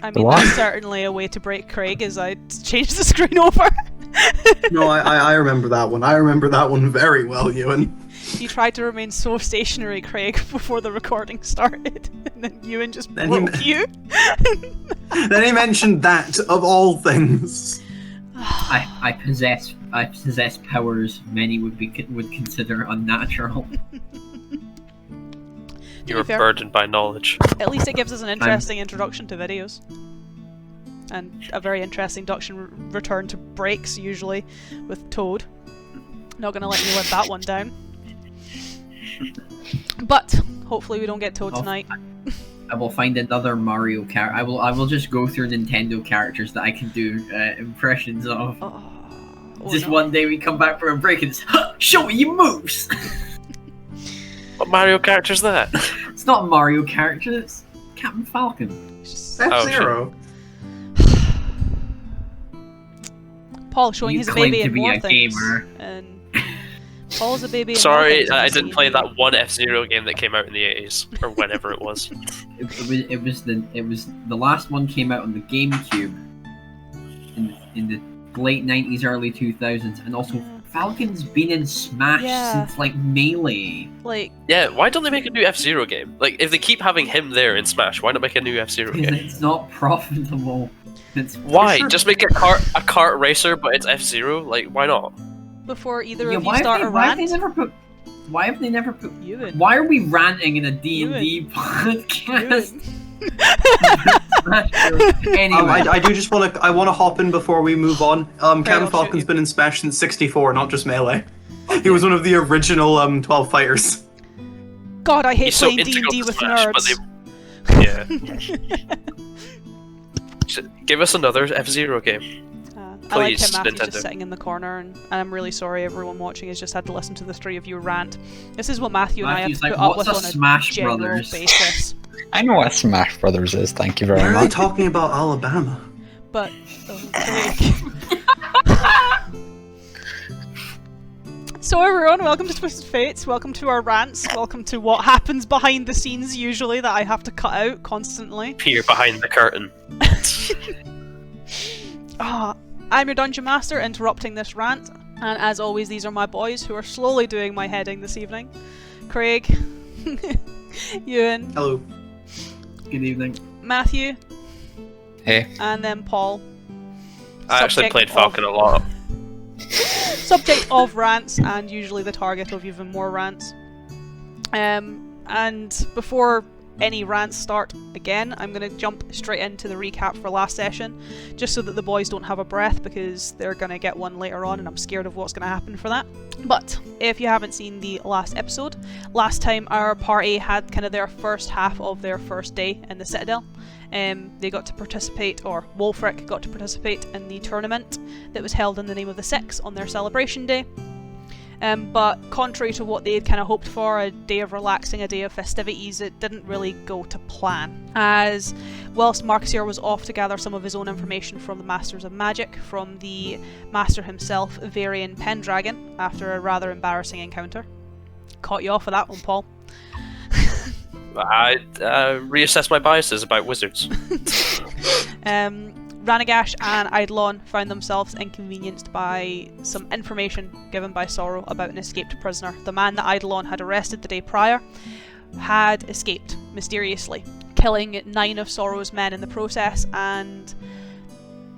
I mean, that's certainly a way to break Craig, is I change the screen over. No, I remember that one. I remember that one very well, Ewan. You tried to remain so stationary, Craig, before the recording started, and then Ewan just broke you. Then he mentioned that, of all things. I possess powers many would consider unnatural. You are burdened by knowledge. At least it gives us an interesting introduction to videos. And a very interesting return to breaks, usually, with Toad. Not gonna let you live that one down. But, hopefully we don't get Toad tonight. I will find another Mario character. I will just go through Nintendo characters that I can do impressions of. One day we come back from a break and it's, show me your moves! What Mario character's that? It's not a Mario character, it's Captain Falcon. F-Zero. Paul showing his baby in more things. Gamer. And Paul's a baby in Sorry, more things I didn't play that one F-Zero game that came out in the 80s, or whenever it was. It was the last one came out on the GameCube in the late 90s, early 2000s, and also Falcon's been in Smash since like Melee. Yeah, why don't they make a new F-Zero game? Like, if they keep having him there in Smash, why not make a new F-Zero game? It's not profitable. Why? Just make a kart racer, but it's F-Zero? Like, why not? Before either of you start a rant. Why have they never put? Why are we ranting in a D&D podcast? Anyway, I do just want to hop in before we move on. Captain Falcon's been in Smash since 64, not just Melee. He was one of the original 12 fighters. God, I hate playing D&D with nerds. Yeah. Give us another F-Zero game. Please, I like him, Matthew, just sitting in the corner, and I'm really sorry everyone watching has just had to listen to the three of you rant. This is what Matthew and I have to put up with on a general basis. I know what Smash Brothers is, thank you very much. Why are they talking about Alabama? But, So everyone, welcome to Twisted Fates, welcome to our rants, welcome to what happens behind the scenes usually that I have to cut out constantly. Peer behind the curtain. I'm your Dungeon Master interrupting this rant, and as always these are my boys who are slowly doing my heading this evening. Craig, Ewan. Hello. Good evening. Matthew. Hey. And then Paul. I actually played Falcon a lot. Subject of rants, and usually the target of even more rants. And before any rants start again, I'm going to jump straight into the recap for last session, just so that the boys don't have a breath, because they're going to get one later on and I'm scared of what's going to happen for that. But if you haven't seen the last episode, last time our party had kind of their first half of their first day in the Citadel. They got to participate, or Wulfric got to participate in the tournament that was held in the name of the Six on their celebration day. But contrary to what they had kind of hoped for, a day of relaxing, a day of festivities, it didn't really go to plan. As whilst Markusar was off to gather some of his own information from the Masters of Magic, from the Master himself, Varian Pendragon, after a rather embarrassing encounter. Caught you off with that one, Paul. I reassess my biases about wizards. Ranagash and Eidolon found themselves inconvenienced by some information given by Sorrow about an escaped prisoner. The man that Eidolon had arrested the day prior had escaped mysteriously, killing 9 of Sorrow's men in the process and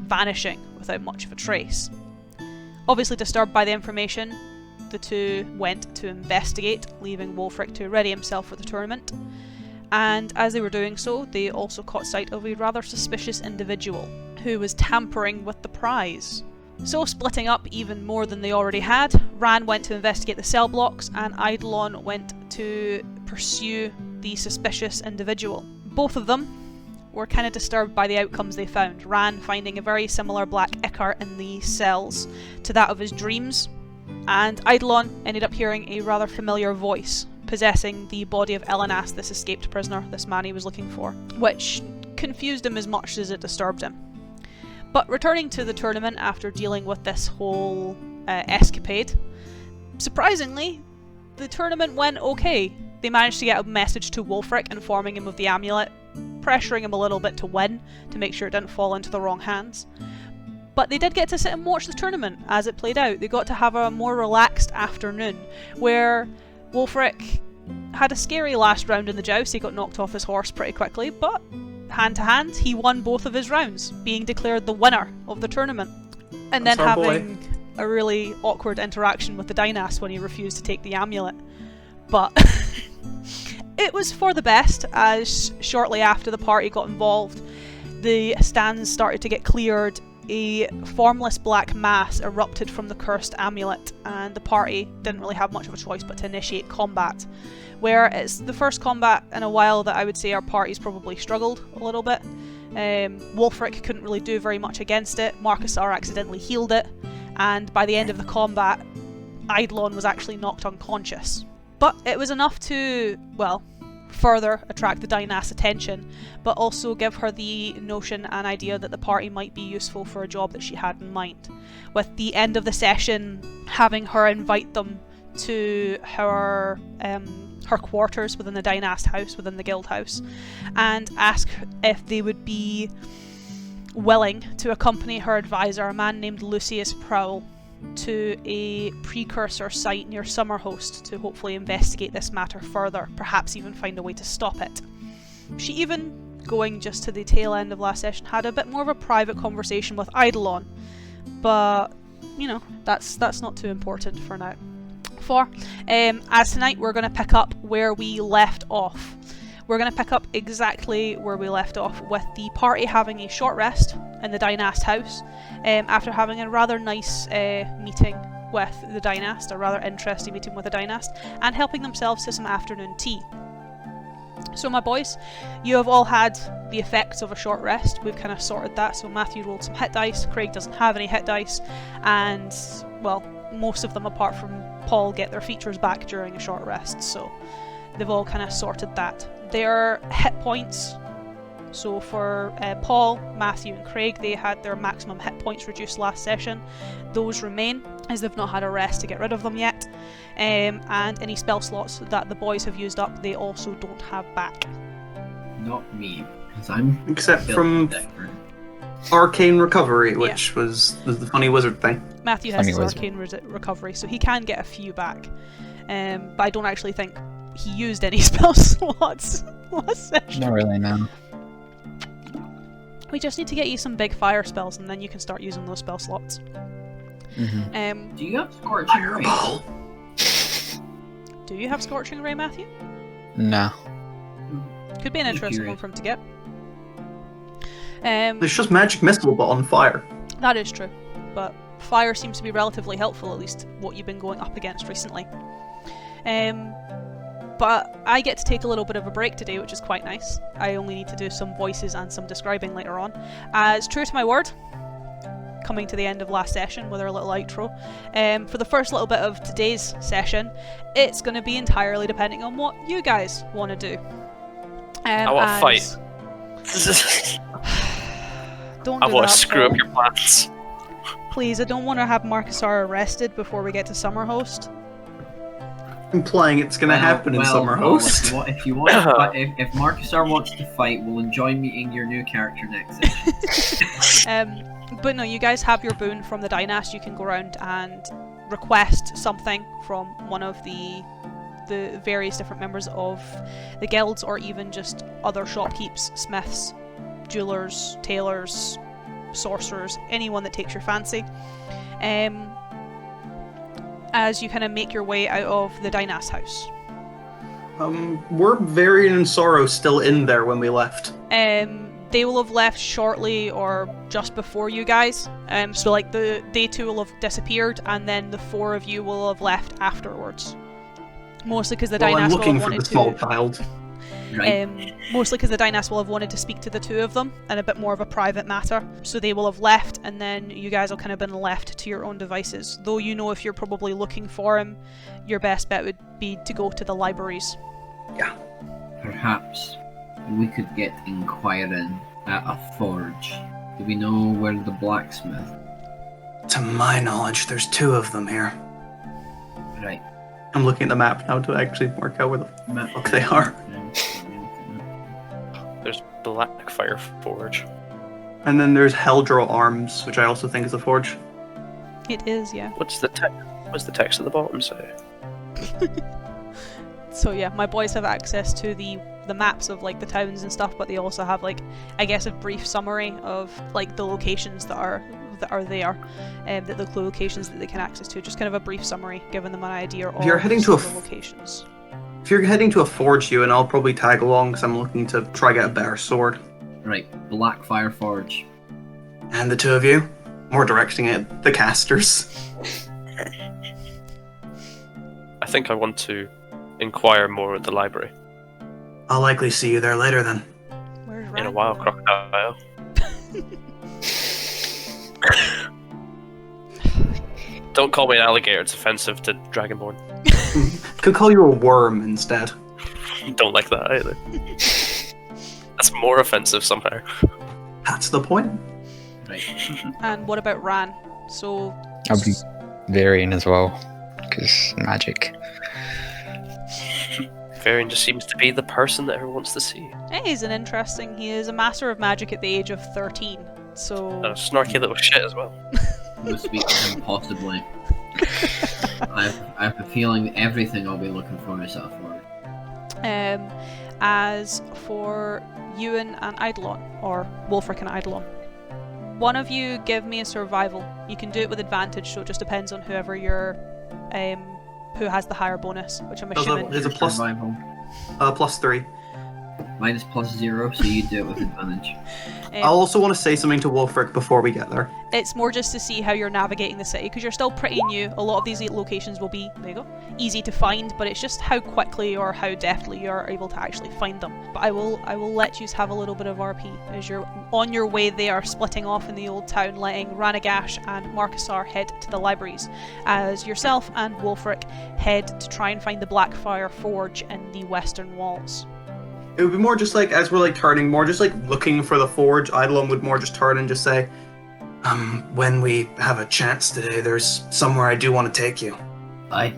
vanishing without much of a trace. Obviously disturbed by the information, the two went to investigate, leaving Wulfric to ready himself for the tournament. And as they were doing so, they also caught sight of a rather suspicious individual who was tampering with the prize. So, splitting up even more than they already had, Ran went to investigate the cell blocks and Eidolon went to pursue the suspicious individual. Both of them were kind of disturbed by the outcomes they found. Ran finding a very similar black ichor in the cells to that of his dreams, and Eidolon ended up hearing a rather familiar voice possessing the body of Elenas, this escaped prisoner, this man he was looking for, which confused him as much as it disturbed him. But returning to the tournament after dealing with this whole escapade, surprisingly, the tournament went okay. They managed to get a message to Wulfric informing him of the amulet pressuring him a little bit to win, to make sure it didn't fall into the wrong hands. But they did get to sit and watch the tournament as it played out. They got to have a more relaxed afternoon, where Wulfric had a scary last round in the joust. He got knocked off his horse pretty quickly, but hand to hand, he won both of his rounds, being declared the winner of the tournament. And then having a really awkward interaction with the Dynast when he refused to take the amulet. But it was for the best, as shortly after the party got involved, the stands started to get cleared. A formless black mass erupted from the cursed amulet, and the party didn't really have much of a choice but to initiate combat. Where it's the first combat in a while that I would say our party's probably struggled a little bit. Wulfric couldn't really do very much against it, Markusar accidentally healed it, and by the end of the combat, Eidolon was actually knocked unconscious. But it was enough to, well, further attract the Dynast's attention, but also give her the notion and idea that the party might be useful for a job that she had in mind. With the end of the session having her invite them to her quarters within the Dynast house, within the guild house, and ask if they would be willing to accompany her advisor, a man named Lucius Prowl, to a precursor site near Summerhost to hopefully investigate this matter further, perhaps even find a way to stop it. She even, going just to the tail end of last session, had a bit more of a private conversation with Eidolon, but, you know, that's not too important for now. As tonight we're going to pick up where we left off. We're going to pick up exactly where we left off, with the party having a short rest in the Dynast house, after having a rather nice meeting with the Dynast, a rather interesting meeting with the Dynast, and helping themselves to some afternoon tea. So my boys, you have all had the effects of a short rest. We've kind of sorted that. So Matthew rolled some hit dice, Craig doesn't have any hit dice, and, well, most of them apart from Paul get their features back during a short rest, so they've all kind of sorted that. Their hit points, so for Paul, Matthew and Craig, they had their maximum hit points reduced last session. Those remain, as they've not had a rest to get rid of them yet. And any spell slots that the boys have used up, they also don't have back. Not me, because I'm except from Arcane Recovery, which was the funny wizard thing. Matthew has his Arcane Recovery, so he can get a few back. But I don't actually think he used any spell slots last session. Not really, no. We just need to get you some big fire spells, and then you can start using those spell slots. Mm-hmm. Do you have Scorching Ray? Do you have Scorching Ray, Matthew? No. Could be an interesting one for him to get. It's just Magic Missile, but on fire. That is true, but fire seems to be relatively helpful, at least what you've been going up against recently. But I get to take a little bit of a break today, which is quite nice. I only need to do some voices and some describing later on. As true to my word, coming to the end of last session with our little outro, for the first little bit of today's session, it's going to be entirely depending on what you guys want to do. I want to fight. Don't I do want that, to screw up Paul. your plans. Please, I don't want to have Markusar arrested before we get to Summerhost. Implying it's going to happen in Summerhost. If you want, if Markusar wants to fight, we'll enjoy meeting your new character next session. But no, you guys have your boon from the Dynast. You can go around and request something from one of the various different members of the guilds, or even just other shopkeepers, smiths, jewelers, tailors, sorcerers, anyone that takes your fancy. As you kind of make your way out of the Dynast house. Were Varian and Sorrow still in there when we left? They will have left shortly or just before you guys. So like they two will have disappeared, and then the four of you will have left afterwards. Mostly because the Dynast I'm will looking have for wanted the small to. child. Right. Mostly because the Dynast will have wanted to speak to the two of them in a bit more of a private matter. So they will have left, and then you guys will kind of been left to your own devices. Though you know if you're probably looking for him, your best bet would be to go to the libraries. Yeah. Perhaps we could get inquiring at a forge. Do we know where the blacksmith? To my knowledge, there's two of them here. Right. I'm looking at the map now to actually work out where the fuck they are. There's Blackfire Forge. And then there's Heldro Arms, which I also think is a forge. It is, yeah. What's the text at the bottom say? So yeah, my boys have access to the maps of like the towns and stuff, but they also have like, I guess, a brief summary of like the locations that are there, the clue locations that they can access to. Just kind of a brief summary, giving them an idea of you're heading to some of the locations. If you're heading to a forge, and I'll probably tag along because I'm looking to try get a better sword. Right, Blackfire Forge. And the two of you, more directing it at the casters. I think I want to inquire more at the library. I'll likely see you there later then. Where's In a Rand while, going? crocodile. Don't call me an alligator, it's offensive to Dragonborn. Could call you a worm instead. Don't like that either. That's more offensive somehow. That's the point. Right. And what about Ran? So I'll be varying as well, because magic. Varian just seems to be the person that everyone wants to see. he's an interesting. He is a master of magic at the age of 13. So And a snarky little shit as well. We'll speak to him possibly. I have a feeling everything I'll be looking for is a forge. As for Ewan and Eidolon, or Wolfric and Eidolon, one of you give me a survival. You can do it with advantage, so it just depends on whoever who has the higher bonus, which I'm assuming. There's a plus Survival. +3. Mine is +0, so you do it with advantage. I also want to say something to Wolfric before we get there. It's more just to see how you're navigating the city, because you're still pretty new. A lot of these locations will be, there you go, easy to find, but it's just how quickly or how deftly you're able to actually find them. But I will let you have a little bit of RP as you're on your way there, splitting off in the old town, letting Ranagash and Markusar head to the libraries, as yourself and Wolfric head to try and find the Blackfire Forge in the western walls. It would be more just like, as we're like turning, more just like looking for the forge. Eidolon would more just turn and just say, when we have a chance today, there's somewhere I do want to take you. Aye.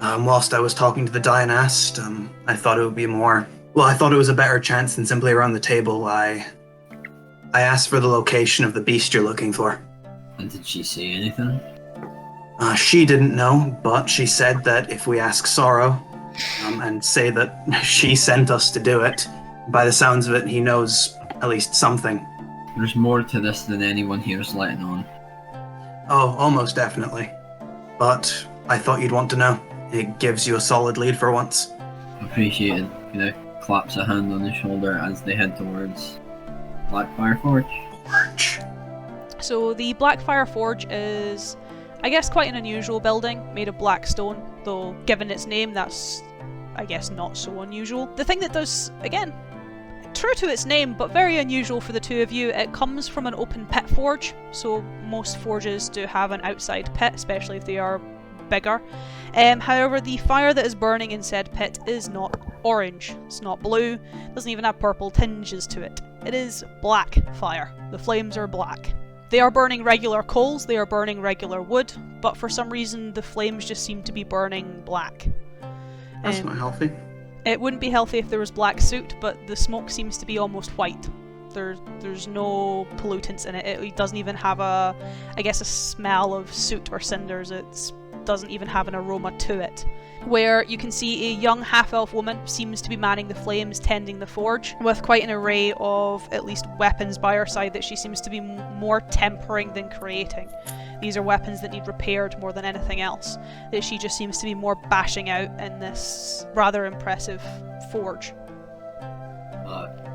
Whilst I was talking to the Dionast, I thought it would be more... Well, I thought it was a better chance than simply around the table. I asked for the location of the beast you're looking for. And did she say anything? She didn't know, but she said that if we ask Sorrow, and say that she sent us to do it, by the sounds of it, he knows at least something. There's more to this than anyone here's letting on. Oh, almost definitely. But I thought you'd want to know. It gives you a solid lead for once. Appreciated. Claps a hand on his shoulder as they head towards Blackfire Forge. Forge. So the Blackfire Forge is, I guess, quite an unusual building, made of black stone, though given its name, that's, I guess, not so unusual. The thing that does, again, true to its name, but very unusual for the two of you, it comes from an open pit forge, so most forges do have an outside pit, especially if they are bigger. However, the fire that is burning in said pit is not orange, it's not blue, doesn't even have purple tinges to it. It is black fire. The flames are black. They are burning regular coals, they are burning regular wood, but for some reason the flames just seem to be burning black. That's not healthy. It wouldn't be healthy if there was black soot, but the smoke seems to be almost white. There's no pollutants in it. It doesn't even have a smell of soot or cinders. It doesn't even have an aroma to it. Where you can see a young half-elf woman seems to be manning the flames, tending the forge, with quite an array of at least weapons by her side that she seems to be more tempering than creating. These are weapons that need repaired more than anything else, that she just seems to be more bashing out in this rather impressive forge.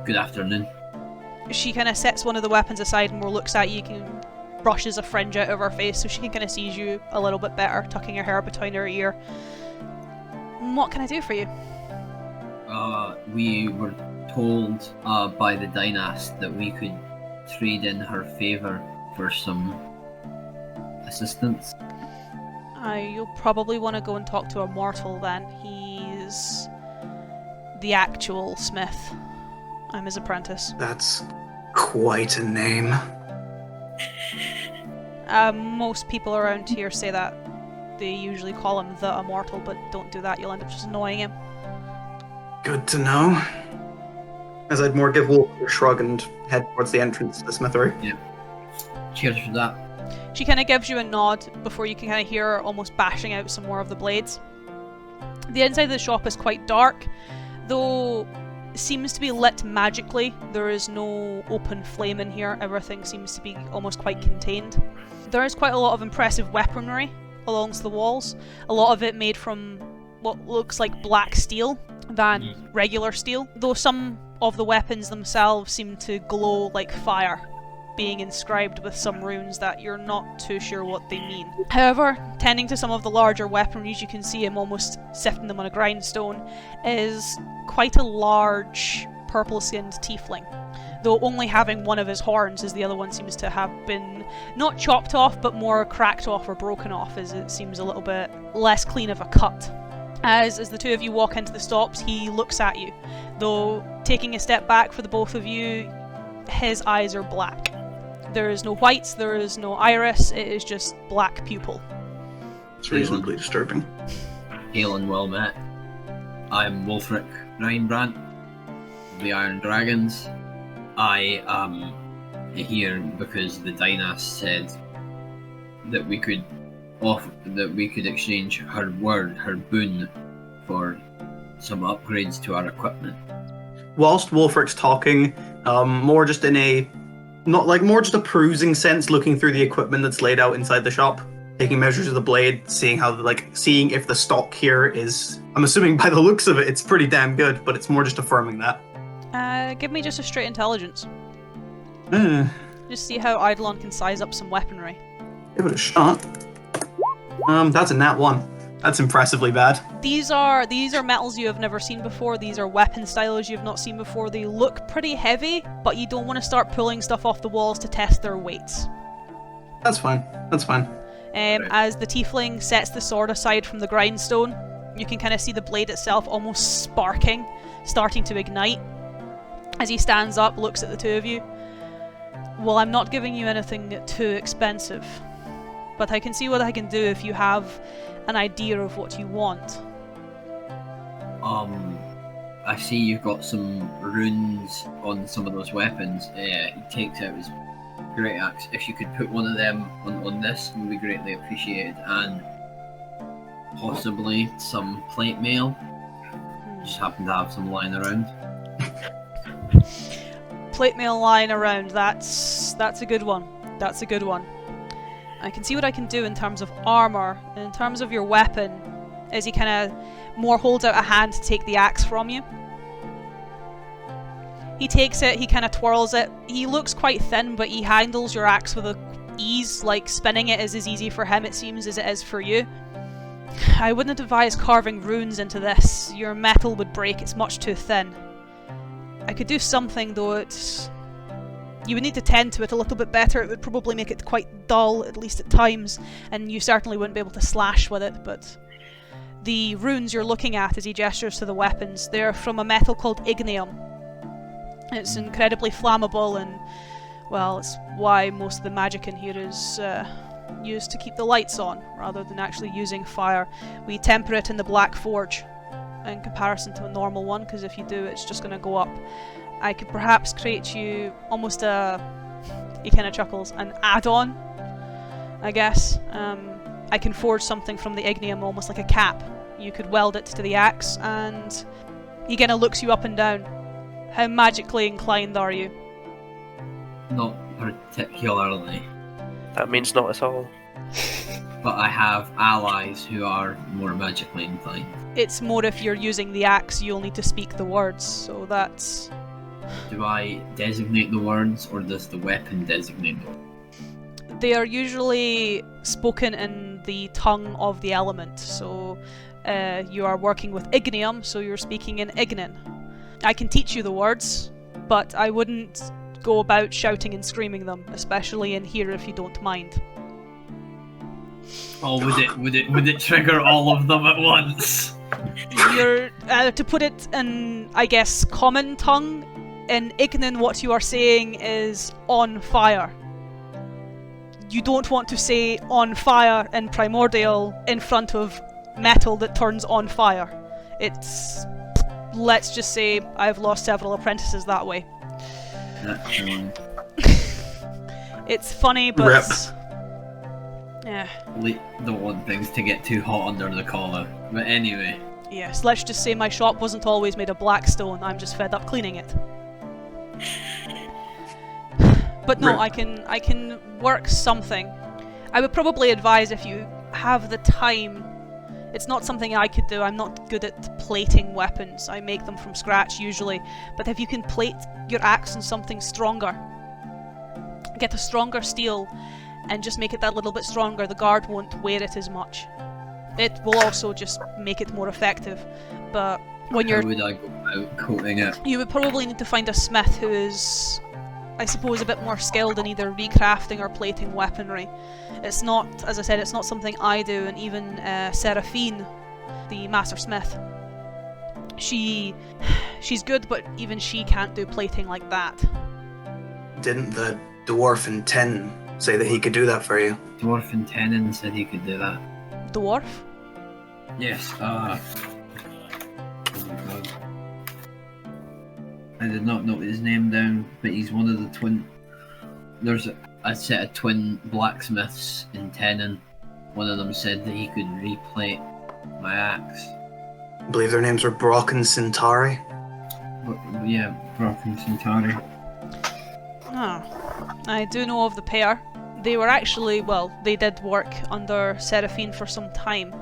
Good afternoon. She kind of sets one of the weapons aside and more looks at you, and brushes a fringe out of her face so she can kind of sees you a little bit better, tucking her hair between her ear. What can I do for you? We were told by the Dynast that we could trade in her favour for some assistance. You'll probably want to go and talk to a mortal then. He's the actual smith. I'm his apprentice. That's quite a name. Most people around here say that. They usually call him the Immortal, but don't do that, you'll end up just annoying him. Good to know. As I'd more give Wolf a shrug and head towards the entrance to the smithery. Cheers for that. She kind of gives you a nod before you can kind of hear her almost bashing out some more of the blades. The inside of the shop is quite dark, though it seems to be lit magically. There is no open flame in here. Everything seems to be almost quite contained. There is quite a lot of impressive weaponry along the walls. A lot of it made from what looks like black steel than regular steel, though some of the weapons themselves seem to glow like fire, being inscribed with some runes that you're not too sure what they mean. However, tending to some of the larger weaponries, you can see him almost sifting them on a grindstone, is quite a large purple-skinned tiefling, though only having one of his horns, as the other one seems to have been not chopped off but more cracked off or broken off, as it seems a little bit less clean of a cut. As the two of you walk into the stops, he looks at you, though taking a step back for the both of you, his eyes are black. There is no whites, there is no iris, it is just black pupil. It's reasonably disturbing. Hail and well met. I'm Wolfric Reinbrandt of the Iron Dragons. I am here because the Dynast said that we could exchange her boon, for some upgrades to our equipment. Whilst Wolfric's talking, more just in a more just a perusing sense, looking through the equipment that's laid out inside the shop, taking measures of the blade, seeing if the stock here is, I'm assuming by the looks of it, it's pretty damn good, but it's more just affirming that. Give me just a straight intelligence. Give Just see how Eidolon can size up some weaponry. it a shot. That's a nat 1. That's impressively bad. These are metals you have never seen before. These are weapon styles you've not seen before. They look pretty heavy, but you don't want to start pulling stuff off the walls to test their weights. That's fine. As the tiefling sets the sword aside from the grindstone, you can kind of see the blade itself almost sparking, starting to ignite. As he stands up, looks at the two of you. Well, I'm not giving you anything too expensive, but I can see what I can do if you have an idea of what you want. I see you've got some runes on some of those weapons. He takes out his great axe. If you could put one of them on this, it would be greatly appreciated, and possibly some plate mail. Just happen to have some lying around. Plate mail lying around, that's a good one. That's a good one. I can see what I can do in terms of armor, and in terms of your weapon, as he kind of more holds out a hand to take the axe from you. He takes it, he kind of twirls it. He looks quite thin, but he handles your axe with ease, like spinning it is as easy for him, it seems, as it is for you. I wouldn't advise carving runes into this. Your metal would break, it's much too thin. I could do something, though you would need to tend to it a little bit better. It would probably make it quite dull, at least at times, and you certainly wouldn't be able to slash with it, but the runes you're looking at as he gestures to the weapons, they're from a metal called ignium. It's incredibly flammable, and, well, it's why most of the magic in here is used to keep the lights on, rather than actually using fire. We temper it in the Black Forge in comparison to a normal one, because if you do, it's just going to go up. I could perhaps create you almost he kind of chuckles, an add-on, I guess. I can forge something from the ignium, almost like a cap. You could weld it to the axe, and he kind of looks you up and down. How magically inclined are you? Not particularly. That means not at all. But I have allies who are more magically inclined. It's more if you're using the axe, you'll need to speak the words, so that's... Do I designate the words, or does the weapon designate them? They are usually spoken in the tongue of the element, so you are working with ignium, so you're speaking in ignin. I can teach you the words, but I wouldn't go about shouting and screaming them, especially in here if you don't mind. Oh, would it trigger all of them at once? You're to put it in, I guess, common tongue. In ignin, what you are saying is on fire. You don't want to say on fire in primordial in front of metal that turns on fire. It's let's just say I've lost several apprentices that way. That's one. It's funny, but... Rip. Yeah. Don't want things to get too hot under the collar. But anyway. Yes, let's just say my shop wasn't always made of black stone, I'm just fed up cleaning it. But no, Rip. I can work something. I would probably advise if you have the time. It's not something I could do. I'm not good at plating weapons. I make them from scratch usually. But if you can plate your axe in something stronger, get a stronger steel, and just make it that little bit stronger, the guard won't wear it as much. It will also just make it more effective. But when How you're... would I go about coating it? You would probably need to find a smith who is, I suppose, a bit more skilled in either recrafting or plating weaponry. It's not, as I said, it's not something I do, and even Seraphine, the master smith, she's good, but even she can't do plating like that. Didn't the dwarf in 10 say that he could do that for you? Dwarf in Tenon said he could do that. Dwarf? Yes, oh my god. I did not note his name down, but he's one of the twin... There's a set of twin blacksmiths in Tenon. One of them said that he could replate my axe. I believe their names were Brock and Centauri. But yeah, Brock and Centauri. Ah, I do know of the pair. They were actually, well, they did work under Seraphine for some time.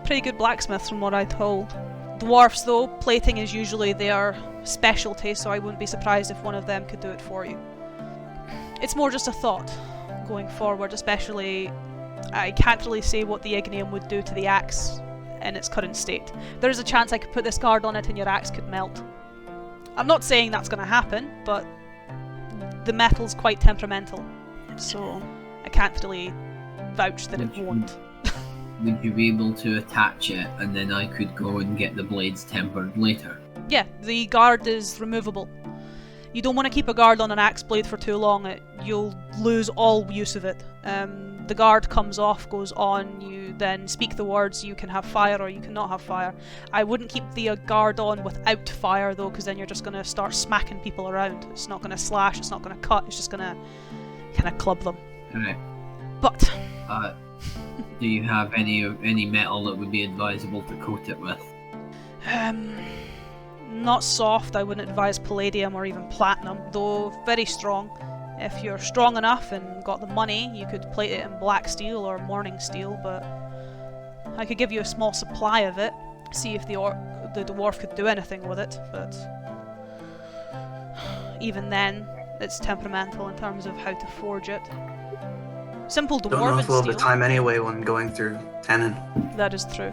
Pretty good blacksmiths from what I told. Dwarfs though, plating is usually their specialty, so I wouldn't be surprised if one of them could do it for you. It's more just a thought going forward, especially I can't really say what the Ignium would do to the axe in its current state. There is a chance I could put this guard on it and your axe could melt. I'm not saying that's going to happen, but the metal's quite temperamental, so I can't really vouch that it won't. Would you be able to attach it and then I could go and get the blades tempered later? Yeah, the guard is removable. You don't want to keep a guard on an axe blade for too long, you'll lose all use of it. The guard comes off, goes on, you then speak the words, you can have fire or you cannot have fire. I wouldn't keep the guard on without fire though, because then you're just going to start smacking people around. It's not going to slash, it's not going to cut, it's just going to kind of club them. Alright. But... do you have any metal that would be advisable to coat it with? Not soft, I wouldn't advise palladium or even platinum, though very strong. If you're strong enough and got the money, you could plate it in black steel or morning steel, but I could give you a small supply of it, see if the dwarf could do anything with it, but even then, it's temperamental in terms of how to forge it. Simple Don't know if we'll dwarven have the steel. time anyway when going through Tenon. That is true.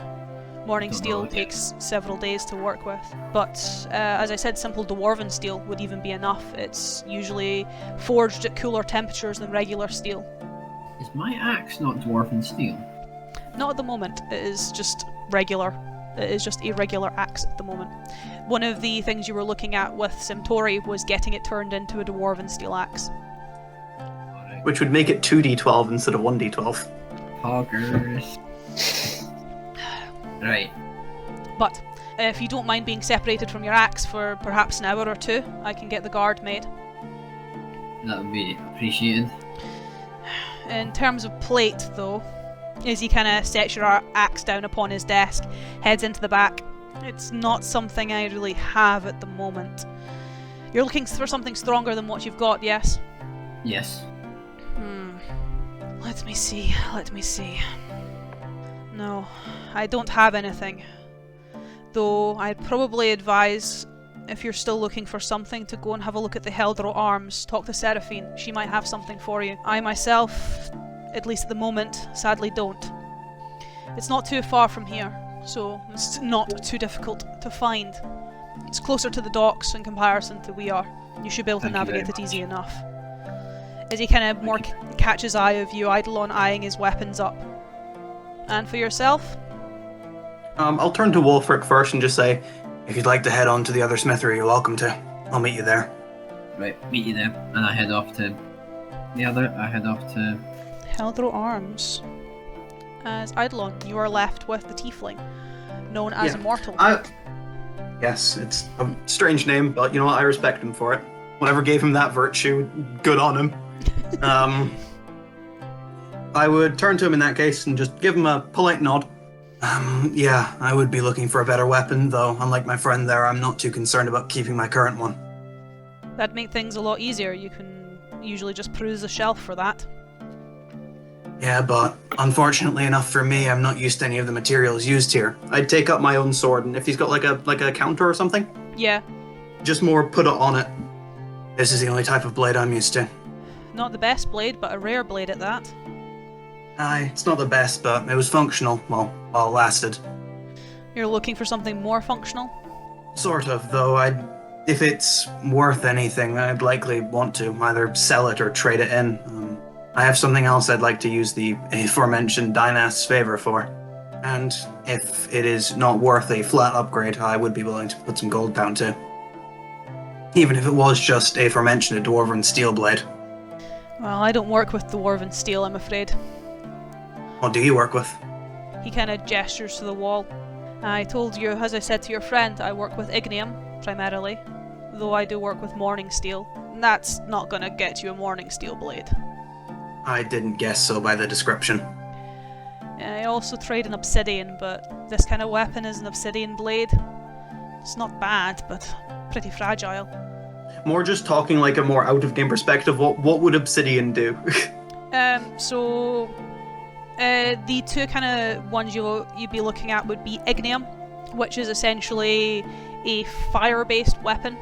Morning Don't steel know. takes several days to work with, but as I said, simple dwarven steel would even be enough. It's usually forged at cooler temperatures than regular steel. Is my axe not dwarven steel? Not at the moment, it is just regular. It is just a regular axe at the moment. One of the things you were looking at with Centauri was getting it turned into a dwarven steel axe. Alright. Which would make it 2d12 instead of 1d12. Poggers. Right. But if you don't mind being separated from your axe for perhaps an hour or two, I can get the guard made. That would be appreciated. In terms of plate, though, as he kind of sets your axe down upon his desk, heads into the back, it's not something I really have at the moment. You're looking for something stronger than what you've got, yes? Yes. Let me see. No, I don't have anything. Though I'd probably advise, if you're still looking for something, to go and have a look at the Heldro Arms. Talk to Seraphine. She might have something for you. I myself, at least at the moment, sadly don't. It's not too far from here, so it's not too difficult to find. It's closer to the docks in comparison to we are. You should be able to Thank you navigate very it easy much. enough. As he kind of more catches eye of you, Eidolon eyeing his weapons up. And for yourself? I'll turn to Wolfric first and just say, if you'd like to head on to the other smithery, you're welcome to. I'll meet you there. Right, meet you there. And I head off to the other. I head off to... Heldro Arms. As Eidolon, you are left with the tiefling, known as Yeah. Immortal. Yes, it's a strange name, but you know what? I respect him for it. Whatever gave him that virtue, good on him. I would turn to him in that case and just give him a polite nod. Yeah, I would be looking for a better weapon, though unlike my friend there, I'm not too concerned about keeping my current one. That'd make things a lot easier. You can usually just peruse the shelf for that. Yeah, but unfortunately enough for me, I'm not used to any of the materials used here. I'd take up my own sword, and if he's got like a counter or something, Yeah. just more put it on it. This is the only type of blade I'm used to. Not the best blade, but a rare blade at that. Aye, it's not the best, but it was functional, well, while it lasted. You're looking for something more functional? Sort of, though if it's worth anything, I'd likely want to either sell it or trade it in. I have something else I'd like to use the aforementioned Dynast's favor for. And if it is not worth a flat upgrade, I would be willing to put some gold down too. Even if it was just aforementioned a dwarven steel blade. Well, I don't work with dwarven steel, I'm afraid. What do you work with? He kind of gestures to the wall. I told you, as I said to your friend, I work with ignium, primarily. Though I do work with morning steel. That's not gonna get you a morning steel blade. I didn't guess so by the description. I also trade in obsidian, but this kind of weapon is an obsidian blade. It's not bad, but pretty fragile. More just talking like a more out-of-game perspective, what would obsidian do? The two kind of ones you'd be looking at would be ignium, which is essentially a fire-based weapon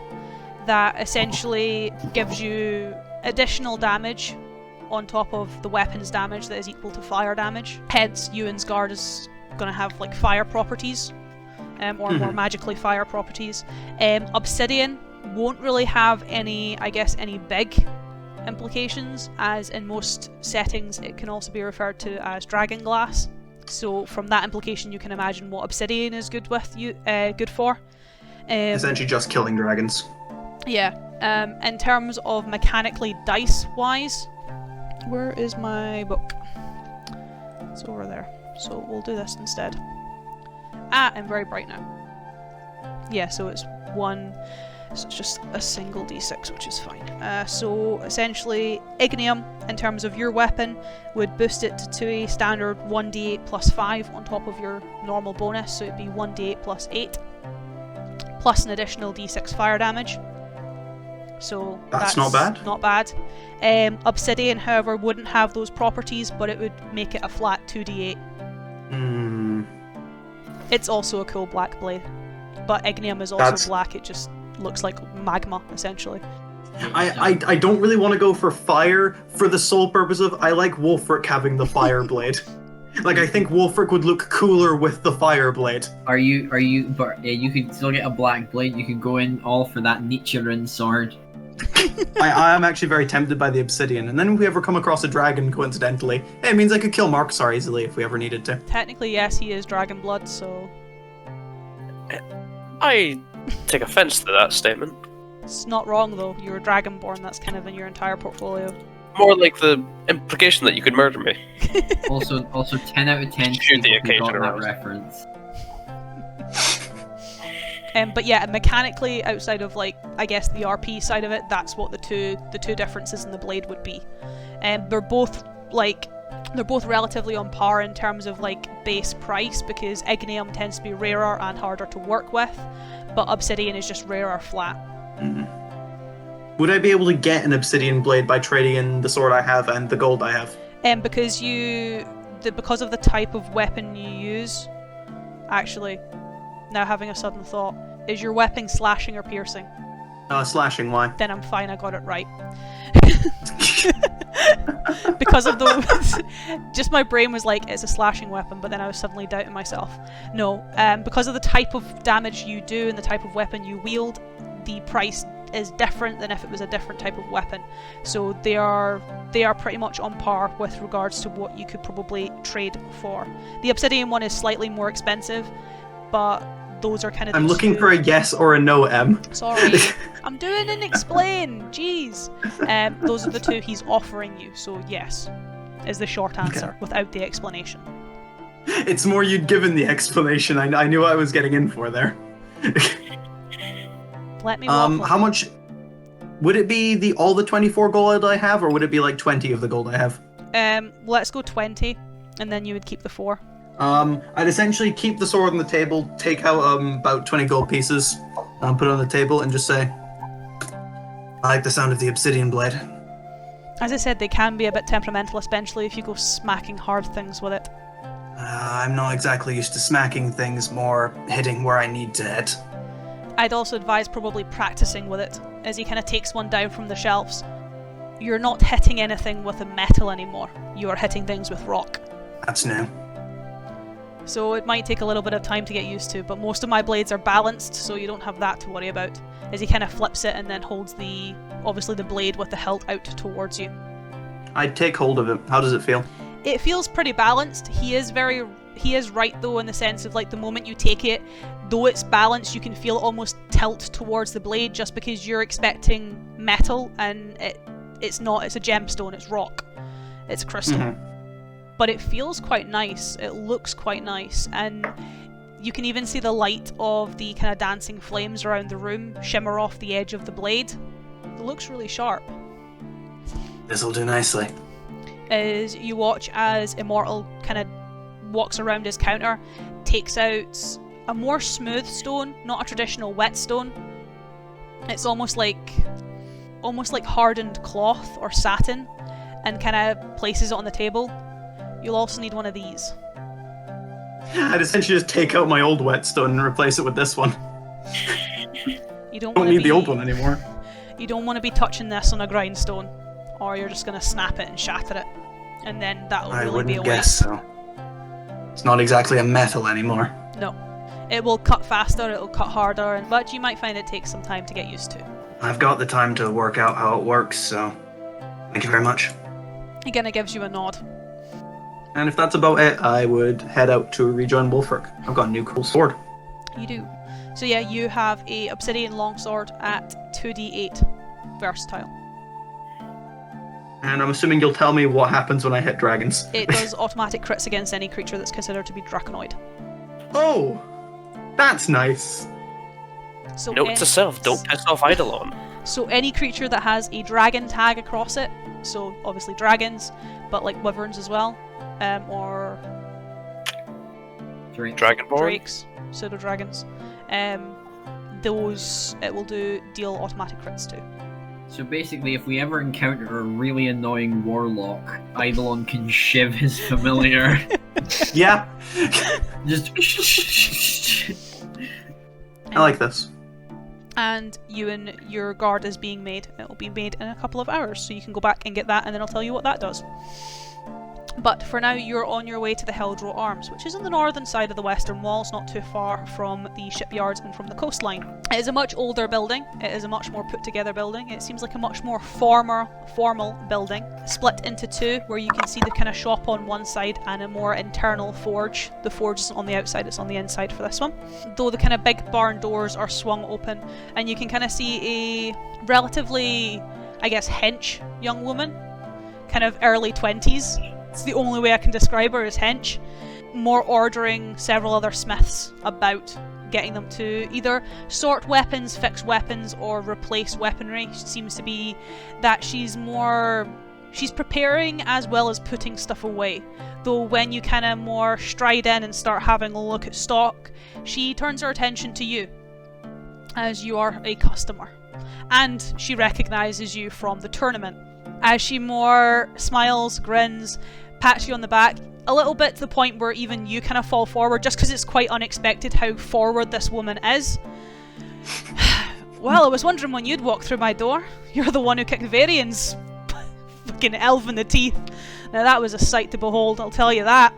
that essentially gives you additional damage on top of the weapon's damage that is equal to fire damage. Hence, Ewan's Guard is going to have like fire properties, or more magically fire properties. Obsidian won't really have any big implications, as in most settings it can also be referred to as dragon glass. So from that implication you can imagine what obsidian is good for. Essentially just killing dragons. Yeah. In terms of mechanically dice wise, where is my book? It's over there. So we'll do this instead. I'm very bright now. Yeah, so it's one. So it's just a single d6, which is fine. So essentially, ignium, in terms of your weapon, would boost it to a standard 1d8 plus 5 on top of your normal bonus, so it'd be 1d8 plus 8, plus an additional d6 fire damage. So that's not bad. Not bad. Obsidian, however, wouldn't have those properties, but it would make it a flat 2d8. It's also a cool black blade, but ignium is also black. It just looks like magma, essentially. I don't really want to go for fire for the sole purpose of I like Wolfric having the fire blade. Like, I think Wolfric would look cooler with the fire blade. But you can still get a black blade. You can go in all for that Nichiren sword. I am actually very tempted by the obsidian, and then if we ever come across a dragon, coincidentally, it means I could kill Markusar easily if we ever needed to. Technically, yes, he is dragon blood, so... I take offense to that statement. It's not wrong, though. You're a dragonborn, that's kind of in your entire portfolio. More like the implication that you could murder me. Also 10 out of 10 Shoot the people occasion got that around. reference. But yeah, mechanically, outside of like, I guess the RP side of it, that's what the two differences in the blade would be. They're both relatively on par in terms of like base price, because ignium tends to be rarer and harder to work with, but obsidian is just rarer flat. Would I be able to get an obsidian blade by trading in the sword I have and the gold I have? Because of the type of weapon you use, actually, now having a sudden thought, is your weapon slashing or piercing? Slashing, why? Then I'm fine, I got it right. Because of the... just my brain was like, it's a slashing weapon, but then I was suddenly doubting myself. No, because of the type of damage you do and the type of weapon you wield, the price is different than if it was a different type of weapon. So they are pretty much on par with regards to what you could probably trade for. The obsidian one is slightly more expensive, but those are kind of... I'm looking for a yes or a no, Em. Sorry, I'm doing an explain. Jeez. Those are the two he's offering you, so yes, is the short answer, without the explanation. It's more you'd given the explanation. I knew what I was getting in for there. Let me waffle. How much would it be? All the 24 gold I have, or would it be like 20 of the gold I have? Let's go 20, and then you would keep the 4. I'd essentially keep the sword on the table, take out about 20 gold pieces, put it on the table, and just say, "I like the sound of the obsidian blade." As I said, they can be a bit temperamental, especially if you go smacking hard things with it. I'm not exactly used to smacking things, more hitting where I need to hit. I'd also advise probably practicing with it, as he kind of takes one down from the shelves. You're not hitting anything with a metal anymore, you are hitting things with rock. That's new. So it might take a little bit of time to get used to, but most of my blades are balanced, so you don't have that to worry about. As he kind of flips it and then holds obviously the blade with the hilt out towards you. I'd take hold of it. How does it feel? It feels pretty balanced. He is right though, in the sense of like the moment you take it, though it's balanced, you can feel it almost tilt towards the blade just because you're expecting metal and it's not. It's a gemstone, it's rock, it's crystal. Mm-hmm. But it feels quite nice, it looks quite nice, and you can even see the light of the kind of dancing flames around the room shimmer off the edge of the blade. It looks really sharp. This'll do nicely. As you watch as Immortal kind of walks around his counter, takes out a more smooth stone, not a traditional whetstone. It's almost like hardened cloth or satin, and kind of places it on the table. You'll also need one of these. I'd essentially just take out my old whetstone and replace it with this one. You don't need the old one anymore. You don't want to be touching this on a grindstone, or you're just going to snap it and shatter it, and then that'll I really be a wouldn't guess waste. so. It's not exactly a metal anymore. No. It will cut faster, it'll cut harder, but you might find it takes some time to get used to. I've got the time to work out how it works, so thank you very much. He kind of gives you a nod. And if that's about it, I would head out to rejoin Wolfric. I've got a new cool sword. You do. So yeah, you have a obsidian longsword at 2d8 versatile. And I'm assuming you'll tell me what happens when I hit dragons. It does automatic crits against any creature that's considered to be draconoid. Oh, that's nice. So Note to self, don't piss off Eidolon. So any creature that has a dragon tag across it, so obviously dragons, but like wyverns as well, or Dragonborn? drakes, pseudo dragons, those it will deal automatic crits to. So basically, if we ever encounter a really annoying warlock, Eidolon can shiv his familiar. Yeah, Just. I like this. And your guard is being made. It will be made in a couple of hours, so you can go back and get that, and then I'll tell you what that does. But for now, you're on your way to the Heldro Arms, which is on the northern side of the western walls, not too far from the shipyards and from the coastline. It is a much older building. It is a much more put together building. It seems like a much more formal building, split into two, where you can see the kind of shop on one side and a more internal forge. The forge isn't on the outside, it's on the inside for this one. Though the kind of big barn doors are swung open, and you can kind of see a relatively, I guess, hench young woman, kind of early 20s. It's the only way I can describe her as hench. More ordering several other smiths about, getting them to either sort weapons, fix weapons, or replace weaponry. It seems to be that she's preparing as well as putting stuff away. Though when you kind of more stride in and start having a look at stock, she turns her attention to you, as you are a customer. And she recognises you from the tournament. As she more smiles, grins, pats you on the back, a little bit to the point where even you kind of fall forward, just because it's quite unexpected how forward this woman is. Well, I was wondering when you'd walk through my door. You're the one who kicked Varian's fucking elf in the teeth. Now that was a sight to behold, I'll tell you that.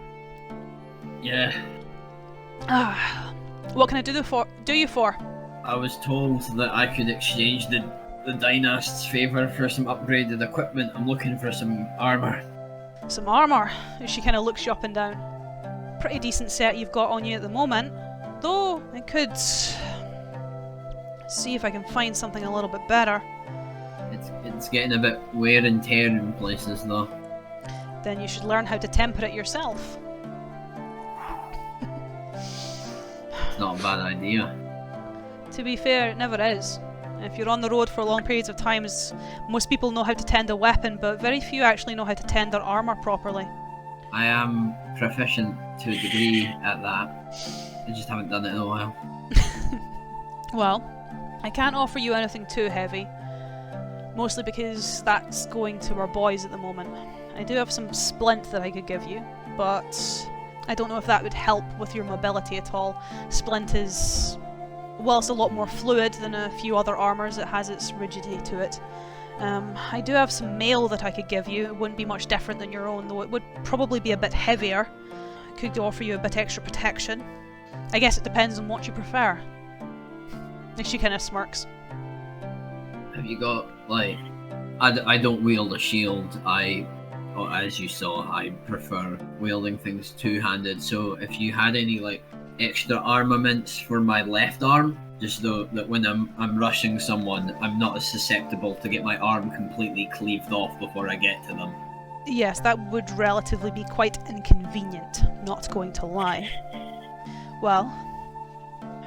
Yeah. What can I do you for? I was told that I could exchange the Dynast's favour for some upgraded equipment. I'm looking for some armour. Some armour? As she kind of looks you up and down. Pretty decent set you've got on you at the moment. Though, I could see if I can find something a little bit better. It's getting a bit wear and tear in places though. Then you should learn how to temper it yourself. It's not a bad idea. To be fair, it never is. If you're on the road for long periods of time, most people know how to tend a weapon, but very few actually know how to tend their armour properly. I am proficient to a degree at that. I just haven't done it in a while. Well, I can't offer you anything too heavy, mostly because that's going to our boys at the moment. I do have some splint that I could give you, but I don't know if that would help with your mobility at all. Splint is, whilst a lot more fluid than a few other armours, it has its rigidity to it. I do have some mail that I could give you. It wouldn't be much different than your own, though it would probably be a bit heavier. I could offer you a bit extra protection. I guess it depends on what you prefer. She kind of smirks. Have you got, like... I don't wield a shield. As you saw, I prefer wielding things two-handed, so if you had any, like, extra armaments for my left arm, just so that when I'm rushing someone, I'm not as susceptible to get my arm completely cleaved off before I get to them. Yes, that would relatively be quite inconvenient, not going to lie. Well,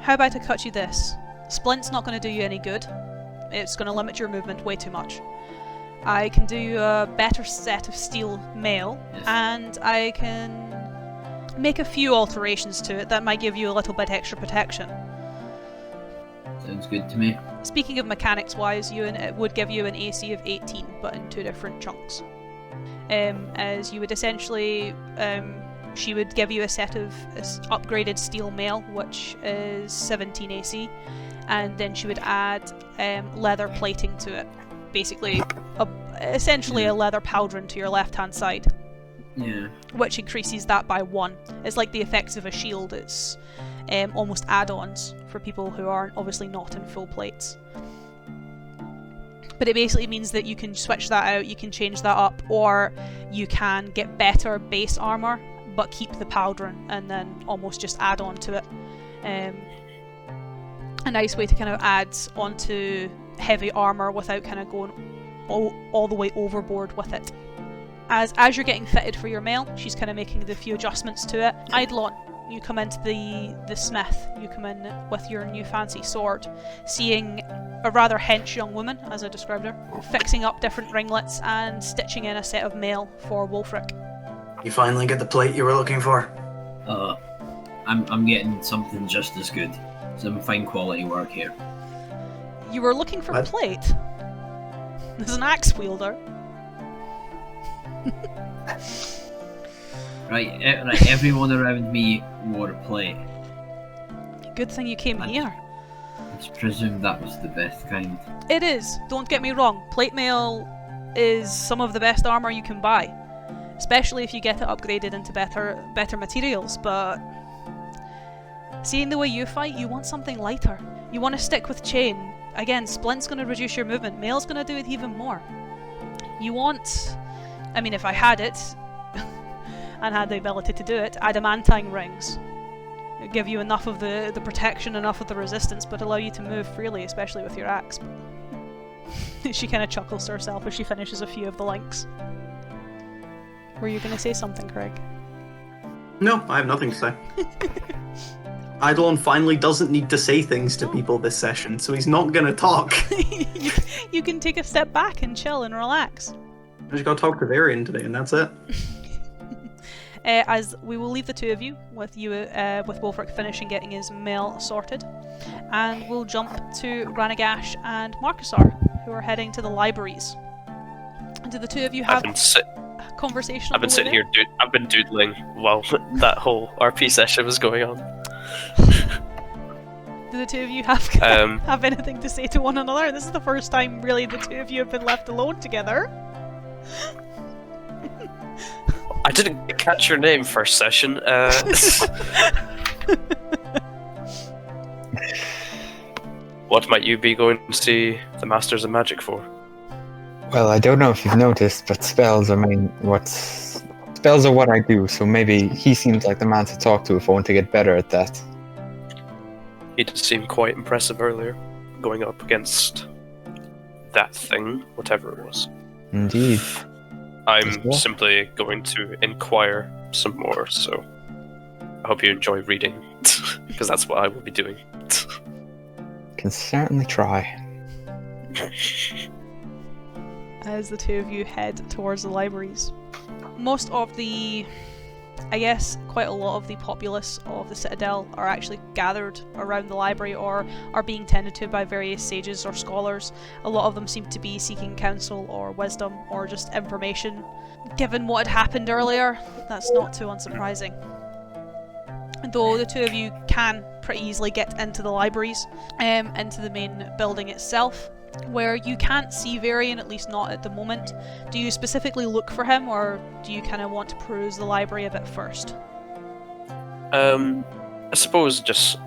how about I cut you this? Splint's not going to do you any good. It's going to limit your movement way too much. I can do you a better set of steel mail, Yes. and I can make a few alterations to it that might give you a little bit extra protection. Sounds good to me. Speaking of mechanics-wise, it would give you an AC of 18, but in two different chunks. As you would essentially, she would give you a set of upgraded steel mail, which is 17 AC, and then she would add leather plating to it. Basically, essentially a leather pauldron to your left-hand side. Yeah. Which increases that by 1. It's like the effects of a shield. It's almost add-ons for people who aren't obviously not in full plates. But it basically means that you can switch that out, you can change that up, or you can get better base armour but keep the pauldron and then almost just add on to it. A nice way to kind of add onto heavy armour without kind of going all the way overboard with it. As you're getting fitted for your mail, she's kind of making the few adjustments to it. Eidolon, you come into the smith, you come in with your new fancy sword, seeing a rather hench young woman, as I described her, fixing up different ringlets and stitching in a set of mail for Wulfric. You finally get the plate you were looking for. I'm getting something just as good. Some fine quality work here. You were looking for What? plate? There's an axe wielder. Right, everyone around me wore plate. Good thing you came here. I just presumed that was the best kind. It is, don't get me wrong, plate mail is some of the best armour you can buy. Especially if you get it upgraded into better materials, but seeing the way you fight, you want something lighter. You want to stick with chain. Again, splint's going to reduce your movement, mail's going to do it even more. You want, I mean, if I had it, and had the ability to do it, adamantine rings. It'd give you enough of the protection, enough of the resistance, but allow you to move freely, especially with your axe. She kind of chuckles to herself as she finishes a few of the links. Were you going to say something, Craig? No, I have nothing to say. Eidolon finally doesn't need to say things to people this session, so he's not gonna talk. You can take a step back and chill and relax. I just gotta talk to Varian today, and that's it. As we will leave the two of you with Wulfric finishing getting his mail sorted, and we'll jump to Ranagash and Markusar, who are heading to the libraries. Do the two of you have a conversation? I've been sitting here. I've been doodling while that whole RP session was going on. Do the two of you have have anything to say to one another? This is the first time, really, the two of you have been left alone together. I didn't catch your name first session. What might you be going to see the Masters of Magic for? Well, I don't know if you've noticed, but spells are what I do, so maybe he seems like the man to talk to if I want to get better at that. He did seem quite impressive earlier, going up against that thing, whatever it was. Indeed. I'm simply going to inquire some more, so I hope you enjoy reading, because that's what I will be doing. can certainly try. As the two of you head towards the libraries. Most of the, I guess, quite a lot of the populace of the Citadel are actually gathered around the library or are being tended to by various sages or scholars. A lot of them seem to be seeking counsel or wisdom or just information. Given what had happened earlier, that's not too unsurprising. Though the two of you can pretty easily get into the libraries, into the main building itself, where you can't see Varian, at least not at the moment. Do you specifically look for him, or do you kind of want to peruse the library a bit first? I suppose just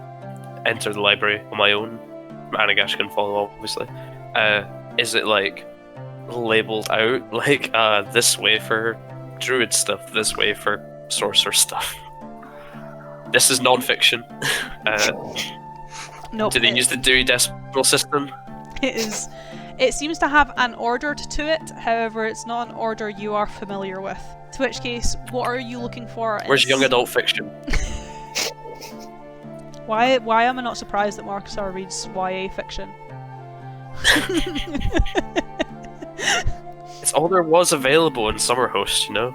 enter the library on my own. Anagash can follow, obviously. Is it like labeled out, like this way for druid stuff, this way for sorcerer stuff? This is non-fiction. Nope. Do they use the Dewey Decimal System? It is. It seems to have an order to it, however, it's not an order you are familiar with. To which case, what are you looking for? Where's young adult fiction? Why am I not surprised that Markusar reads YA fiction? It's all there was available in Summerhost, you know?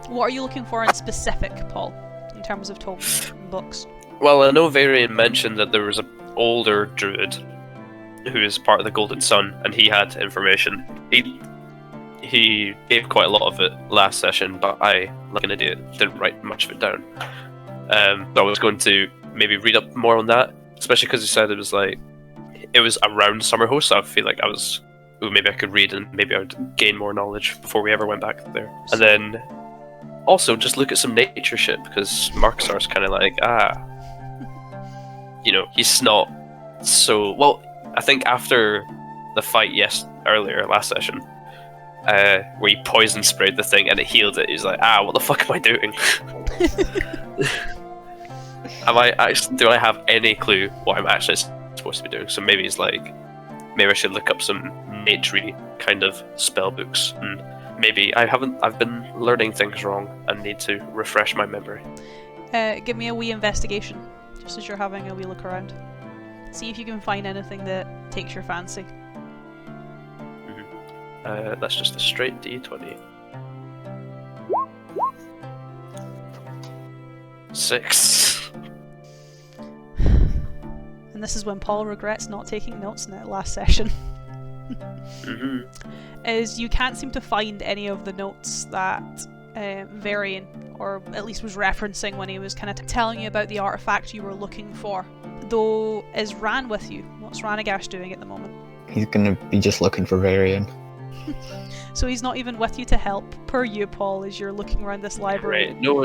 What are you looking for in specific, Paul, in terms of tomes and books? Well, I know Varian mentioned that there was an older druid who is part of the Golden Sun, and he had information. He gave quite a lot of it last session, but I, like an idiot, didn't write much of it down. So I was going to maybe read up more on that, especially because he said it was around Summerhost, so I feel like maybe I could read and maybe I would gain more knowledge before we ever went back there. And then also just look at some nature shit, because Markusar's kind of like, he's not so... Well, I think after the fight earlier, last session, where he poison sprayed the thing and it healed it, he's like, what the fuck am I doing? Do I have any clue what I'm actually supposed to be doing? So maybe he's like, maybe I should look up some nature-y kind of spell books, and maybe I've been learning things wrong and need to refresh my memory. Give me a wee investigation, just as you're having a wee look around. See if you can find anything that takes your fancy. That's just a straight D20. 6. And this is when Paul regrets not taking notes in that last session. Is you can't seem to find any of the notes that Varian, or at least was referencing when he was kind of telling you about the artifact you were looking for. Though, is Ran with you? What's Ranagash doing at the moment? He's gonna be just looking for Varian. So he's not even with you to help, per you, Paul, as you're looking around this library. Great. No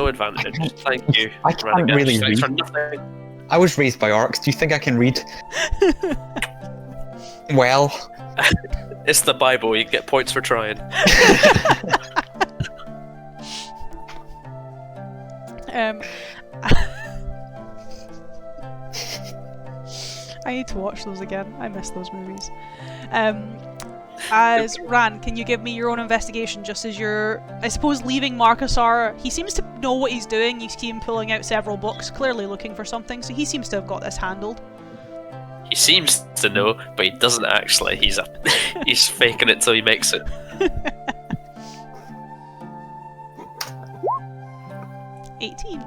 advantage. Thank you. I can't really read. I was raised by orcs. Do you think I can read? Well... It's the Bible, you get points for trying. I need to watch those again. I miss those movies. As Ran, can you give me your own investigation, just as you're, I suppose, leaving Markusar? He seems to know what he's doing. You see him pulling out several books, clearly looking for something, so he seems to have got this handled. He seems to know, but he doesn't actually. He's faking it till he makes it. 18.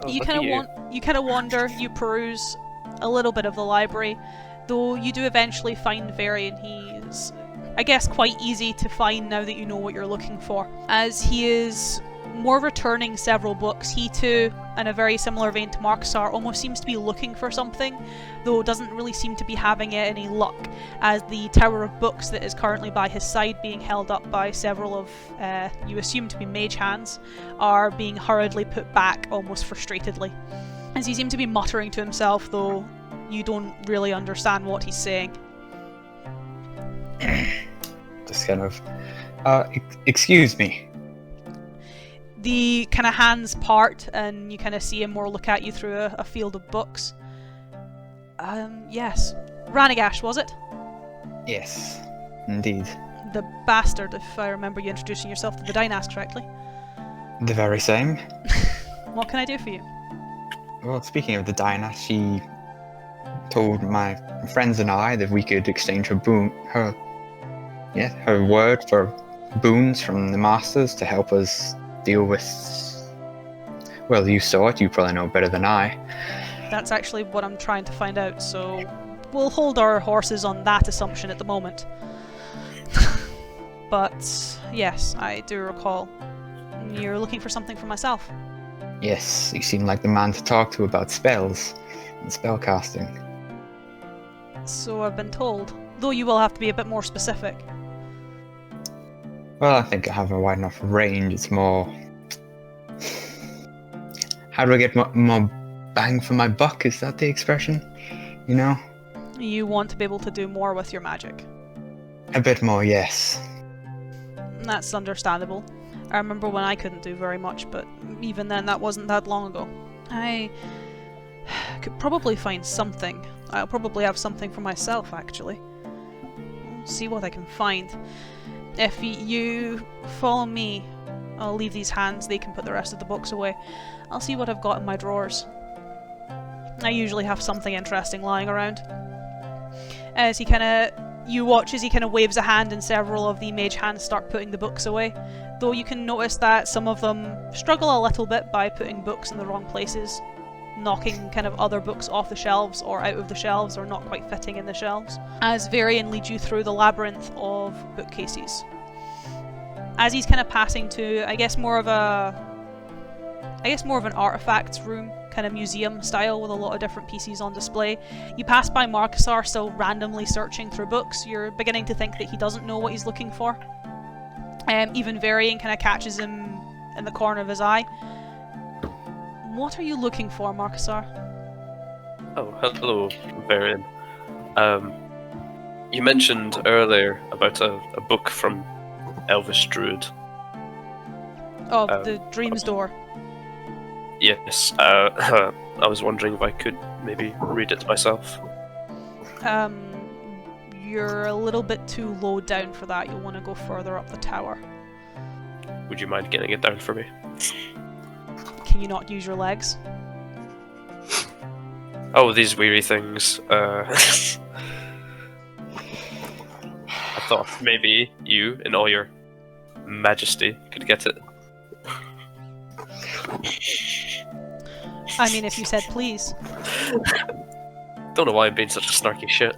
Oh, You kind of wander, you peruse a little bit of the library, though you do eventually find Varian. He's, I guess, quite easy to find now that you know what you're looking for, as he is more returning several books. He too, in a very similar vein to Markusar, almost seems to be looking for something, though doesn't really seem to be having any luck, as the tower of books that is currently by his side, being held up by several of, you assume to be mage hands, are being hurriedly put back almost frustratedly. As he seems to be muttering to himself, though you don't really understand what he's saying. Just kind of, excuse me. The kind of hands part, and you kind of see him more look at you through a field of books. Yes. Ranagash, was it? Yes, indeed. The bastard, if I remember you introducing yourself to the Dynas correctly. The very same. What can I do for you? Well, speaking of the diner, she told my friends and I that we could exchange her word for boons from the masters to help us deal with. Well, you saw it. You probably know better than I. That's actually what I'm trying to find out, so we'll hold our horses on that assumption at the moment. But yes, I do recall. You're looking for something for myself. Yes, you seem like the man to talk to about spells and spellcasting. So I've been told, though you will have to be a bit more specific. Well, I think I have a wide enough range. It's more... How do I get more bang for my buck? Is that the expression? You know? You want to be able to do more with your magic. A bit more, yes. That's understandable. I remember when I couldn't do very much, but even then that wasn't that long ago. I could probably find something. I'll probably have something for myself, actually. I'll see what I can find. If you follow me, I'll leave these hands, they can put the rest of the books away. I'll see what I've got in my drawers. I usually have something interesting lying around. As he you watch as he kind of waves a hand and several of the mage hands start putting the books away. Though you can notice that some of them struggle a little bit by putting books in the wrong places, knocking kind of other books off the shelves or out of the shelves or not quite fitting in the shelves, as Varian leads you through the labyrinth of bookcases. As he's kind of passing to, I guess more of an artifacts room, kind of museum style with a lot of different pieces on display. You pass by Markusar still randomly searching through books. You're beginning to think that he doesn't know what he's looking for. Even Varian kind of catches him in the corner of his eye. What are you looking for, Markusar? Oh, hello, Varian. You mentioned earlier about a book from Elvish Druid. Oh, the Dream's Door. Yes, I was wondering if I could maybe read it myself. You're a little bit too low down for that. You'll want to go further up the tower. Would you mind getting it down for me? Can you not use your legs? Oh, these weary things. I thought maybe you, in all your majesty, could get it. I mean, if you said please. Don't know why I'm being such a snarky shit.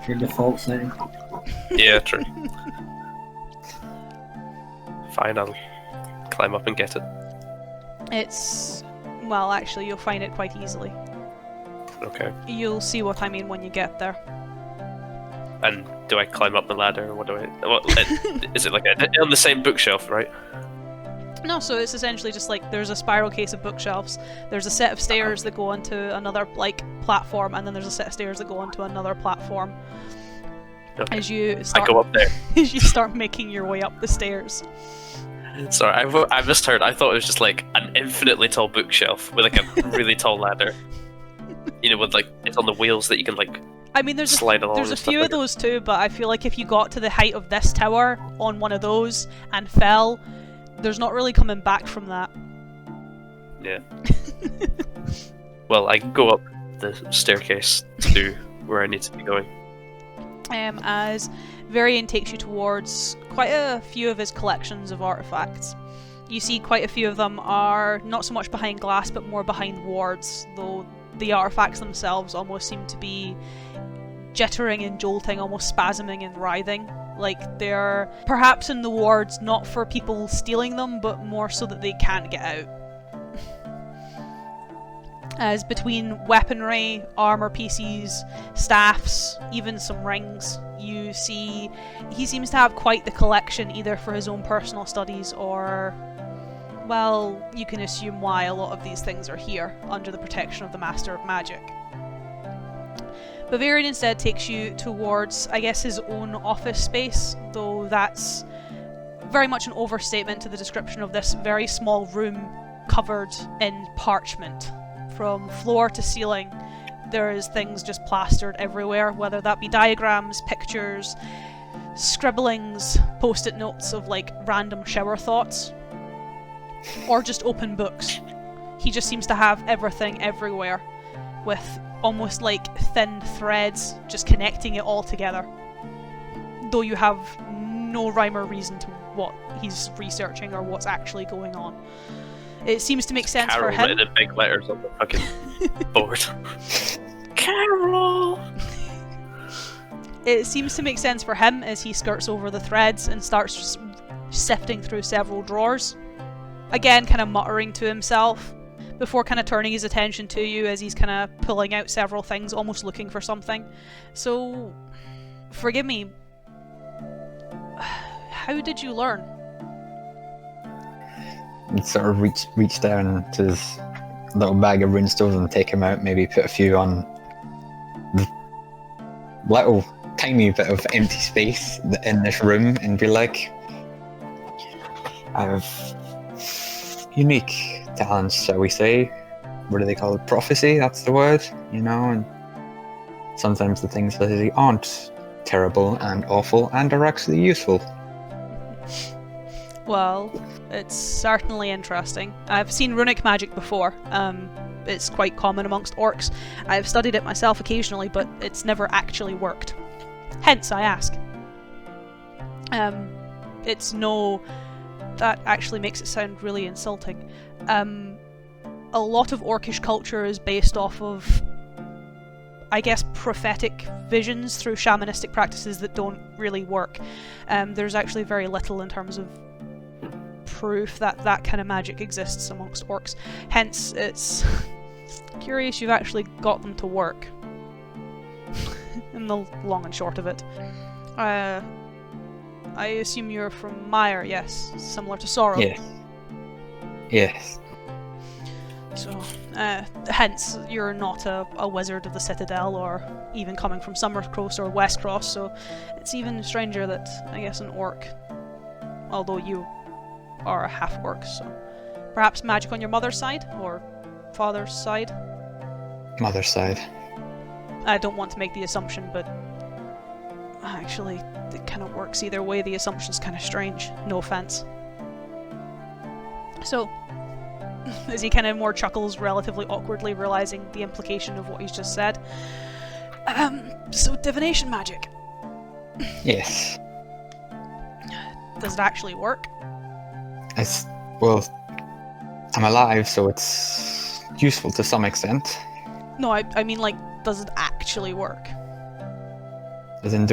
Your default setting. Yeah, true. Fine, I'll climb up and get it. Well, actually, you'll find it quite easily. Okay. You'll see what I mean when you get there. And do I climb up the ladder? Is it like on the same bookshelf, right? No, so it's essentially just like there's a spiral case of bookshelves, there's a set of stairs that go onto another platform, and then there's a set of stairs that go onto another platform. Okay. As you start, I go up there. as you start making your way up the stairs. Sorry, I misheard. I thought it was just like an infinitely tall bookshelf with like a really tall ladder. You know, with like it's on the wheels that you can like. I mean, there's slide along. There's a few of those too, but I feel like if you got to the height of this tower on one of those and fell, there's not really coming back from that. Yeah. Well, I can go up the staircase to where I need to be going. As Varian takes you towards quite a few of his collections of artifacts. You see quite a few of them are not so much behind glass, but more behind wards, though the artifacts themselves almost seem to be jittering and jolting, almost spasming and writhing. Like they're perhaps in the wards not for people stealing them, but more so that they can't get out. As between weaponry, armor pieces, staffs, even some rings, you see he seems to have quite the collection, either for his own personal studies or, well, you can assume why a lot of these things are here, under the protection of the Master of Magic. Bavarian instead takes you towards, I guess, his own office space, though that's very much an overstatement to the description of this very small room covered in parchment. From floor to ceiling, there is things just plastered everywhere, whether that be diagrams, pictures, scribblings, post-it notes of like random shower thoughts. or just open books. He just seems to have everything everywhere, with almost like thin threads just connecting it all together. Though you have no rhyme or reason to what he's researching or what's actually going on. It seems to make sense Carol for him. written in big letters on the fucking board. Carol! It seems to make sense for him as he skirts over the threads and starts just sifting through several drawers. Again, kind of muttering to himself before kind of turning his attention to you as he's kind of pulling out several things, almost looking for something. So, forgive me, how did you learn? He'd sort of reach down to his little bag of runestones and take him out, maybe put a few on the little tiny bit of empty space in this room and be like, I have unique talents, shall we say. What do they call it? Prophecy, that's the word, you know, and sometimes the things that they aren't terrible and awful and are actually useful. Well, it's certainly interesting. I've seen runic magic before. It's quite common amongst orcs. I've studied it myself occasionally, but it's never actually worked. Hence, I ask. It's no... That actually makes it sound really insulting. A lot of orcish culture is based off of, I guess, prophetic visions through shamanistic practices that don't really work. There's actually very little in terms of proof that that kind of magic exists amongst orcs. Hence, it's curious you've actually got them to work. In the long and short of it. I assume you're from Mire, yes? Similar to Sorrow? Yes. Yes. So, hence, you're not a wizard of the Citadel, or even coming from Summercross or Westcross, so it's even stranger that, I guess, an orc, although you are a half-orc, so perhaps magic on your mother's side, or father's side? Mother's side. I don't want to make the assumption, but actually, it kind of works either way. The assumption's kind of strange. No offense. So, as he kind of more chuckles relatively awkwardly, realizing the implication of what he's just said. So divination magic. Yes. Does it actually work? Well, I'm alive, so it's useful to some extent. No, I mean, like, does it actually work? As in,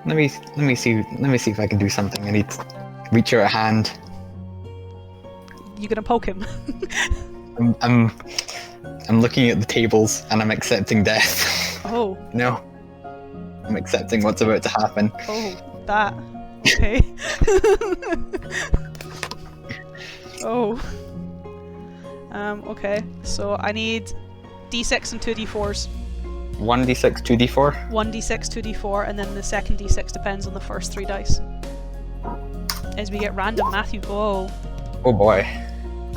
Let me see if I can do something. I need to reach out a hand. You gonna poke him? I'm looking at the tables and I'm accepting death. Oh. No. I'm accepting what's about to happen. Oh, that. Okay. Oh. Okay. So I need D6 and 2D4s. 1d6, 2d4? 1d6, 2d4, and then the second d6 depends on the first 3 dice. As we get random, Matthew, go. Oh boy.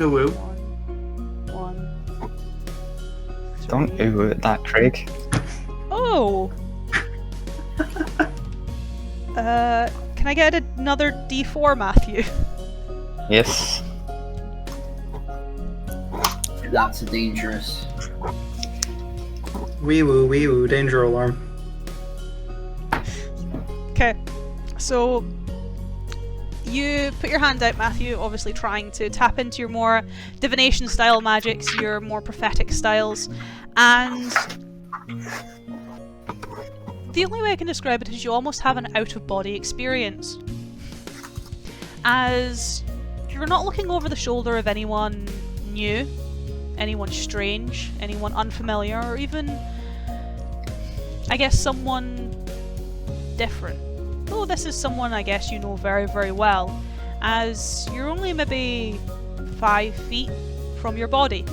Ooh. 1. Don't ooh at that, Craig. Oh! Can I get another d4, Matthew? Yes. That's dangerous. Wee woo, danger alarm. Okay, so you put your hand out, Matthew, obviously trying to tap into your more divination style magics, your more prophetic styles, and the only way I can describe it is you almost have an out-of-body experience. As you're not looking over the shoulder of anyone new, anyone strange, anyone unfamiliar, or even, I guess, someone different. Though this is someone I guess you know very, very well, as you're only maybe 5 feet from your body.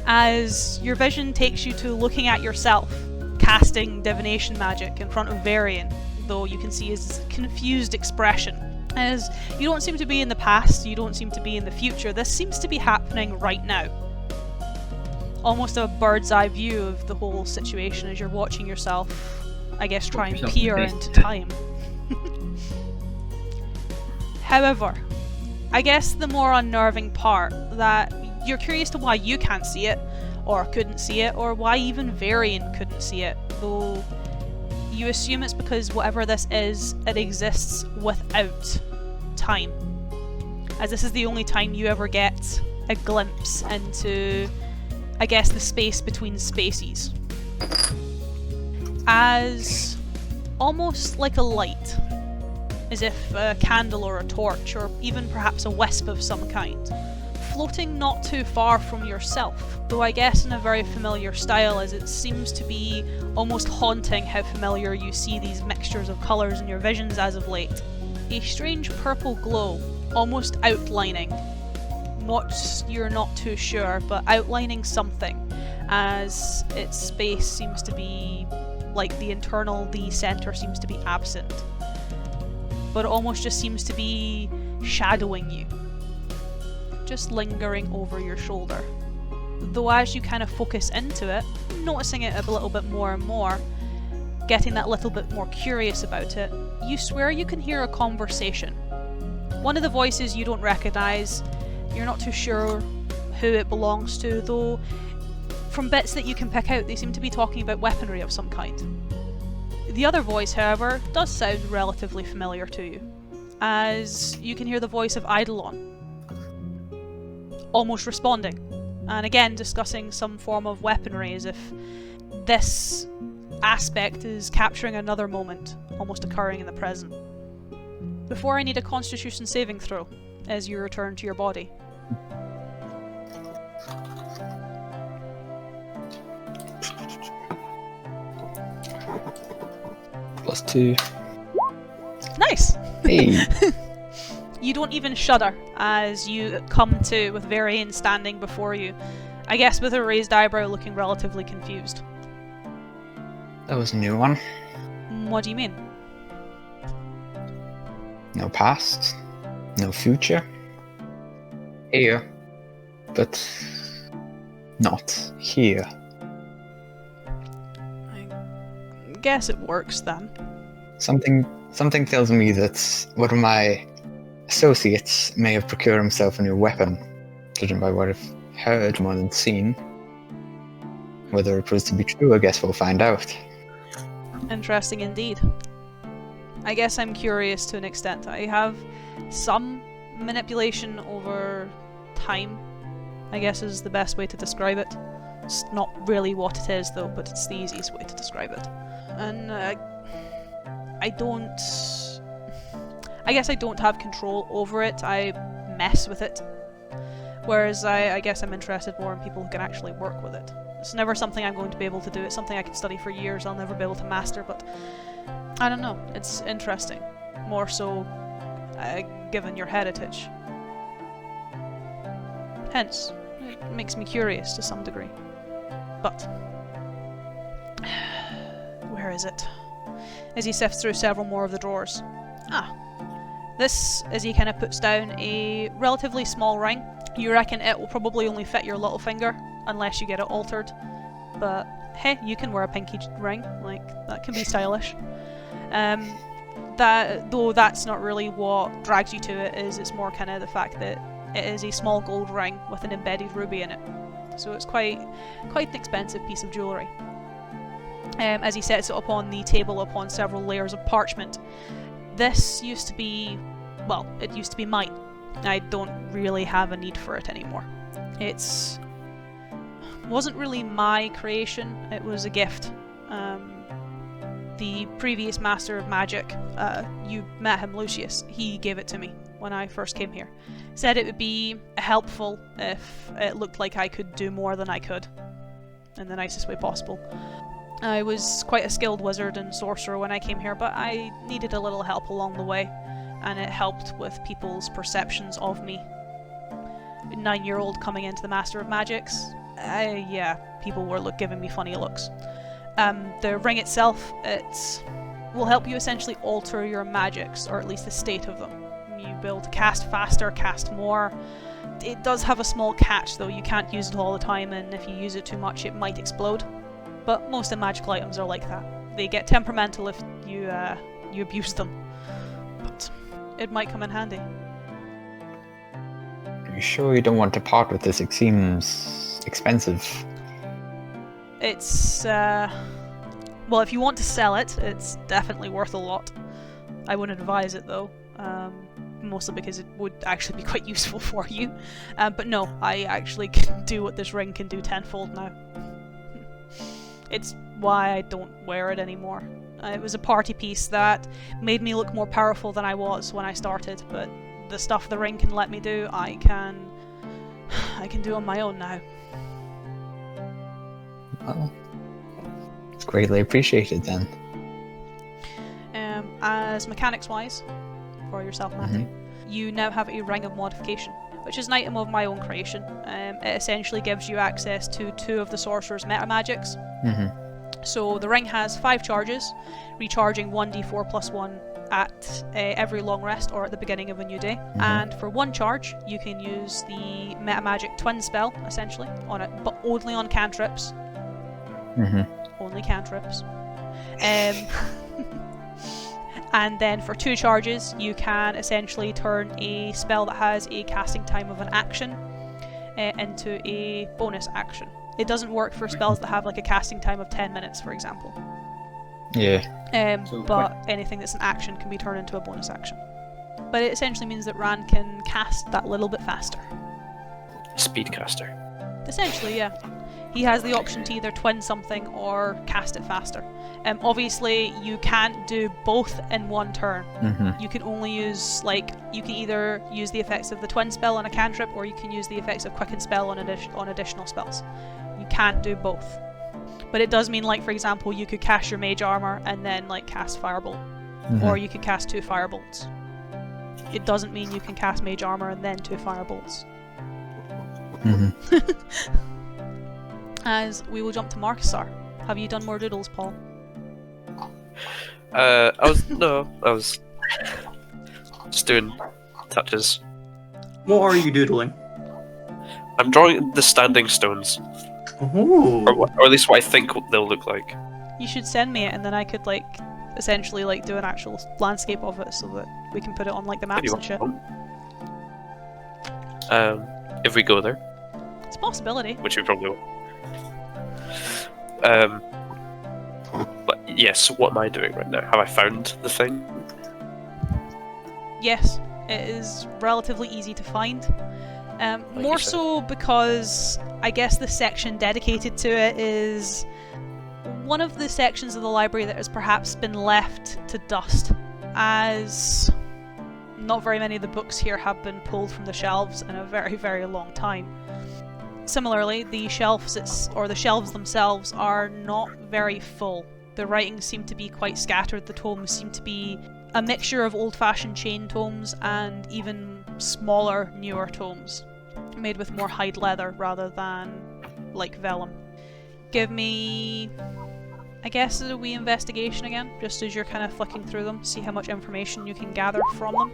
As your vision takes you to looking at yourself, casting divination magic in front of Varian, though you can see his confused expression. As you don't seem to be in the past, you don't seem to be in the future, this seems to be happening right now. Almost a bird's eye view of the whole situation as you're watching yourself I guess, try and yourself in the peer face. into time. However, I guess the more unnerving part, that you're curious to why you can't see it, or couldn't see it, or why even Varian couldn't see it, though you assume it's because whatever this is, it exists without time. As this is the only time you ever get a glimpse into, I guess, the space between spaces. As almost like a light, as if a candle or a torch, or even perhaps a wisp of some kind, floating not too far from yourself, though I guess in a very familiar style, as it seems to be almost haunting how familiar you see these mixtures of colours in your visions as of late. A strange purple glow, almost outlining, you're not too sure, but outlining something, as its space seems to be, like the centre seems to be absent. But it almost just seems to be shadowing you, just lingering over your shoulder. Though as you kind of focus into it, noticing it a little bit more and more, getting that little bit more curious about it, you swear you can hear a conversation. One of the voices you don't recognise, you're not too sure who it belongs to, though from bits that you can pick out they seem to be talking about weaponry of some kind. The other voice, however, does sound relatively familiar to you, as you can hear the voice of Eidolon, almost responding, and again discussing some form of weaponry, as if this aspect is capturing another moment, almost occurring in the present. Before I need a Constitution saving throw, as you return to your body. +2. Nice! Hey! You don't even shudder as you come to with Varian standing before you, I guess with a raised eyebrow, looking relatively confused. That was a new one. What do you mean? No past, no future. Here, but not here. I guess it works then. Something tells me that one of my associates may have procured himself a new weapon, judging by what I've heard more than seen. Whether it proves to be true, I guess we'll find out. Interesting indeed. I guess I'm curious to an extent. I have some manipulation over time, I guess is the best way to describe it. It's not really what it is though, but it's the easiest way to describe it. And I guess I don't have control over it, I mess with it. Whereas I guess I'm interested more in people who can actually work with it. It's never something I'm going to be able to do, it's something I can study for years, I'll never be able to master, but I don't know, it's interesting. More so, given your heritage. Hence, it makes me curious to some degree. But, where is it? As he sifts through several more of the drawers. This, as he kind of puts down a relatively small ring. You reckon it will probably only fit your little finger, unless you get it altered. But, hey, you can wear a pinky ring, like, that can be stylish. Though that's not really what drags you to it, it's more kind of the fact that it is a small gold ring with an embedded ruby in it. So it's quite an expensive piece of jewellery. As he sets it upon the table upon several layers of parchment. This used to be, well, it used to be mine. I don't really have a need for it anymore. It wasn't really my creation, it was a gift. The previous Master of Magic, you met him, Lucius, he gave it to me when I first came here. Said it would be helpful if it looked like I could do more than I could, in the nicest way possible. I was quite a skilled wizard and sorcerer when I came here, but I needed a little help along the way, and it helped with people's perceptions of me. 9-year-old coming into the Master of Magics, yeah, people were giving me funny looks. The ring itself, it will help you essentially alter your magics, or at least the state of them. You'll be able to cast faster, cast more. It does have a small catch though, you can't use it all the time, and if you use it too much it might explode. But most of the magical items are like that. they get temperamental if you abuse them. But it might come in handy. Are you sure you don't want to part with this? It seems expensive. It's well, if you want to sell it, it's definitely worth a lot. I wouldn't advise it though, mostly because it would actually be quite useful for you. But no, I actually can do what this ring can do tenfold now. It's why I don't wear it anymore. It was a party piece that made me look more powerful than I was when I started, but the stuff the ring can let me do, I can do on my own now. Well, it's greatly appreciated then. As mechanics-wise, for yourself, Matthew, you now have a Ring of Modification, which is an item of my own creation. It essentially gives you access to 2 of the Sorcerer's meta magics. So the ring has 5 charges, recharging 1d4 plus 1 at every long rest or at the beginning of a new day. And for 1 charge, you can use the meta magic Twin spell, essentially, on it, but only on cantrips. Only cantrips. And then for 2 charges, you can essentially turn a spell that has a casting time of an action into a bonus action. It doesn't work for spells that have like a casting time of 10 minutes, for example. Yeah. But anything that's an action can be turned into a bonus action. But it essentially means that Rand can cast that little bit faster. Speedcaster. Essentially, yeah. He has the option to either twin something or cast it faster. Obviously, you can't do both in one turn. You can only use, you can either use the effects of the twin spell on a cantrip, or you can use the effects of quicken spell on additional spells. You can't do both. But it does mean, for example, you could cast your mage armor and then, cast firebolt. Or you could cast 2 firebolts. It doesn't mean you can cast mage armor and then 2 firebolts. As we will jump to Markusar. Have you done more doodles, Paul? I was just doing touches. What are you doodling? I'm drawing the standing stones, Ooh. or at least what I think they'll look like. You should send me it, and then I could essentially do an actual landscape of it, so that we can put it on the If maps you and shit. want. If we go there, It's a possibility. which we probably will. But yes, what am I doing right now? Have I found the thing? Yes, it is relatively easy to find. you More said. so because I guess the section dedicated to it is one of the sections of the library that has perhaps been left to dust, as not very many of the books here have been pulled from the shelves in a very, very long time. Similarly, the shelves themselves are not very full. The writings seem to be quite scattered. The tomes seem to be a mixture of old-fashioned chain tomes and even smaller, newer tomes, made with more hide leather rather than vellum. Give me, I guess, a wee investigation again, just as you're kind of flicking through them, see how much information you can gather from them.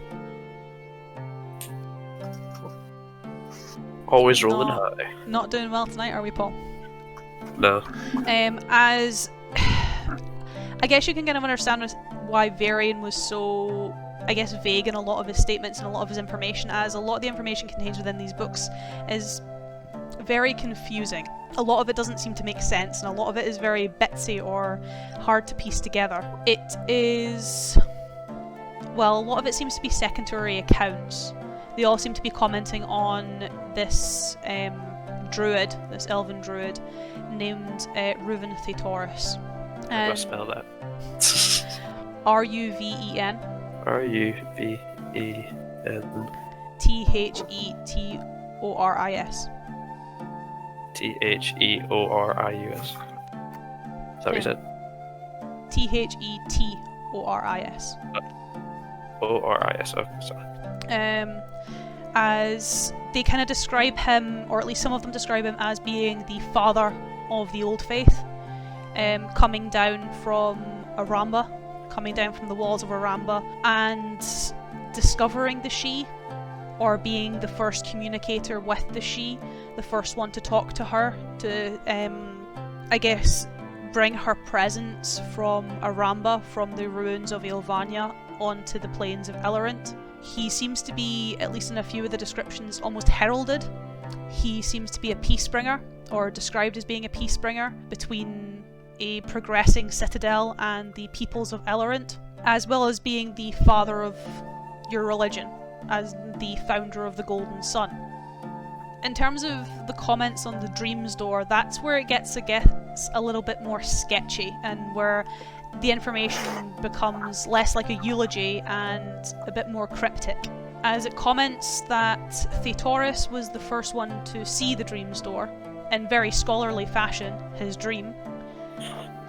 Always rolling No. high. Not doing well tonight, are we, Paul? No. As I guess you can kind of understand why Varian was so, vague in a lot of his statements and a lot of his information, as a lot of the information contained within these books is very confusing. A lot of it doesn't seem to make sense, and a lot of it is very bitsy or hard to piece together. It is, well, a lot of it seems to be secondary accounts. They all seem to be commenting on this druid, this elven druid, named Reuven Thetaurus. How do I spell that? Ruven Ruven Theteoris. Theoris. Is that what you said? Theteoris. Oris. Okay, sorry. As they kind of describe him, or at least some of them describe him as being the father of the old faith, coming down from Aramba, coming down from the walls of Aramba, and discovering the She, or being the first communicator with the She, the first one to talk to her, to, bring her presence from Aramba, from the ruins of Ilvania, onto the plains of Ellerant. He seems to be, at least in a few of the descriptions, almost heralded. He seems to be a peacebringer, or described as being a peacebringer, between a progressing citadel and the peoples of Ellerant, as well as being the father of your religion, as the founder of the Golden Sun. In terms of the comments on the Dreams Door, that's where it gets a little bit more sketchy, and where the information becomes less like a eulogy and a bit more cryptic, as it comments that Theodoros was the first one to see the Dreams Door, in very scholarly fashion, his dream,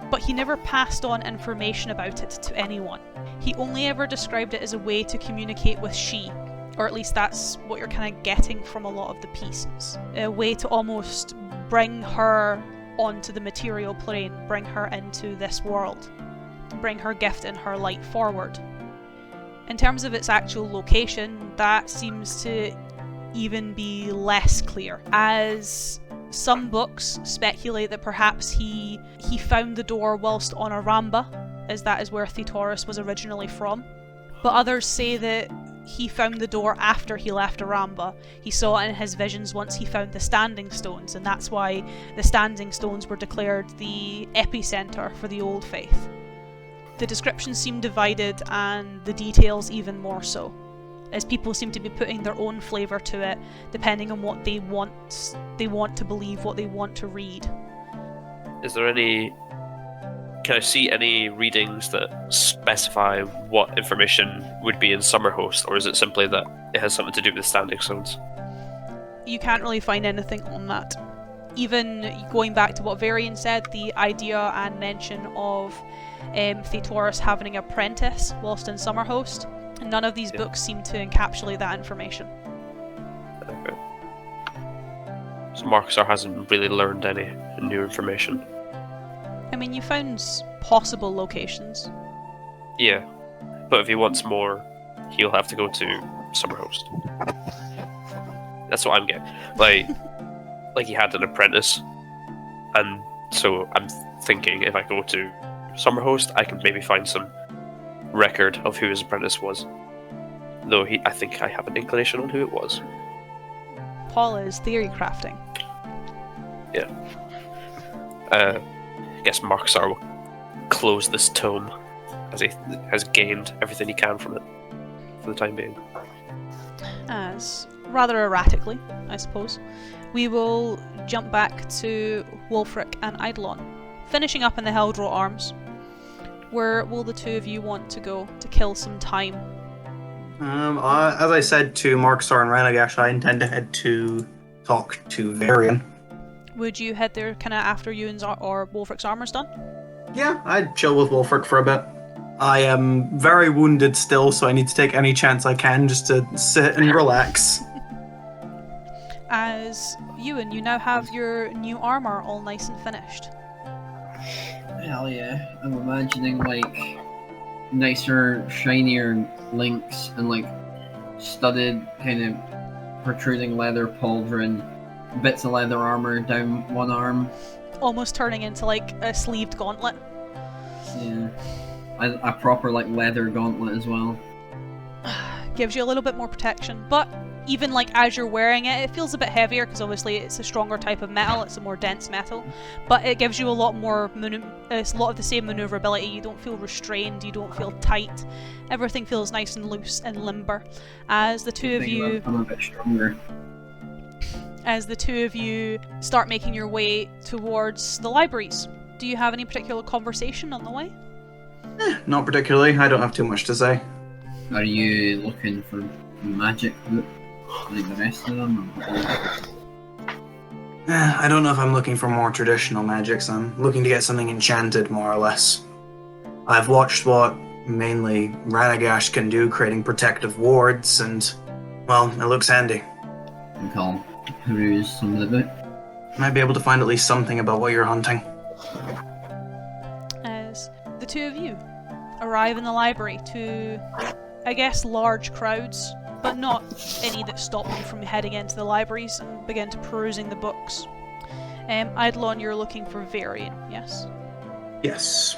but he never passed on information about it to anyone. He only ever described it as a way to communicate with She, or at least that's what you're kind of getting from a lot of the pieces. A way to almost bring her onto the material plane, bring her into this world, bring her gift and her light forward. In terms of its actual location, that seems to even be less clear, as some books speculate that perhaps he found the door whilst on Aramba, as that is where Theodoros was originally from. But others say that he found the door after he left Aramba. He saw it in his visions once he found the Standing Stones, and that's why the Standing Stones were declared the epicenter for the Old Faith. The descriptions seem divided, and the details even more so, as people seem to be putting their own flavour to it, depending on what they want to believe, what they want to read. Is there any... Can I see any readings that specify what information would be in Summerhost, or is it simply that it has something to do with Standing Stones? You can't really find anything on that. Even going back to what Varian said, the idea and mention of Theodoros having an apprentice whilst in Summerhost, none of these books seem to encapsulate that information. Okay. So Markusar hasn't really learned any new information. I mean, you found possible locations. Yeah, but if he wants more, he'll have to go to Summerhost. That's what I'm getting. Like he had an apprentice, and so I'm thinking if I go to Summerhost, I can maybe find some record of who his apprentice was. Though I think I have an inclination on who it was. Paul is theory crafting. Yeah. I guess Markusar will close this tome as he has gained everything he can from it for the time being. As rather erratically, I suppose, we will jump back to Wulfric and Eidolon. Finishing up in the Heldrel Arms, where will the two of you want to go to kill some time? As I said to Markusar and Renagash, I intend to head to talk to Varian. Would you head there kind of after Ewan's or Wulfric's armor's done? Yeah, I'd chill with Wulfric for a bit. I am very wounded still, so I need to take any chance I can just to sit and relax. As Ewan, you now have your new armor all nice and finished. Hell yeah. I'm imagining like nicer, shinier links and like studded kind of protruding leather pauldron, bits of leather armor down one arm. Almost turning into like a sleeved gauntlet. Yeah. A proper like leather gauntlet as well. Gives you a little bit more protection, but even like as you're wearing it, it feels a bit heavier because obviously it's a stronger type of metal, it's a more dense metal, but it gives you a lot more it's a lot of the same maneuverability. You don't feel restrained, you don't feel tight, everything feels nice and loose and limber. As the two of you I'm a bit stronger. As the two of you start making your way towards the libraries, do you have any particular conversation on the way? Not particularly, I don't have too much to say. Are you looking for magic like the rest of them? I don't know if I'm looking for more traditional magics. I'm looking to get something enchanted, more or less. I've watched what mainly Ranagash can do, creating protective wards, and, well, it looks handy. And I'll peruse some of the book. Might be able to find at least something about what you're hunting. As the two of you arrive in the library to, I guess, large crowds, but not any that stop you from heading into the libraries and begin to perusing the books. Eidolon, you're looking for Varian, yes? Yes.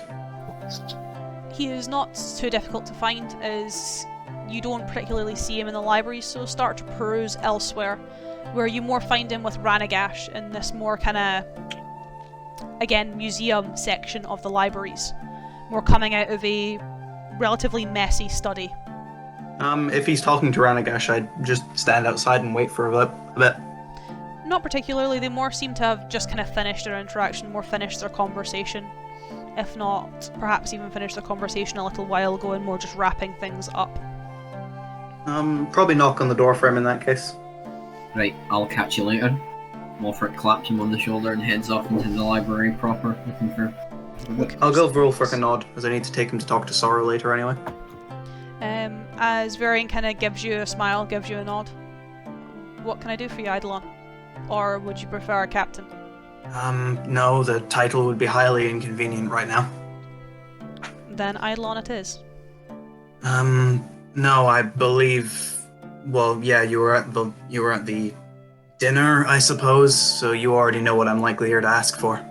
He is not too difficult to find, as you don't particularly see him in the library, so start to peruse elsewhere, where you more find him with Ranagash in this more kind of, again, museum section of the libraries, more coming out of a relatively messy study. If he's talking to Ranagash, I'd just stand outside and wait for a bit. Not particularly, they more seem to have just kind of finished their interaction, more finished their conversation. If not, perhaps even finished their conversation a little while ago and more just wrapping things up. Probably knock on the door for him in that case. Right, I'll catch you later. Wolfric claps him on the shoulder and heads off into the library proper, looking for... I'll give Rolfric a nod, as I need to take him to talk to Sorrow later anyway. As Varian kind of gives you a smile, gives you a nod. What can I do for you, Eidolon? Or would you prefer a captain? No, the title would be highly inconvenient right now. Then Eidolon it is. No, I believe... Well, yeah, you were at the dinner, I suppose, so you already know what I'm likely here to ask for.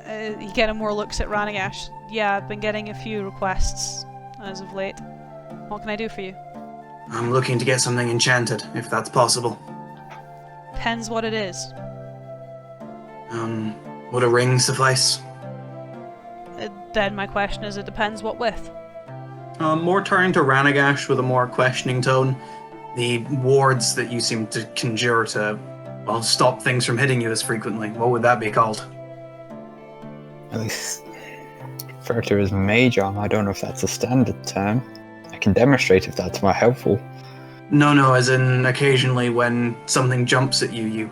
You get more looks at Ranagash. Yeah, I've been getting a few requests as of late. What can I do for you? I'm looking to get something enchanted, if that's possible. Depends what it is. Would a ring suffice? Then my question is, it depends what with. More turning to Ranagash with a more questioning tone. The wards that you seem to conjure to, well, stop things from hitting you as frequently. What would that be called? At least refer to as mage arm. I don't know if that's a standard term. I can demonstrate if that's more helpful. No, as in occasionally when something jumps at you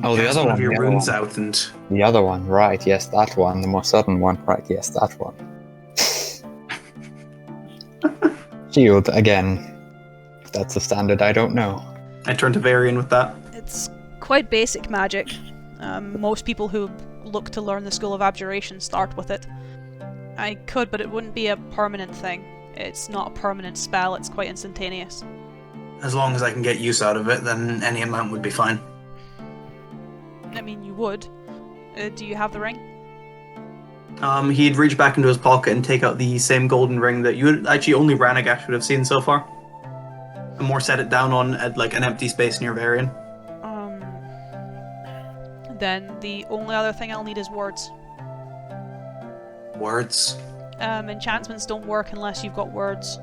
Oh, the cast other one one. of your the other runes one. out and... The other one, right, yes, that one. The more sudden one, right, yes, that one. Shield, again. If that's a standard, I don't know. I turn to Varian with that. It's quite basic magic. Most people who look to learn the School of Abjuration start with it. I could, but it wouldn't be a permanent thing. It's not a permanent spell, it's quite instantaneous. As long as I can get use out of it, then any amount would be fine. I mean, you would. Do you have the ring? He'd reach back into his pocket and take out the same golden ring that actually only Ranagash would have seen so far. And more set it down on like an empty space near Varian. Then the only other thing I'll need is words. Words? Enchantments don't work unless you've got words.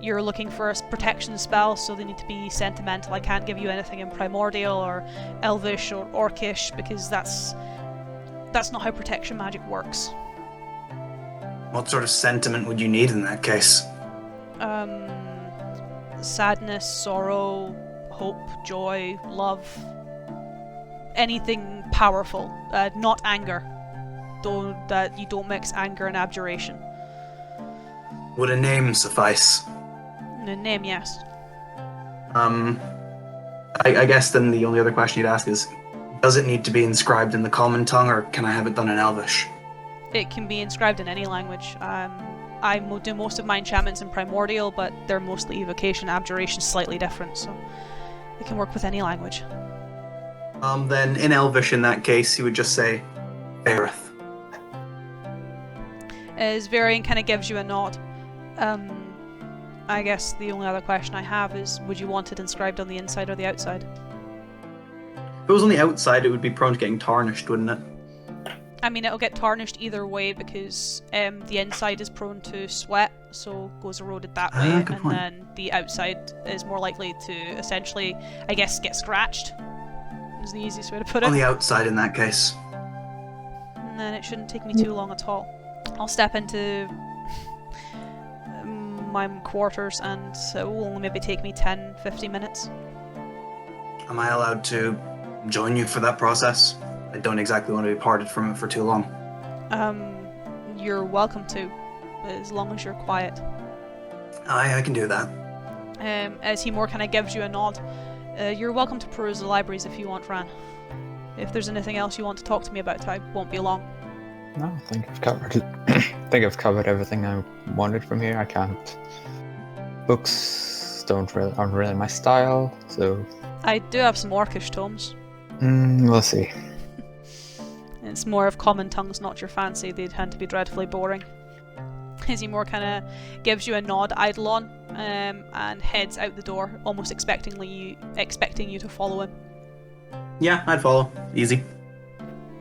You're looking for a protection spell, so they need to be sentimental. I can't give you anything in Primordial or Elvish or Orcish, because that's not how protection magic works. What sort of sentiment would you need in that case? Sadness, sorrow, hope, joy, love. Anything powerful. Not anger. Though that you don't mix anger and abjuration. Would a name suffice? A name, yes. I guess then the only other question you'd ask is, does it need to be inscribed in the common tongue, or can I have it done in Elvish? It can be inscribed in any language. I do most of my enchantments in Primordial, but they're mostly evocation, abjuration, slightly different, so it can work with any language. Then in Elvish, in that case, you would just say, Aerith. As Varian kind of gives you a nod. I guess the only other question I have is, would you want it inscribed on the inside or the outside? If it was on the outside, it would be prone to getting tarnished, wouldn't it? I mean, it'll get tarnished either way, because the inside is prone to sweat, so goes eroded that way, and good point. then the outside is more likely to essentially, I guess, get scratched. Is the easiest way to put it. On the outside, in that case. And then it shouldn't take me too long at all. I'll step into my quarters, and it will only maybe take me 10-15 minutes. Am I allowed to join you for that process? I don't exactly want to be parted from it for too long. You're welcome to, as long as you're quiet. I can do that. As he more kind of gives you a nod, you're welcome to peruse the libraries if you want, Fran. If there's anything else you want to talk to me about, I won't be long. No, I think I've covered it. I think I've covered everything I wanted from here. I can't. Books aren't really my style, so. I do have some Orcish tomes. We'll see. It's more of common tongues, not your fancy. They tend to be dreadfully boring. As he more kind of gives you a nod, Eidolon, and heads out the door, almost expecting you to follow him. Yeah, I'd follow. Easy.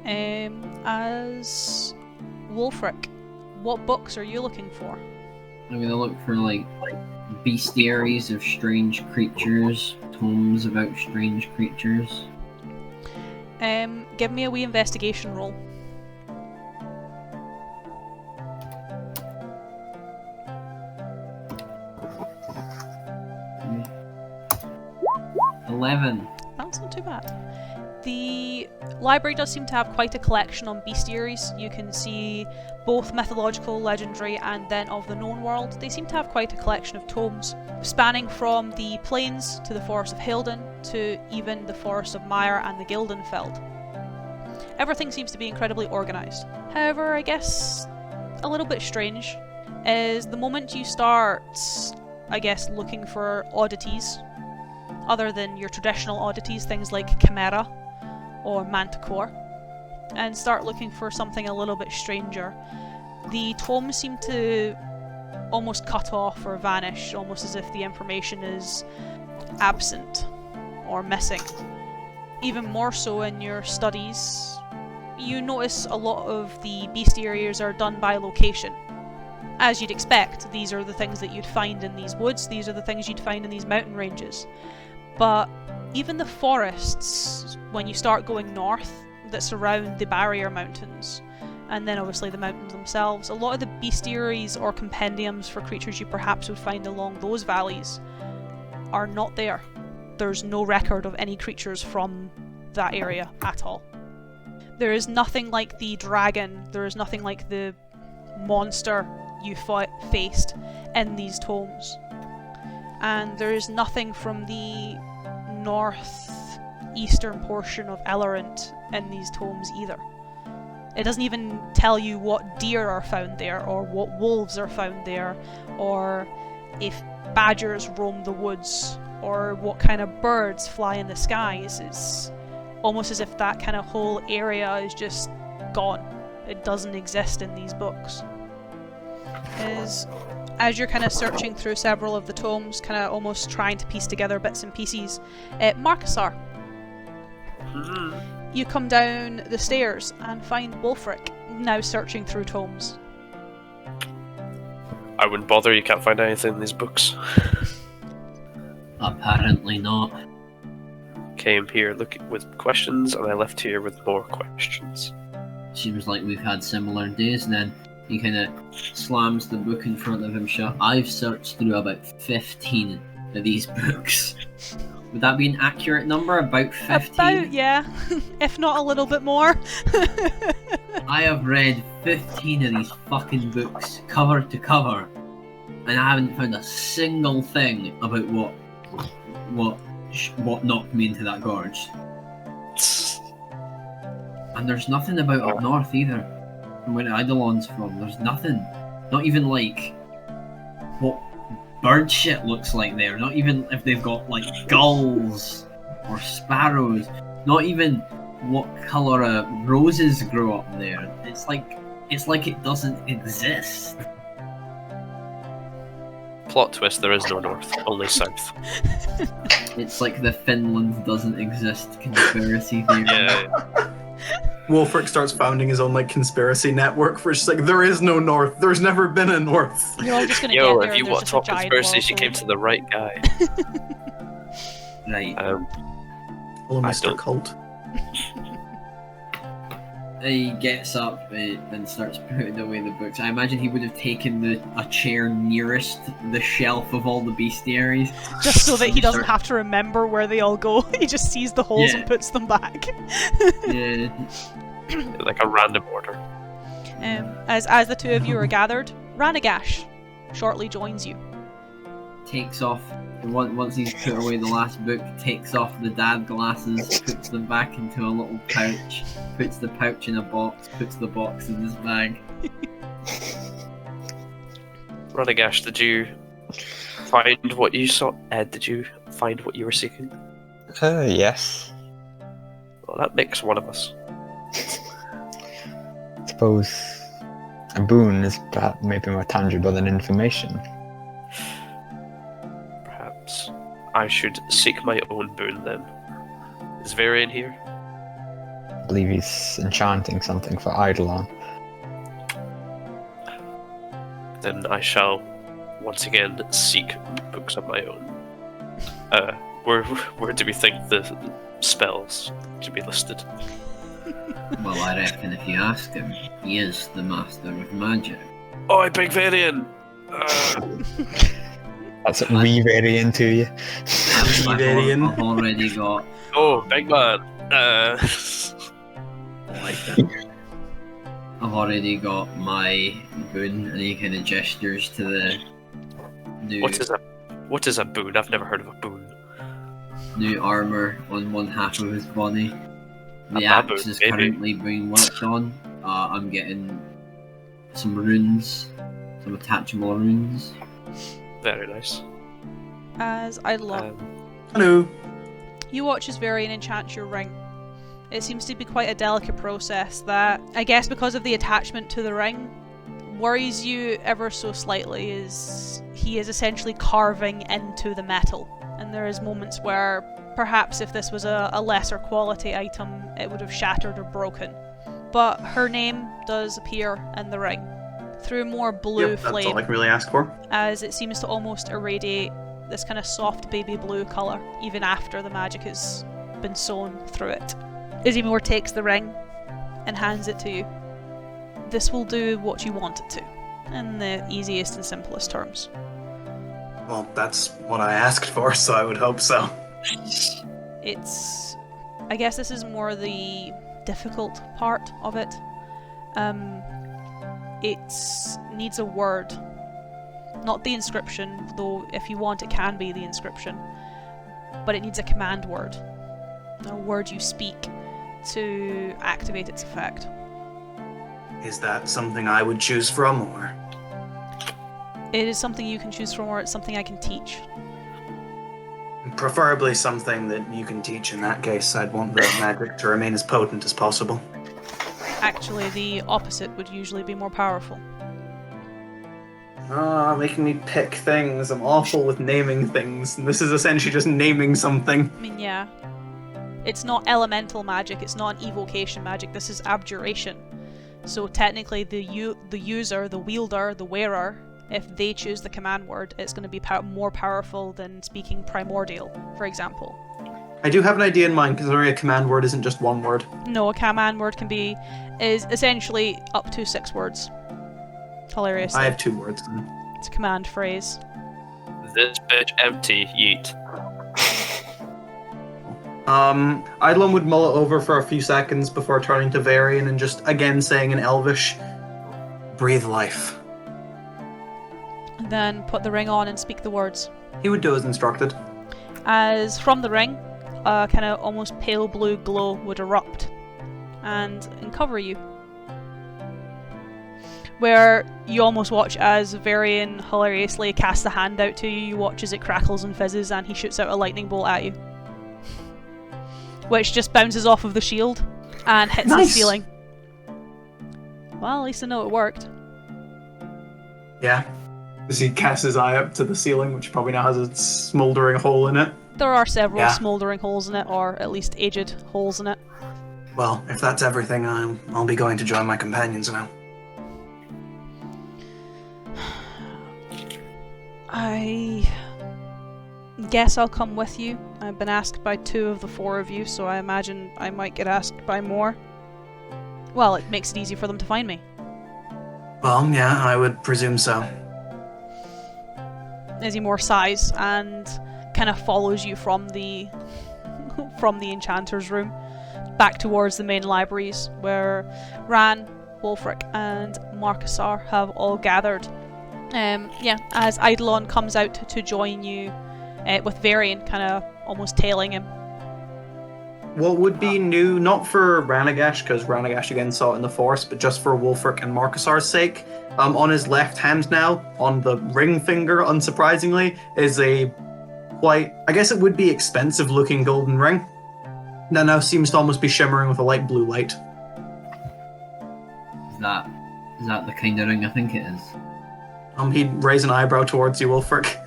As Wolfric, what books are you looking for? I'm gonna look for like bestiaries of strange creatures, tomes about strange creatures. Give me a wee investigation roll. Mm. 11. That's not too bad. The library does seem to have quite a collection on bestiaries. You can see both mythological, legendary, and then of the known world. They seem to have quite a collection of tomes, spanning from the plains to the forest of Hilden to even the forest of Mire and the Gildenfeld. Everything seems to be incredibly organised. However, I guess a little bit strange is the moment you start, I guess, looking for oddities, other than your traditional oddities, things like Chimera or Manticore, and start looking for something a little bit stranger, the tomes seem to almost cut off or vanish, almost as if the information is absent or missing. Even more so in your studies, you notice a lot of the bestiaries are done by location. As you'd expect, these are the things that you'd find in these woods, these are the things you'd find in these mountain ranges. But even the forests, when you start going north, that surround the barrier mountains, and then obviously the mountains themselves, a lot of the bestiaries or compendiums for creatures you perhaps would find along those valleys are not there. There's no record of any creatures from that area at all. There is nothing like the dragon, there is nothing like the monster you faced in these tomes. And there is nothing from the northeastern portion of Ellerant in these tomes either. It doesn't even tell you what deer are found there, or what wolves are found there, or if badgers roam the woods, or what kind of birds fly in the skies. It's almost as if that kind of whole area is just gone. It doesn't exist in these books. As you're kind of searching through several of the tomes, kind of almost trying to piece together bits and pieces, Markusar, you come down the stairs and find Wolfric now searching through tomes. I wouldn't bother, you can't find anything in these books. Apparently not. Came here looking with questions, and I left here with more questions. Seems like we've had similar days, and then he kind of slams the book in front of him shut. I've searched through about 15 of these books. Would that be an accurate number? About 15? About, yeah. If not a little bit more. I have read 15 of these fucking books, cover to cover, and I haven't found a single thing about what knocked me into that gorge. And there's nothing about up north either. From where Eidolon's from, there's nothing. Not even like what bird shit looks like there. Not even if they've got like gulls or sparrows. Not even what colour roses grow up there. It's like it doesn't exist. Plot twist, there is no north, only south. It's like the Finland doesn't exist conspiracy theory. Yeah. Wolfric starts founding his own like conspiracy network for just like there is no north. There's never been a north. You're all just gonna Yo, get there if you and want there's to just a talk giant conspiracies, you wall came to the right guy. Right. Oh, I Mr. don't- Cult. He gets up and starts putting away the books. I imagine he would have taken a chair nearest the shelf of all the bestiaries. just so that he doesn't have to remember where they all go. He just sees the holes Yeah. and puts them back. Yeah. Like a random order. As the two of you are gathered, Ranagash shortly joins you. Takes off. Once he's put away the last book, takes off the dad glasses, puts them back into a little pouch, puts the pouch in a box, puts the box in his bag. Ranagash, did you find what you saw? Ed, did you find what you were seeking? Yes. Well, that makes one of us. suppose a boon is perhaps maybe more tangible than information. Perhaps I should seek my own boon then. Is Varian here? I believe he's enchanting something for Eidolon. Then I shall once again seek books of my own. Where do we think the spells should be listed? Well, I reckon if you ask him, he is the master of magic. Oi, Big Varian! That's re-variant to you. I've already got. Oh, big man! I like that. I've already got my boon, and he kind of gestures to the new. What is a boon? I've never heard of a boon. New armor on one half of his body. The A axe baboon, is maybe. currently being worked on. I'm getting some runes, some attachable runes. Very nice. As Eidolon, Hello. you watch as Varian enchants your ring. It seems to be quite a delicate process that, I guess because of the attachment to the ring, worries you ever so slightly. Is he is essentially carving into the metal, and there is moments where perhaps if this was a lesser quality item it would have shattered or broken. But her name does appear in the ring through more blue Yep, that's flame, all I can really ask for. as it seems to almost irradiate this kind of soft baby blue colour even after the magic has been sewn through it. Izimor takes the ring and hands it to you. This will do what you want it to, in the easiest and simplest terms. Well, that's what I asked for, so I would hope so. It's... I guess this is more the difficult part of it. It needs a word. Not the inscription, though if you want it can be the inscription. But it needs a command word. A word you speak to activate its effect. Is that something I would choose from, or? It is something you can choose from, or it's something I can teach. Preferably something that you can teach. In that case, I'd want the magic to remain as potent as possible. Actually, the opposite would usually be more powerful. Ah, making me pick things. I'm awful with naming things, and this is essentially just naming something. I mean, yeah. It's not elemental magic, it's not an evocation magic, this is abjuration. So technically the user, the wielder, the wearer, if they choose the command word, it's going to be more powerful than speaking primordial, for example. I do have an idea in mind, considering a command word isn't just one word. No, a command word is essentially up to 6 words. Hilariously. I have 2 words then. It's a command phrase. This bitch empty, yeet. Eidolon would mull it over for a few seconds before turning to Varian and just again saying in Elvish, "Breathe life." And then put the ring on and speak the words. He would do as instructed. As from the ring, a kind of almost pale blue glow would erupt and cover you. Where you almost watch as Varian hilariously casts a hand out to you, you watch as it crackles and fizzes and he shoots out a lightning bolt at you. Which just bounces off of the shield and hits the ceiling. Well, at least I know it worked. Yeah. As he casts his eye up to the ceiling, which probably now has a smouldering hole in it. There are several Yeah. smouldering holes in it, or at least aged holes in it. Well, if that's everything, I'll be going to join my companions now. I guess I'll come with you. I've been asked by 2 of the 4 of you, so I imagine I might get asked by more. Well, it makes it easy for them to find me. Well, yeah, I would presume so. Izimor sighs and kind of follows you from the from the enchanter's room back towards the main libraries where Ran, Wolfric and Markusar have all gathered. As Eidolon comes out to join you with Varian kind of almost tailing him. What would be new, not for Ranagash, because Ranagash again saw it in the Force, but just for Wolfric and Markusar's sake, on his left hand now, on the ring finger, unsurprisingly, is a quite, I guess it would be expensive looking golden ring. That now seems to almost be shimmering with a light blue light. that the kind of ring I think it is? He'd raise an eyebrow towards you, Wolfric.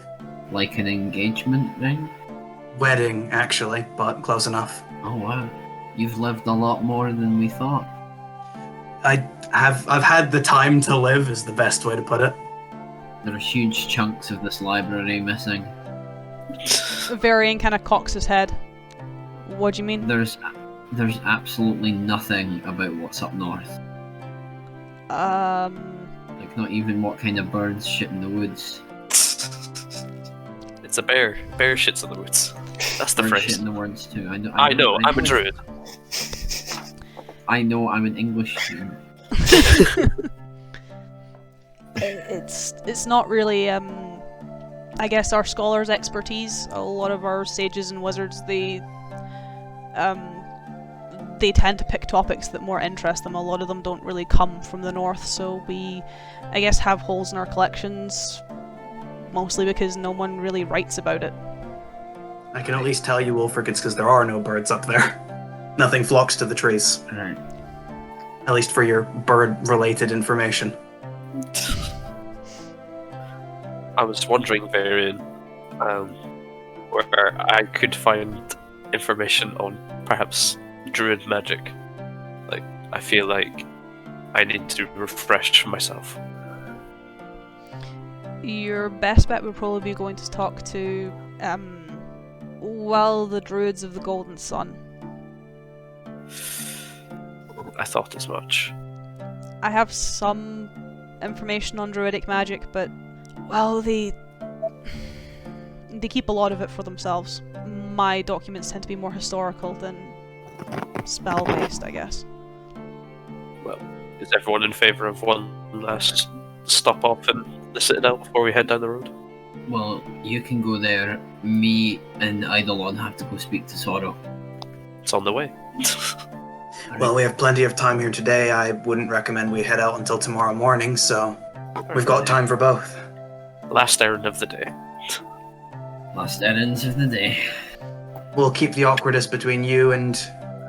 Like an engagement ring? Wedding, actually, but close enough. Oh wow. You've lived a lot more than we thought. I've had the time to live, is the best way to put it. There are huge chunks of this library missing. Varian kind of cocks his head. What do you mean? There's absolutely nothing about what's up north. Like not even what kind of birds shit in the woods. It's a bear. Bear shits in the woods. That's the Birds phrase. shit in the woods too. I know. I'm a druid. I know. I'm an English student. It's not really I guess our scholars' expertise. A lot of our sages and wizards, they tend to pick topics that more interest them. A lot of them don't really come from the north, so we, I guess, have holes in our collections, mostly because no one really writes about it. I can at least tell you, Wolfric, it's because there are no birds up there. Nothing flocks to the trees. Right. At least for your bird-related information. I was wondering, Varian, where I could find information on perhaps druid magic. Like, I feel like I need to refresh myself. Your best bet would probably be going to talk to, well, the druids of the Golden Sun. I thought as much. I have some information on druidic magic, but, well, they keep a lot of it for themselves. My documents tend to be more historical than spell-based, I guess. Well, is everyone in favour of one last stop off in the Citadel before we head down the road? Well, you can go there. Me and Eidolon have to go speak to Sorrow. It's on the way. Well, we have plenty of time here today. I wouldn't recommend we head out until tomorrow morning, so we've got time for both. Last errand of the day. Last errands of the day. We'll keep the awkwardness between you and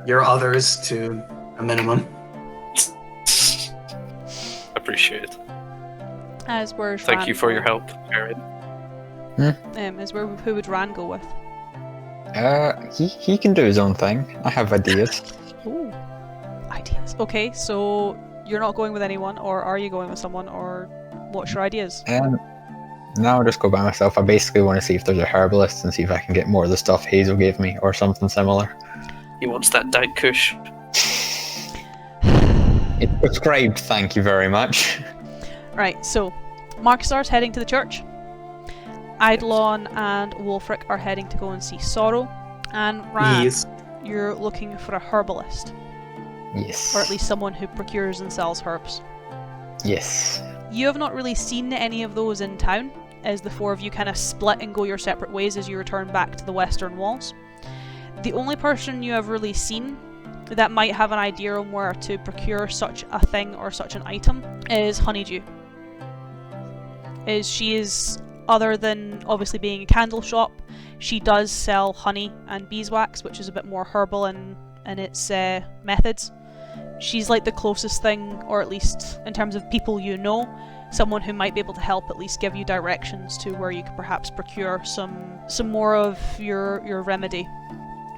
your others to a minimum. Appreciate it. As where's Thank Ran you for go? your help, Varian. Who would Ran go with? He can do his own thing. I have ideas. Ooh, ideas. Okay, so you're not going with anyone, or are you going with someone, or what's your ideas? No, I'll just go by myself. I basically want to see if there's a herbalist and see if I can get more of the stuff Hazel gave me, or something similar. He wants that Dank Kush. It's prescribed, thank you very much. Right, so Markusar's heading to the church. Eidolon and Wolfric are heading to go and see Sorrow. And Ran, Yes. you're looking for a herbalist, Yes. or at least someone who procures and sells herbs. Yes. You have not really seen any of those in town, as the four of you kind of split and go your separate ways as you return back to the western walls. The only person you have really seen that might have an idea on where to procure such a thing or such an item is Honeydew. She is, other than obviously being a candle shop, she does sell honey and beeswax, which is a bit more herbal in its methods. She's like the closest thing, or at least in terms of people you know, someone who might be able to help at least give you directions to where you could perhaps procure some more of your remedy,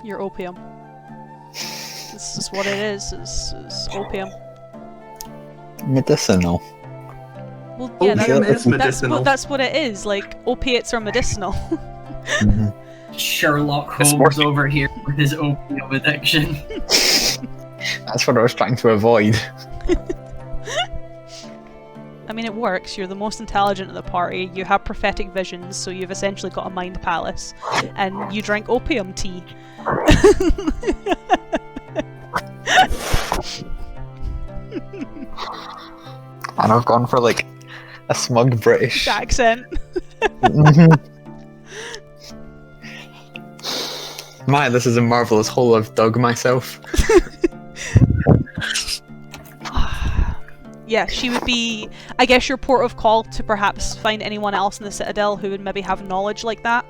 your opium. This is what it is. It's opium. Medicinal. Well, yeah, Opium is medicinal. that's what it is. Like, opiates are medicinal. Mhm. Sherlock It's Holmes more- over here with his opium addiction. That's what I was trying to avoid. I mean, it works. You're the most intelligent of the party. You have prophetic visions, so you've essentially got a mind palace, and you drink opium tea. And I've gone for like a smug British. Accent. Mhm. My, this is a marvelous hole I've dug myself. Yeah, she would be, I guess, your port of call to perhaps find anyone else in the Citadel who would maybe have knowledge like that,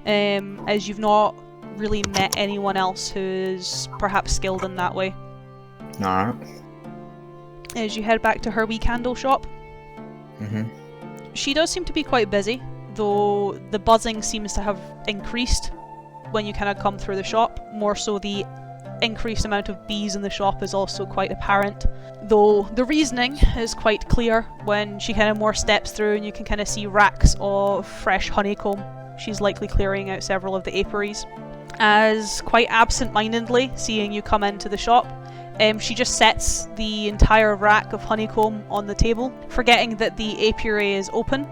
as you've not really met anyone else who's perhaps skilled in that way. Alright. as you head back to her wee candle shop. Mm-hmm. She does seem to be quite busy, though the buzzing seems to have increased when you kind of come through the shop. More so, the increased amount of bees in the shop is also quite apparent, though the reasoning is quite clear when she kind of more steps through and you can kind of see racks of fresh honeycomb. She's likely clearing out several of the apiaries. As quite absent-mindedly, seeing you come into the shop, she just sets the entire rack of honeycomb on the table, forgetting that the apiary is open.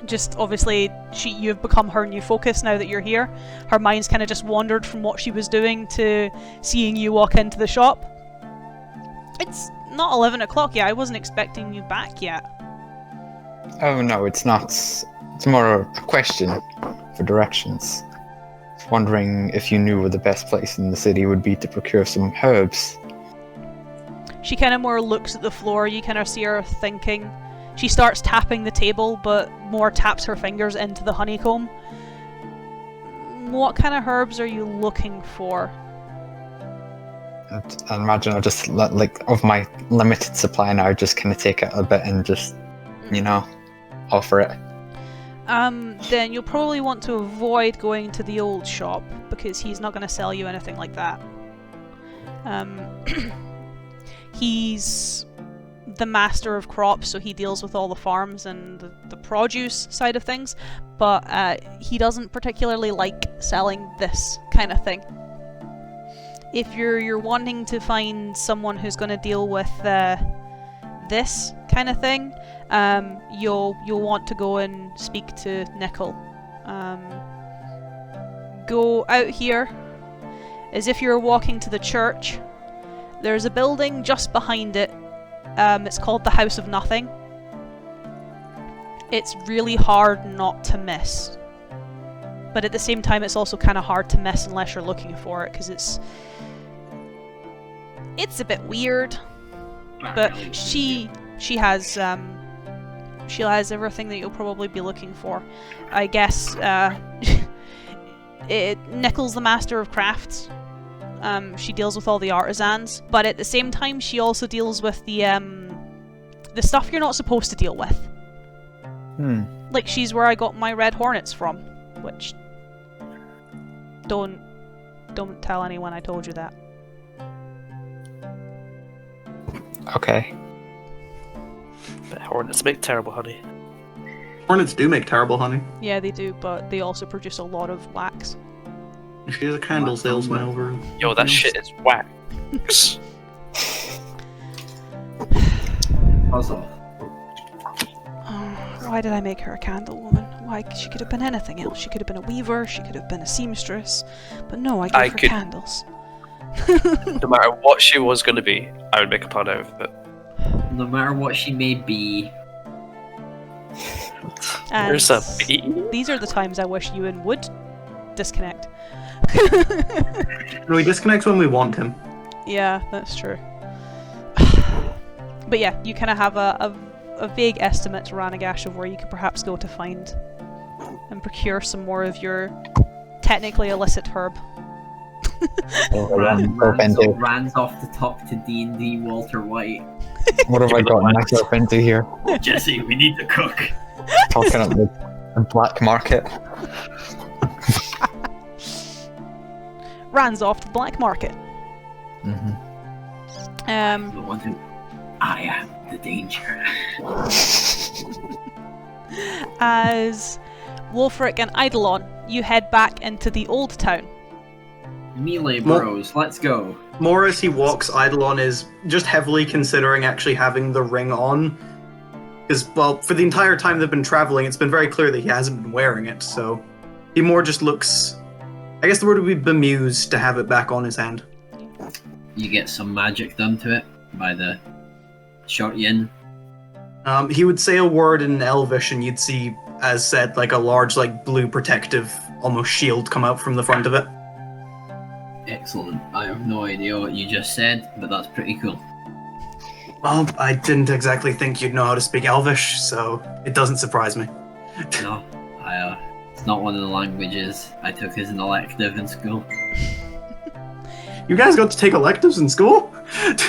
Just obviously, you've become her new focus now that you're here. Her mind's kind of just wandered from what she was doing to seeing you walk into the shop. It's not 11 o'clock yet. I wasn't expecting you back yet. Oh no, it's not. It's more a question for directions. Wondering if you knew where the best place in the city would be to procure some herbs. She kind of more looks at the floor. You kind of see her thinking. She starts tapping the table, but more taps her fingers into the honeycomb. What kind of herbs are you looking for? I imagine I'll just of my limited supply now, just kind of take it a bit and just, offer it. Then you'll probably want to avoid going to the old shop, because he's not going to sell you anything like that. He's the master of crops, so he deals with all the farms and the produce side of things, but he doesn't particularly like selling this kind of thing. If you're wanting to find someone who's going to deal with this kind of thing, you'll want to go and speak to Nickel. Go out here as if you're walking to the church. There's a building just behind it. It's called the House of Nothing. It's really hard not to miss, but at the same time it's also kind of hard to miss unless you're looking for it, because it's a bit weird. But she has everything that you'll probably be looking for, I guess. Nickel's the master of crafts. She deals with all the artisans, but at the same time she also deals with the stuff you're not supposed to deal with. Like, she's where I got my red hornets from, which don't tell anyone I told you that. Okay. But hornets make terrible honey. Hornets do make terrible honey. Yeah, they do, but they also produce a lot of wax. She's a candle salesman over. Yo, that shit is whack. Puzzle. Why did I make her a candle woman? Why? She could have been anything else. She could have been a weaver, she could have been a seamstress. But no, I gave her candles. No matter what she was going to be, I would make a pun out of it. No matter what she may be. And There's a bee. these are the times I wish Ewan would disconnect. No, he disconnects when we want him. Yeah, that's true. But yeah, you kind of have a vague estimate, Ranagash, of where you could perhaps go to find and procure some more of your technically illicit herb. Ran's off the top to D&D Walter White. What have I gotten myself into here? Jesse, we need to cook. Talking at the black market. Ran's off to the black market. Mm-hmm. I am the danger. As Wolfric and Eidolon, you head back into the old town. Melee bros, let's go. More as he walks, Eidolon is just heavily considering actually having the ring on. Because, well, for the entire time they've been traveling, it's been very clear that he hasn't been wearing it, so he more just looks... I guess the word would be bemused to have it back on his hand. You get some magic done to it by the short yin. He would say a word in Elvish and you'd see, as said, like a large, like, blue protective, almost shield come out from the front of it. Excellent. I have no idea what you just said, but that's pretty cool. Well, I didn't exactly think you'd know how to speak Elvish, so it doesn't surprise me. No, it's not one of the languages I took as an elective in school. You guys got to take electives in school?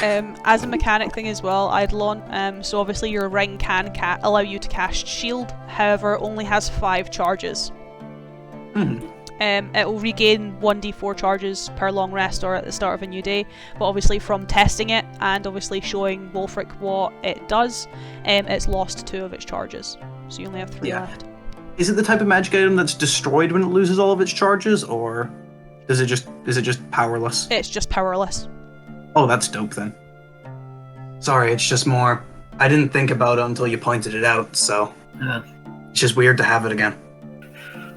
As a mechanic thing as well, Eidolon, so obviously your ring can allow you to cast shield, however, it only has 5 charges. It will regain 1d4 charges per long rest or at the start of a new day, but obviously from testing it and obviously showing Wolfric what it does, it's lost 2 of its charges, so you only have 3 left. Is it the type of magic item that's destroyed when it loses all of its charges, or is it just powerless? It's just powerless. Oh, that's dope then. Sorry, it's just more... I didn't think about it until you pointed it out, so... It's just weird to have it again.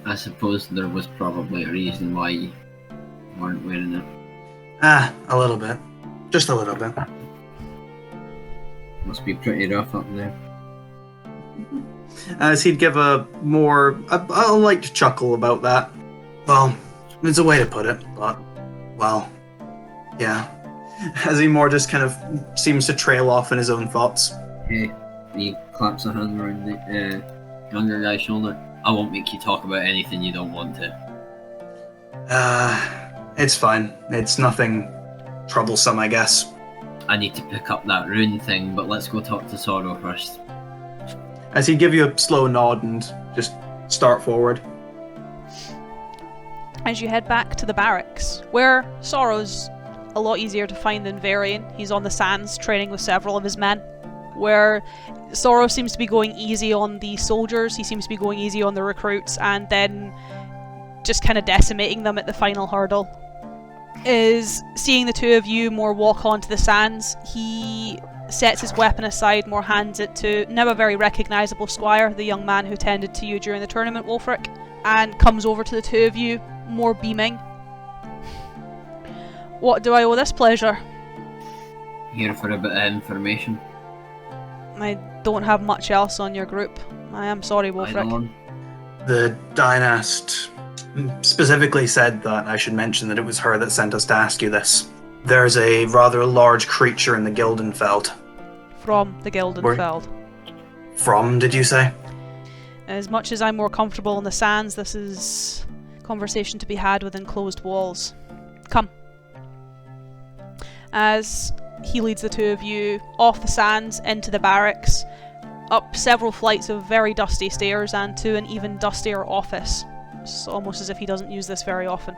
I suppose there was probably a reason why you weren't wearing it. A little bit. Just a little bit. Must be pretty rough up there. As he'd give a light chuckle about that. Well, it's a way to put it, but... Well... Yeah. As he more just kind of seems to trail off in his own thoughts. Hey, he claps a hand around the younger guy's shoulder. I won't make you talk about anything you don't want to. It's fine. It's nothing troublesome, I guess. I need to pick up that rune thing, but let's go talk to Sorrow first. As he'd give you a slow nod and just start forward. As you head back to the barracks, where Sorrow's a lot easier to find than Varian. He's on the sands training with several of his men. Where Sorrow seems to be going easy on the soldiers, he seems to be going easy on the recruits, and then just kind of decimating them at the final hurdle. Is seeing the two of you more walk onto the sands, he sets his weapon aside, more hands it to now a very recognisable squire, the young man who tended to you during the tournament, Wolfric, and comes over to the two of you, more beaming. What do I owe this pleasure? Here for a bit of information. I don't have much else on your group. I am sorry, Wolfric. Eidolon. The Dynast specifically said that I should mention that it was her that sent us to ask you this. There's a rather large creature in the Gildenfeld. From the Gildenfeld. From, did you say? As much as I'm more comfortable on the sands, this is a conversation to be had within closed walls. Come. As he leads the two of you off the sands into the barracks, up several flights of very dusty stairs and to an even dustier office. It's almost as if he doesn't use this very often.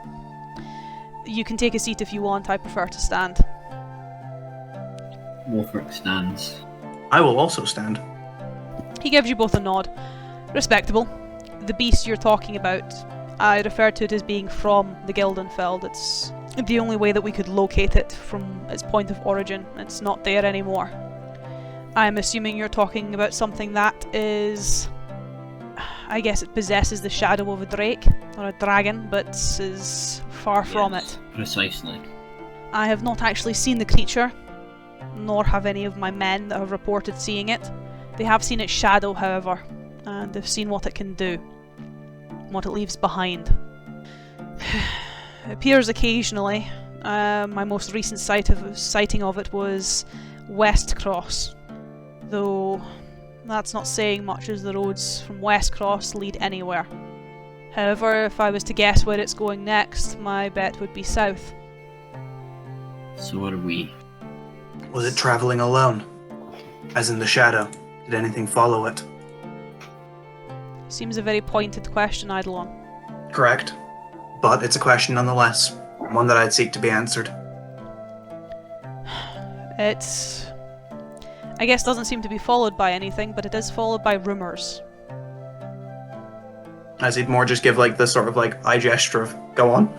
You can take a seat if you want, I prefer to stand. Wolfric stands. I will also stand. He gives you both a nod. Respectable. The beast you're talking about, I refer to it as being from the Gildenfeld. It's the only way that we could locate it from its point of origin. It's not there anymore. I'm assuming you're talking about something that is... I guess it possesses the shadow of a drake, or a dragon, but is far from it. Precisely. I have not actually seen the creature, nor have any of my men that have reported seeing it. They have seen its shadow, however, and they've seen what it can do, what it leaves behind. It appears occasionally. My most recent sighting of it was West Cross, though that's not saying much as the roads from West Cross lead anywhere. However, if I was to guess where it's going next, my bet would be south. So are we. Was it traveling alone? As in the shadow? Did anything follow it? Seems a very pointed question, Eidolon. Correct. But it's a question nonetheless. One that I'd seek to be answered. It's... I guess doesn't seem to be followed by anything, but it is followed by rumours. As he'd more just give like this sort of like eye gesture of, go on.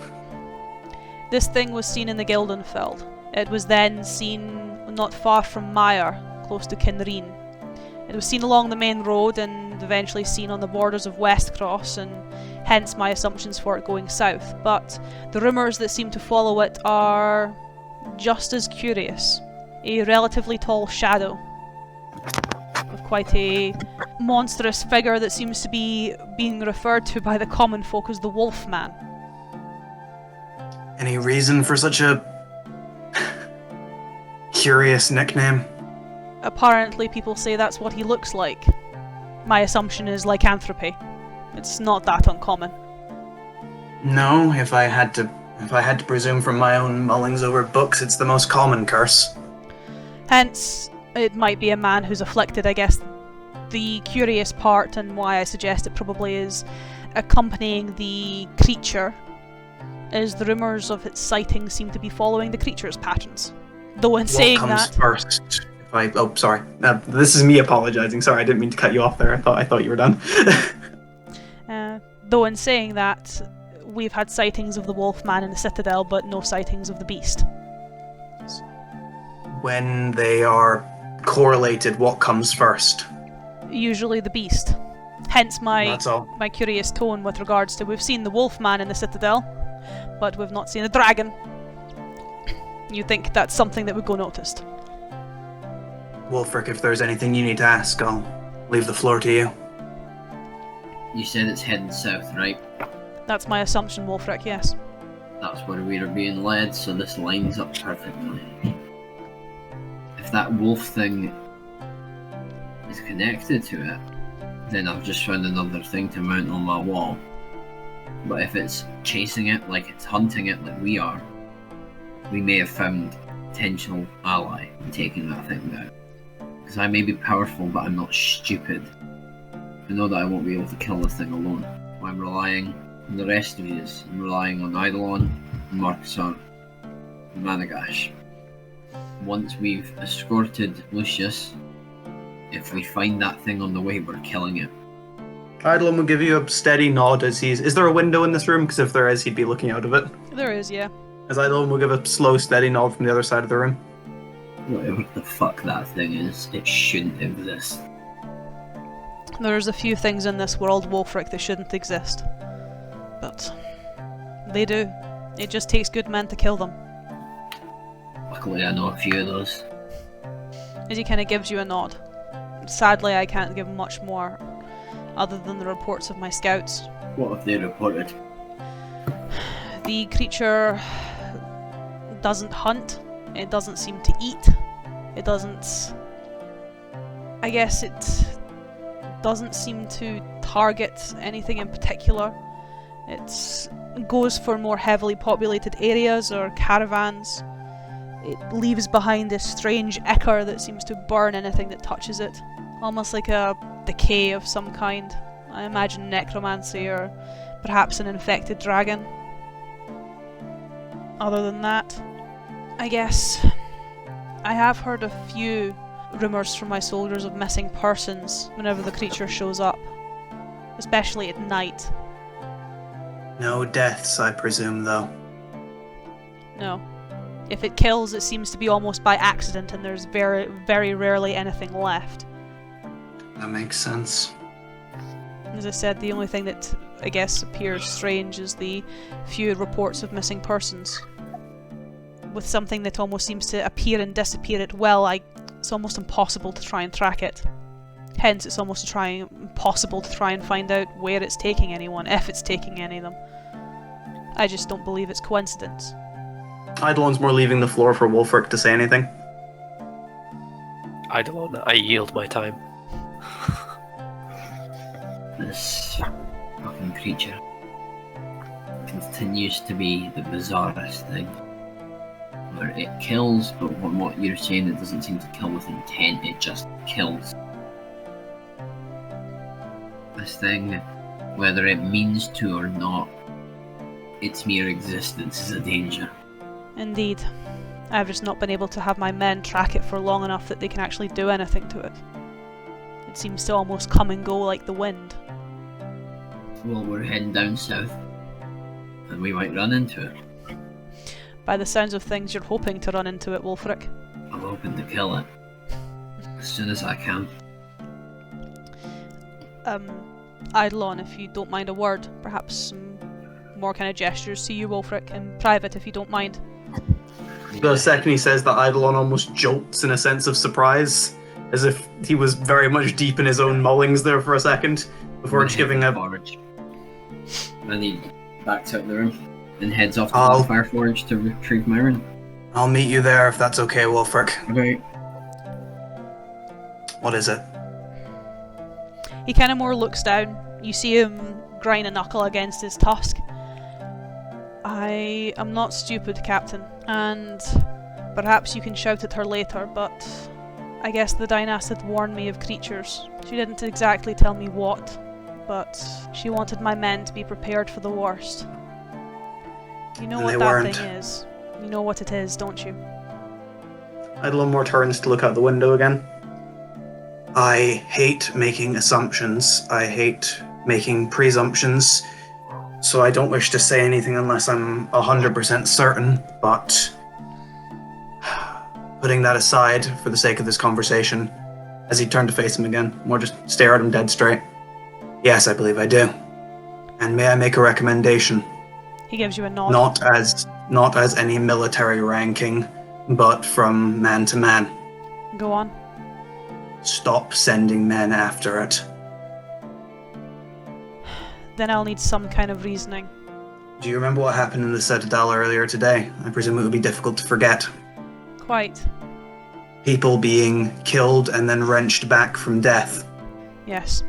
This thing was seen in the Gildenfeld. It was then seen not far from Meyer, close to Kinreen. It was seen along the main road and eventually seen on the borders of West Cross, and hence my assumptions for it going south. But the rumours that seem to follow it are just as curious. A relatively tall shadow, with quite a monstrous figure that seems to be being referred to by the common folk as the Wolfman. Any reason for such a curious nickname? Apparently people say that's what he looks like. My assumption is lycanthropy. It's not that uncommon. No, if I had to If I had to presume from my own mullings over books, it's the most common curse. Hence, it might be a man who's afflicted, I guess. The curious part, and why I suggest it probably is accompanying the creature, is the rumours of its sightings seem to be following the creature's patterns. Though in saying what comes that... first? Oh, sorry. This is me apologising. Sorry, I didn't mean to cut you off there. I thought you were done. Though in saying that, we've had sightings of the Wolfman in the Citadel, but no sightings of the Beast. When they are correlated, what comes first? Usually the Beast. Hence That's all. my curious tone with regards to we've seen the Wolfman in the Citadel, but we've not seen a dragon. You think that's something that would go noticed? Wolfric, if there's anything you need to ask, I'll leave the floor to you. You said it's heading south, right? That's my assumption, Wolfric, yes. That's where we are being led, so this lines up perfectly. If that wolf thing is connected to it, then I've just found another thing to mount on my wall. But if it's chasing it like it's hunting it like we are, we may have found a potential ally in taking that thing down. Because I may be powerful, but I'm not stupid. I know that I won't be able to kill this thing alone. I'm relying on the rest of you. I'm relying on Eidolon, Markusar, and Managash. Once we've escorted Lucius, if we find that thing on the way, we're killing it. Eidolon will give you a steady nod as he's... Is there a window in this room? Because if there is, he'd be looking out of it. There is, yeah. As Eidolon will give a slow, steady nod from the other side of the room. Whatever the fuck that thing is, it shouldn't exist. There's a few things in this world, Wolfric, that shouldn't exist. But they do. It just takes good men to kill them. Luckily I know a few of those. As he kind of gives you a nod. Sadly, I can't give much more other than the reports of my scouts. What have they reported? The creature doesn't hunt. It doesn't seem to eat. It doesn't... I guess it doesn't seem to target anything in particular. It goes for more heavily populated areas or caravans. It leaves behind this strange ichor that seems to burn anything that touches it. Almost like a decay of some kind. I imagine necromancy or perhaps an infected dragon. Other than that, I guess I have heard a few rumours from my soldiers of missing persons whenever the creature shows up. Especially at night. No deaths, I presume, though. No. If it kills, it seems to be almost by accident and there's very, very rarely anything left. That makes sense. As I said, the only thing that I guess appears strange is the few reports of missing persons. With something that almost seems to appear and disappear at will, it's almost impossible to try and track it. Hence, it's almost impossible to try and find out where it's taking anyone, if it's taking any of them. I just don't believe it's coincidence. Eidolon's more leaving the floor for Wolfric to say anything. Eidolon, I yield my time. This fucking creature continues to be the bizarrest thing. Where it kills, but from what you're saying, it doesn't seem to kill with intent, it just kills. This thing, whether it means to or not, its mere existence is a danger. Indeed. I've just not been able to have my men track it for long enough that they can actually do anything to it. It seems to almost come and go like the wind. Well, we're heading down south, and we might run into it. By the sounds of things, you're hoping to run into it, Wolfric. I'm hoping to kill it as soon as I can. Eidolon, if you don't mind a word, perhaps some more kind of gestures to you, Wolfric, in private, if you don't mind. The second he says that, Eidolon almost jolts in a sense of surprise, as if he was very much deep in his own mullings there for a second, before just giving a... Forge. And he backs out the room and heads off to the I'll- Blackfire Forge to retrieve my ring. I'll meet you there if that's okay, Wolfric. Okay. What is it? He kind of more looks down. You see him grind a knuckle against his tusk. I am not stupid, Captain, and perhaps you can shout at her later, but I guess the Dynast had warned me of creatures. She didn't exactly tell me what, but she wanted my men to be prepared for the worst. You know And what they that weren't. thing is. You know what it is, don't you? Idlemore turns to look out the window again. I hate making assumptions. I hate making presumptions. So I don't wish to say anything unless I'm 100% certain, but putting that aside for the sake of this conversation, as he turned to face him again, more just stare at him dead straight. Yes, I believe I do. And may I make a recommendation? He gives you a nod. Not as any military ranking, but from man to man. Go on. Stop sending men after it. Then I'll need some kind of reasoning. Do you remember what happened in the Citadel earlier today? I presume it would be difficult to forget. Quite. People being killed and then wrenched back from death. Yes.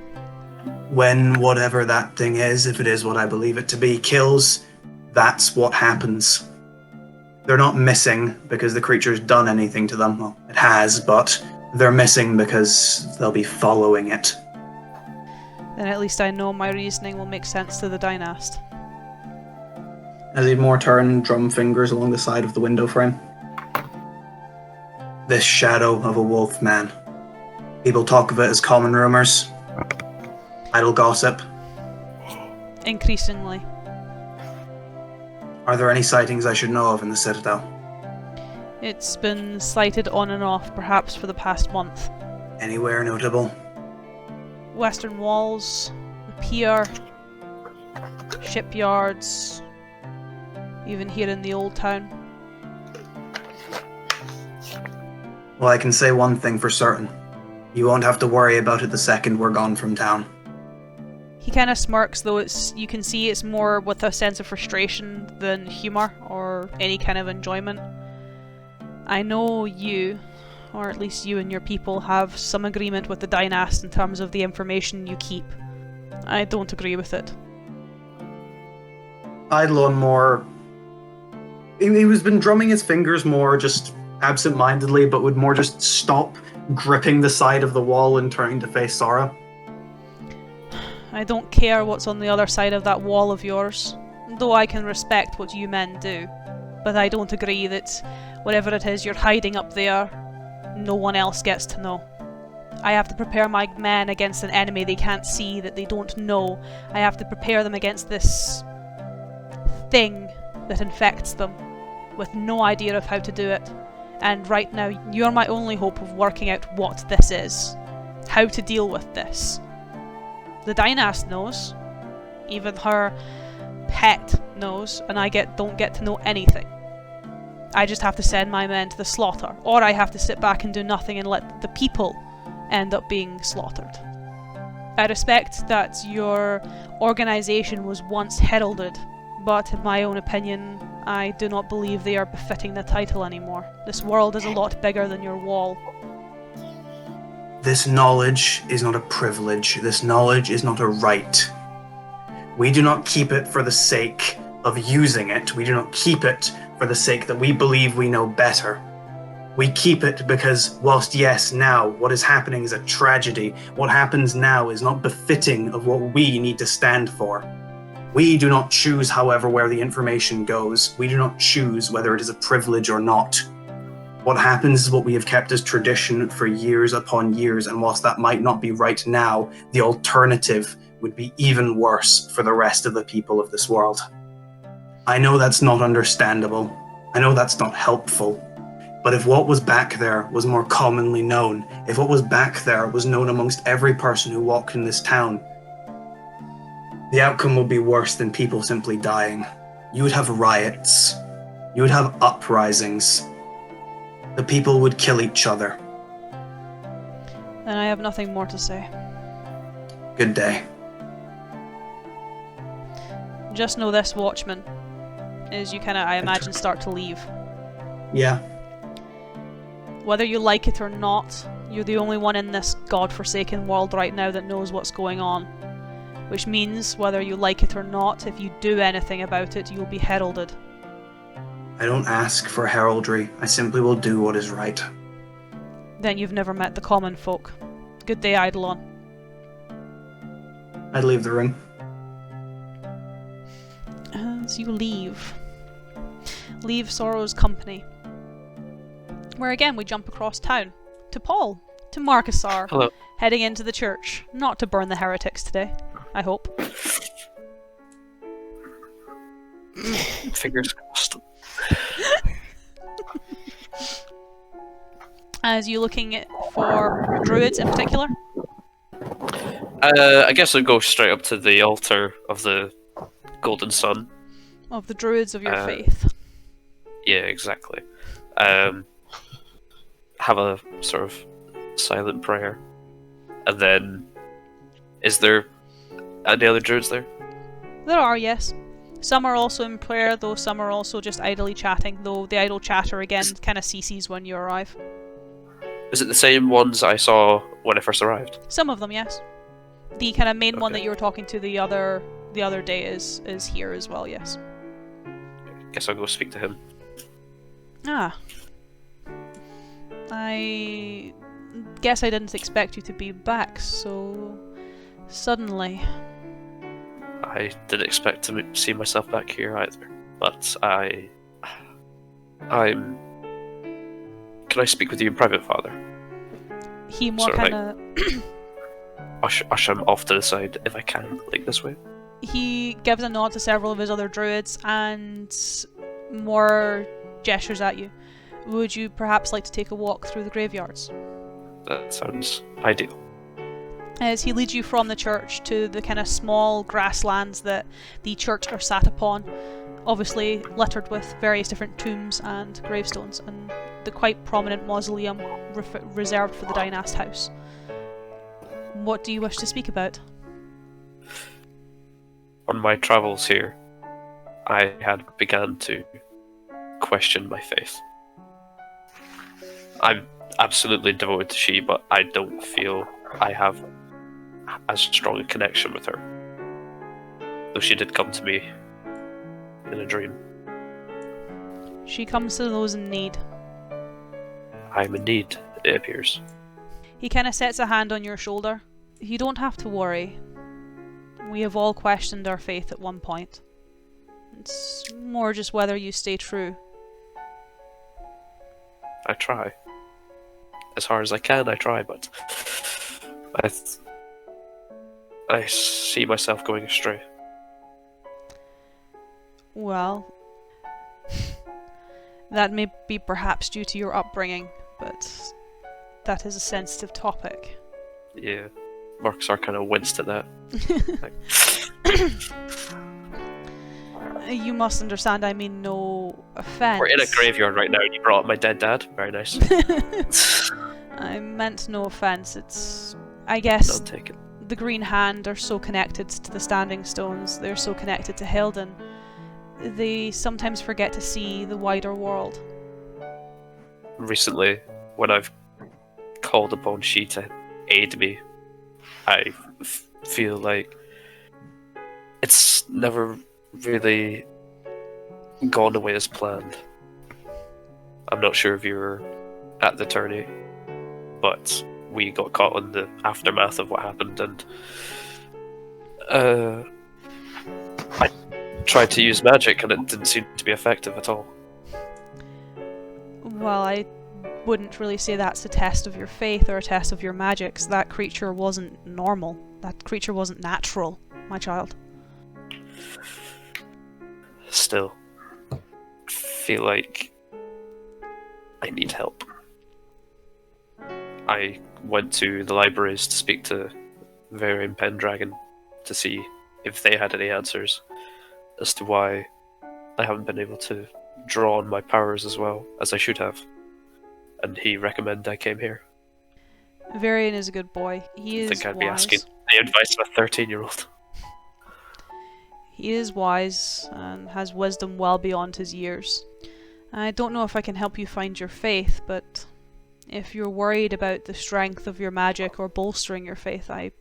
When whatever that thing is, if it is what I believe it to be, kills, that's what happens. They're not missing because the creature's done anything to them. Well, it has, but they're missing because they'll be following it. Then at least I know my reasoning will make sense to the Dynast. As he'd more turn drum fingers along the side of the window frame. This shadow of a wolf man. People talk of it as common rumors. Idle gossip. Increasingly. Are there any sightings I should know of in the Citadel? It's been sighted on and off, perhaps for the past month. Anywhere notable? Western walls, the pier, shipyards, even here in the old town. Well, I can say one thing for certain. You won't have to worry about it the second we're gone from town. He kind of smirks, though you can see it's more with a sense of frustration than humour or any kind of enjoyment. I know you, or at least you and your people, have some agreement with the Dynast in terms of the information you keep. I don't agree with it. Eidolon more... He was been drumming his fingers more just absent-mindedly, but would more just stop gripping the side of the wall and turning to face Sora. I don't care what's on the other side of that wall of yours, though I can respect what you men do. But I don't agree that whatever it is you're hiding up there, no one else gets to know. I have to prepare my men against an enemy they can't see, that they don't know. I have to prepare them against this thing that infects them, with no idea of how to do it. And right now, you're my only hope of working out what this is. How to deal with this. The Dynast knows. Even her pet knows, and I don't get to know anything. I just have to send my men to the slaughter, or I have to sit back and do nothing and let the people end up being slaughtered. I respect that your organisation was once heralded, but in my own opinion, I do not believe they are befitting the title anymore. This world is a lot bigger than your wall. This knowledge is not a privilege. This knowledge is not a right. We do not keep it for the sake of using it. We do not keep it for the sake that we believe we know better. We keep it because, whilst yes, now, what is happening is a tragedy, what happens now is not befitting of what we need to stand for. We do not choose, however, where the information goes. We do not choose whether it is a privilege or not. What happens is what we have kept as tradition for years upon years, and whilst that might not be right now, the alternative would be even worse for the rest of the people of this world. I know that's not understandable. I know that's not helpful. But if what was back there was more commonly known, if what was back there was known amongst every person who walked in this town, the outcome would be worse than people simply dying. You would have riots. You would have uprisings. The people would kill each other. Then I have nothing more to say. Good day. Just know this, Watchman, is you I imagine, start to leave. Yeah. Whether you like it or not, you're the only one in this godforsaken world right now that knows what's going on. which means, whether you like it or not, if you do anything about it, you'll be heralded. I don't ask for heraldry. I simply will do what is right. Then you've never met the common folk. Good day, Eidolon. I'd leave the room. As you leave Sorrow's company, where again we jump across town to Paul, to Markusar. Hello. Heading into the church, not to burn the heretics today, I hope. Fingers crossed. As you looking for druids in particular? I guess I'll go straight up to the altar of the Golden Sun. Of the druids of your faith. Yeah, exactly. Have a sort of silent prayer. And then, is there any other druids there? There are, yes. Some are also in prayer, though some are also just idly chatting, though the idle chatter again kind of ceases when you arrive. Is it the same ones I saw when I first arrived? Some of them, yes. The kind of main one Okay. that you were talking to the other day is here as well, yes. Guess I'll go speak to him. Ah. I guess I didn't expect you to be back so suddenly. I didn't expect to see myself back here either, but I'm. Can I speak with you in private, Father? He more Sort of kind of... Ush him off to the side if I can, like this way. He gives a nod to several of his other druids and more gestures at you. Would you perhaps like to take a walk through the graveyards? That sounds ideal. As he leads you from the church to the kind of small grasslands that the church are sat upon, obviously littered with various different tombs and gravestones, and the quite prominent mausoleum reserved for the Dynast house. What do you wish to speak about? On my travels here, I had begun to question my faith. I'm absolutely devoted to she, but I don't feel I have as strong a connection with her. Though she did come to me in a dream. She comes to those in need. I'm in need, it appears. He kind of sets a hand on your shoulder. You don't have to worry. We have all questioned our faith at one point. It's more just whether you stay true. I try. As hard as I can, I try, but I see myself going astray. Well, that may be perhaps due to your upbringing, but that is a sensitive topic. Yeah, Markusar kind of winced at that. You must understand, I mean no offense. We're in a graveyard right now, and you brought up my dead dad. Very nice. I meant no offense. It's, I guess, Don't take it. the Green Hand are so connected to the Standing Stones. They're so connected to Hilden. They sometimes forget to see the wider world. Recently, when I've called upon she to aid me, I feel like it's never really gone the way as planned. I'm not sure if you were at the tourney, but we got caught in the aftermath of what happened, and I tried to use magic and it didn't seem to be effective at all. Well, I wouldn't really say that's a test of your faith or a test of your magics. That creature wasn't normal. That creature wasn't natural, my child. Still, I feel like I need help. I went to the libraries to speak to Varian Pendragon to see if they had any answers as to why I haven't been able to draw on my powers as well as I should have. And he recommended I came here. Varian is a good boy. He is I think I'd be wise. asking the advice of a 13-year-old. He is wise and has wisdom well beyond his years. I don't know if I can help you find your faith, but if you're worried about the strength of your magic or bolstering your faith, I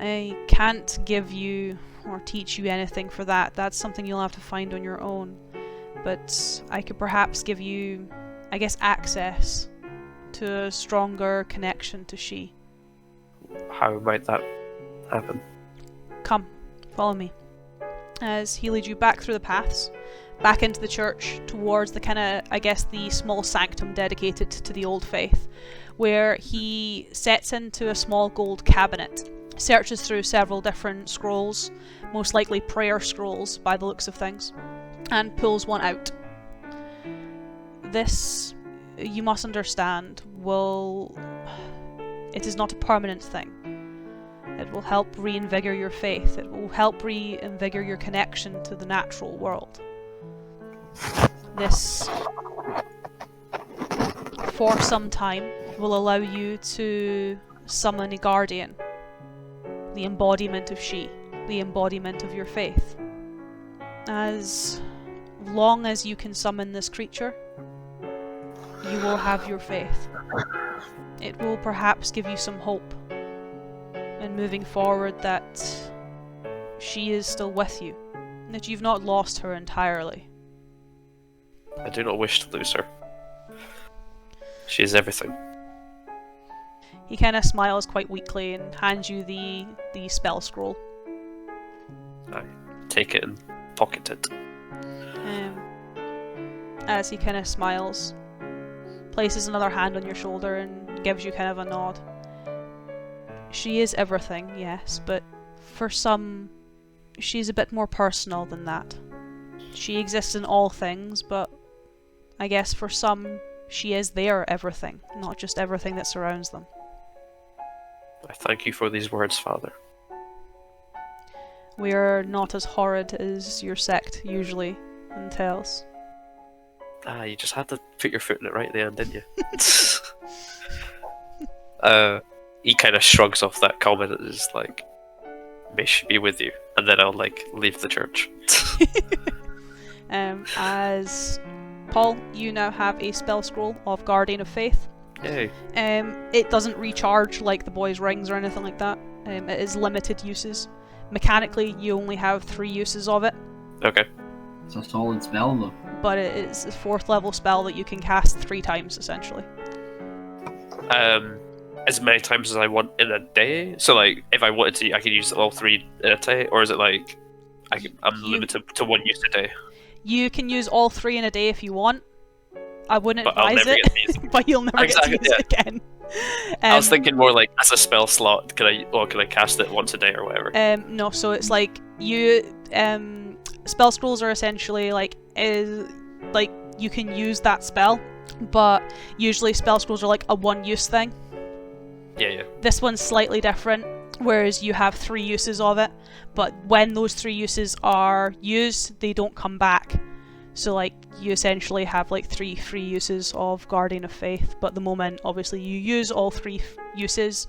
I can't give you or teach you anything for that. That's something you'll have to find on your own. But I could perhaps give you, I guess, access to a stronger connection to she. How might that happen? Come, follow me. As he leads you back through the paths, back into the church, towards the kind of, I guess, the small sanctum dedicated to the old faith, where he sets into a small gold cabinet, searches through several different scrolls, most likely prayer scrolls by the looks of things, and pulls one out. This, you must understand, it is not a permanent thing. It will help reinvigor your faith. It will help reinvigor your connection to the natural world. This, for some time, will allow you to summon a guardian, the embodiment of she, the embodiment of your faith. As long as you can summon this creature, you will have your faith. It will perhaps give you some hope in moving forward that she is still with you, and that you've not lost her entirely. I do not wish to lose her. She is everything. He kind of smiles quite weakly and hands you the spell scroll. I take it and pocket it. As he kind of smiles, places another hand on your shoulder and gives you kind of a nod. She is everything, yes, but for some, she's a bit more personal than that. She exists in all things, but I guess for some, she is their everything, not just everything that surrounds them. I thank you for these words, Father. We are not as horrid as your sect usually entails. You just had to put your foot in it right at the end, didn't you? He kind of shrugs off that comment and is like, may she be with you. And then I'll, leave the church. As Paul, you now have a spell scroll of Guardian of Faith. Yay. It doesn't recharge like the boy's rings or anything like that. It is limited uses. Mechanically, you only have 3 uses of it. Okay. It's a solid spell, though. But it is a 4th level spell that you can cast 3 times, essentially. As many times as I want in a day? So, if I wanted to, I could use all 3 in a day? Or is it I'm limited to 1 use a day? You can use all 3 in a day if you want. I wouldn't But I'll advise never it, get to use them. but you'll never Exactly, get to use it again. I was thinking more as a spell slot. Can I cast it once a day or whatever? No, so it's you spell scrolls are essentially you can use that spell, but usually spell scrolls are a 1-use thing. Yeah. This one's slightly different, whereas you have 3 uses of it, but when those 3 uses are used, they don't come back. So you essentially have 3 free uses of Guardian of Faith, but the moment obviously you use all 3 uses,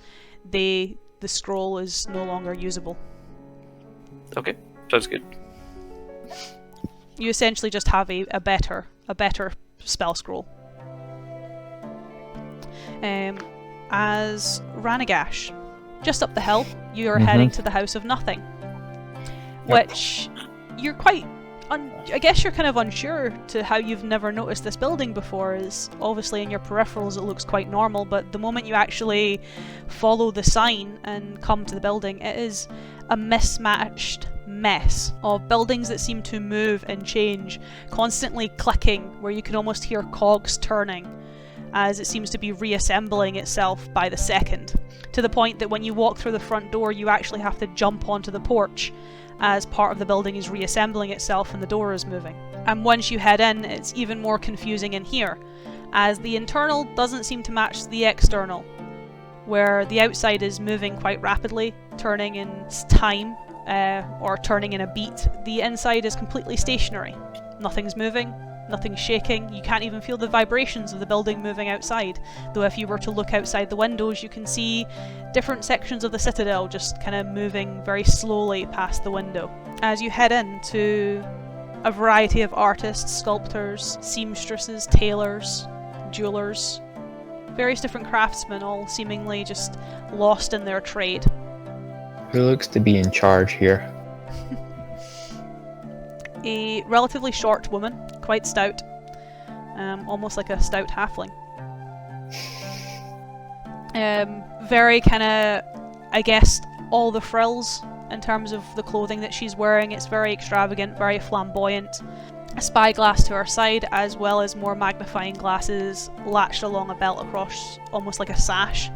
the scroll is no longer usable. Okay, sounds good. You essentially just have a better spell scroll. As Ranagash, just up the hill, you are heading to the House of Nothing, which you're quite. I guess you're kind of unsure to how you've never noticed this building before. Is obviously in your peripherals it looks quite normal, but the moment you actually follow the sign and come to the building, it is a mismatched mess of buildings that seem to move and change, constantly clicking, where you can almost hear cogs turning as it seems to be reassembling itself by the second, to the point that when you walk through the front door you actually have to jump onto the porch as part of the building is reassembling itself and the door is moving. And once you head in, it's even more confusing in here, as the internal doesn't seem to match the external, where the outside is moving quite rapidly, turning in time, or turning in a beat. The inside is completely stationary. Nothing's moving, nothing's shaking, you can't even feel the vibrations of the building moving outside, though if you were to look outside the windows you can see different sections of the citadel just kind of moving very slowly past the window. As you head into a variety of artists, sculptors, seamstresses, tailors, jewelers, various different craftsmen, all seemingly just lost in their trade. Who looks to be in charge here? A relatively short woman, quite stout, almost like a stout halfling. Very kind of, I guess, all the frills in terms of the clothing that she's wearing. It's very extravagant, very flamboyant. A spyglass to her side, as well as more magnifying glasses latched along a belt across, almost like a sash,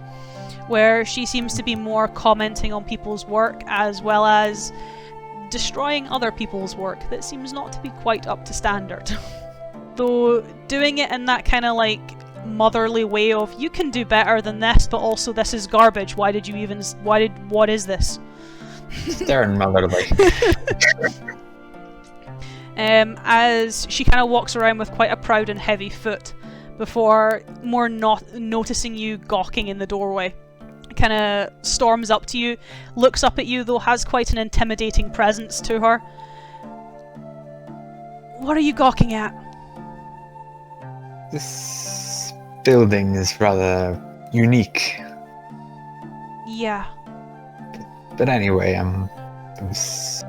where she seems to be more commenting on people's work as well as destroying other people's work that seems not to be quite up to standard. Though doing it in that kind of like motherly way of, you can do better than this, but also this is garbage, what is this? Stern motherly. As she kind of walks around with quite a proud and heavy foot before more not noticing you gawking in the doorway. Kind of storms up to you, looks up at you, though has quite an intimidating presence to her. What are you gawking at? This building is rather unique. Yeah. But anyway, I was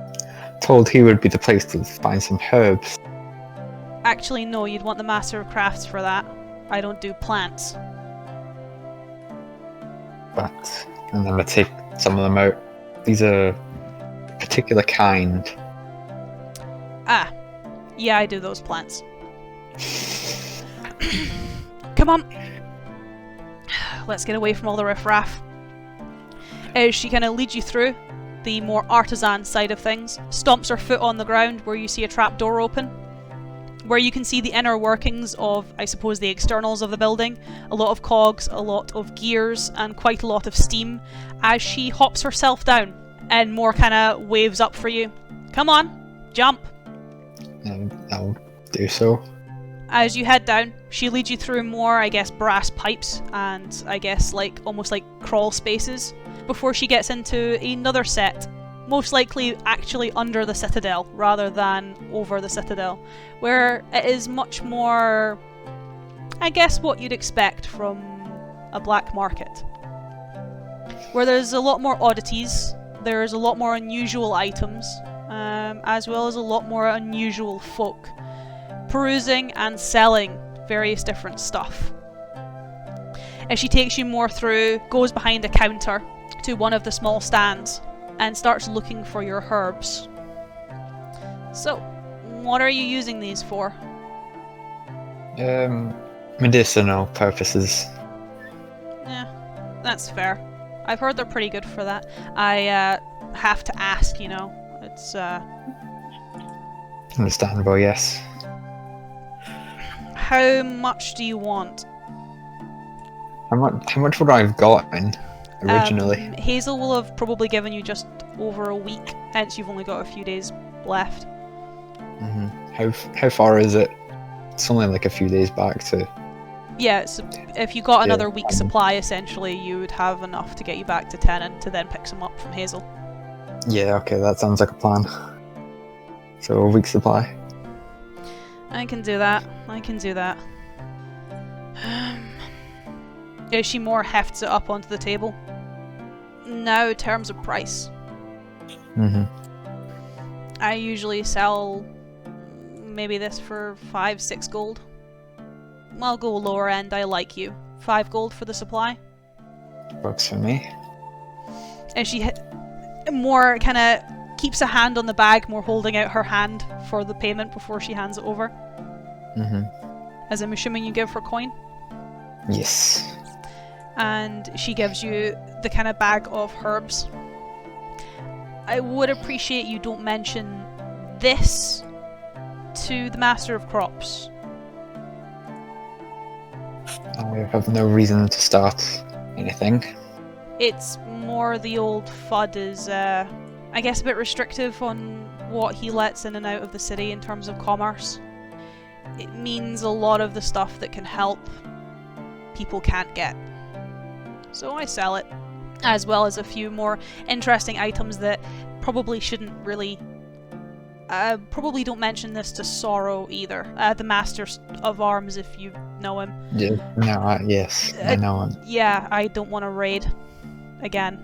told he would be the place to find some herbs. Actually, no, you'd want the Master of Crafts for that. I don't do plants. But I'm gonna take some of them out. These are a particular kind. Ah. Yeah, I do those plants. Come on! Let's get away from all the riffraff. As she kind of leads you through the more artisan side of things, stomps her foot on the ground where you see a trapdoor open, where you can see the inner workings of, I suppose, the externals of the building. A lot of cogs, a lot of gears, and quite a lot of steam, as she hops herself down and more kind of waves up for you. Come on, jump! I'll do so. As you head down, she leads you through more, I guess, brass pipes and, I guess, like almost like crawl spaces, before she gets into another set, most likely actually under the Citadel rather than over the Citadel, where it is much more, I guess, what you'd expect from a black market. Where there's a lot more oddities, there's a lot more unusual items, as well as a lot more unusual folk, perusing and selling various different stuff. As she takes you more through, goes behind a counter to one of the small stands and starts looking for your herbs. So, what are you using these for? Medicinal purposes. Yeah, that's fair. I've heard they're pretty good for that. I have to ask, you know. It's Understandable, yes. How much do you want? How much would I have gotten originally? Hazel will have probably given you just over a week, hence you've only got a few days left. How far is it? It's only like a few days back to... Yeah, so if you got another week's supply, essentially, you would have enough to get you back to Tenon to then pick some up from Hazel. Yeah, okay, that sounds like a plan. So a week's supply. I can do that. As she more hefts it up onto the table. Now, terms of price. I usually sell maybe this for 5-6 gold. I'll go lower end, I like you. 5 gold for the supply. Works for me. And she more kind of keeps a hand on the bag, more holding out her hand for the payment before she hands it over. As I'm assuming you give her coin? Yes. And she gives you the kind of bag of herbs. I would appreciate you don't mention this to the Master of Crops. I have no reason to start anything. It's more the old FUD is, I guess, a bit restrictive on what he lets in and out of the city in terms of commerce. It means a lot of the stuff that can help people can't get. So I sell it, as well as a few more interesting items that probably shouldn't really... probably don't mention this to Sorrow either. The Master of Arms, if you know him. Yeah, no, yes, I know him. Yeah, I don't want to raid again.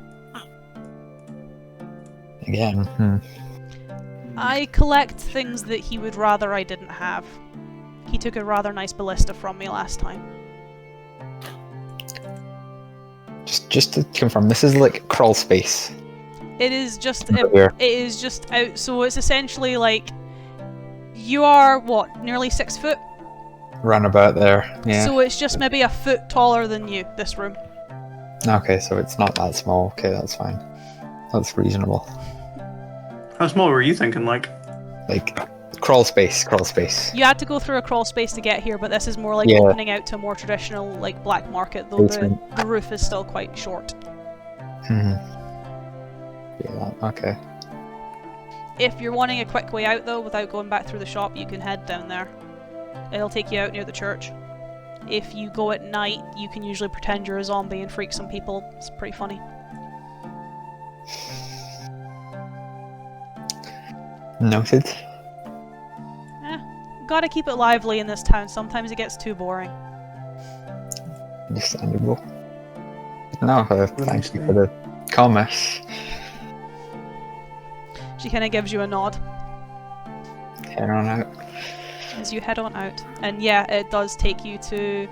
Again, I collect things that he would rather I didn't have. He took a rather nice ballista from me last time. Just to confirm, this is like crawl space. It is just Here. it is just out. So it's essentially like you are what, nearly 6 foot. Run about there. Yeah. So it's just maybe a foot taller than you. This room. Okay, so it's not that small. Okay, that's fine. That's reasonable. How small were you thinking? Like, Crawl space. You had to go through a crawl space to get here, but this is more like Yeah. opening out to a more traditional like black market. Though Basement. the roof is still quite short. Yeah. Okay. If you're wanting a quick way out though, without going back through the shop, you can head down there. It'll take you out near the church. If you go at night, you can usually pretend you're a zombie and freak some people. It's pretty funny. Noted. Gotta keep it lively in this town. Sometimes it gets too boring. Understandable. No, thank you for the comments. She kind of gives you a nod Head on out. as you head on out. And yeah, it does take you to,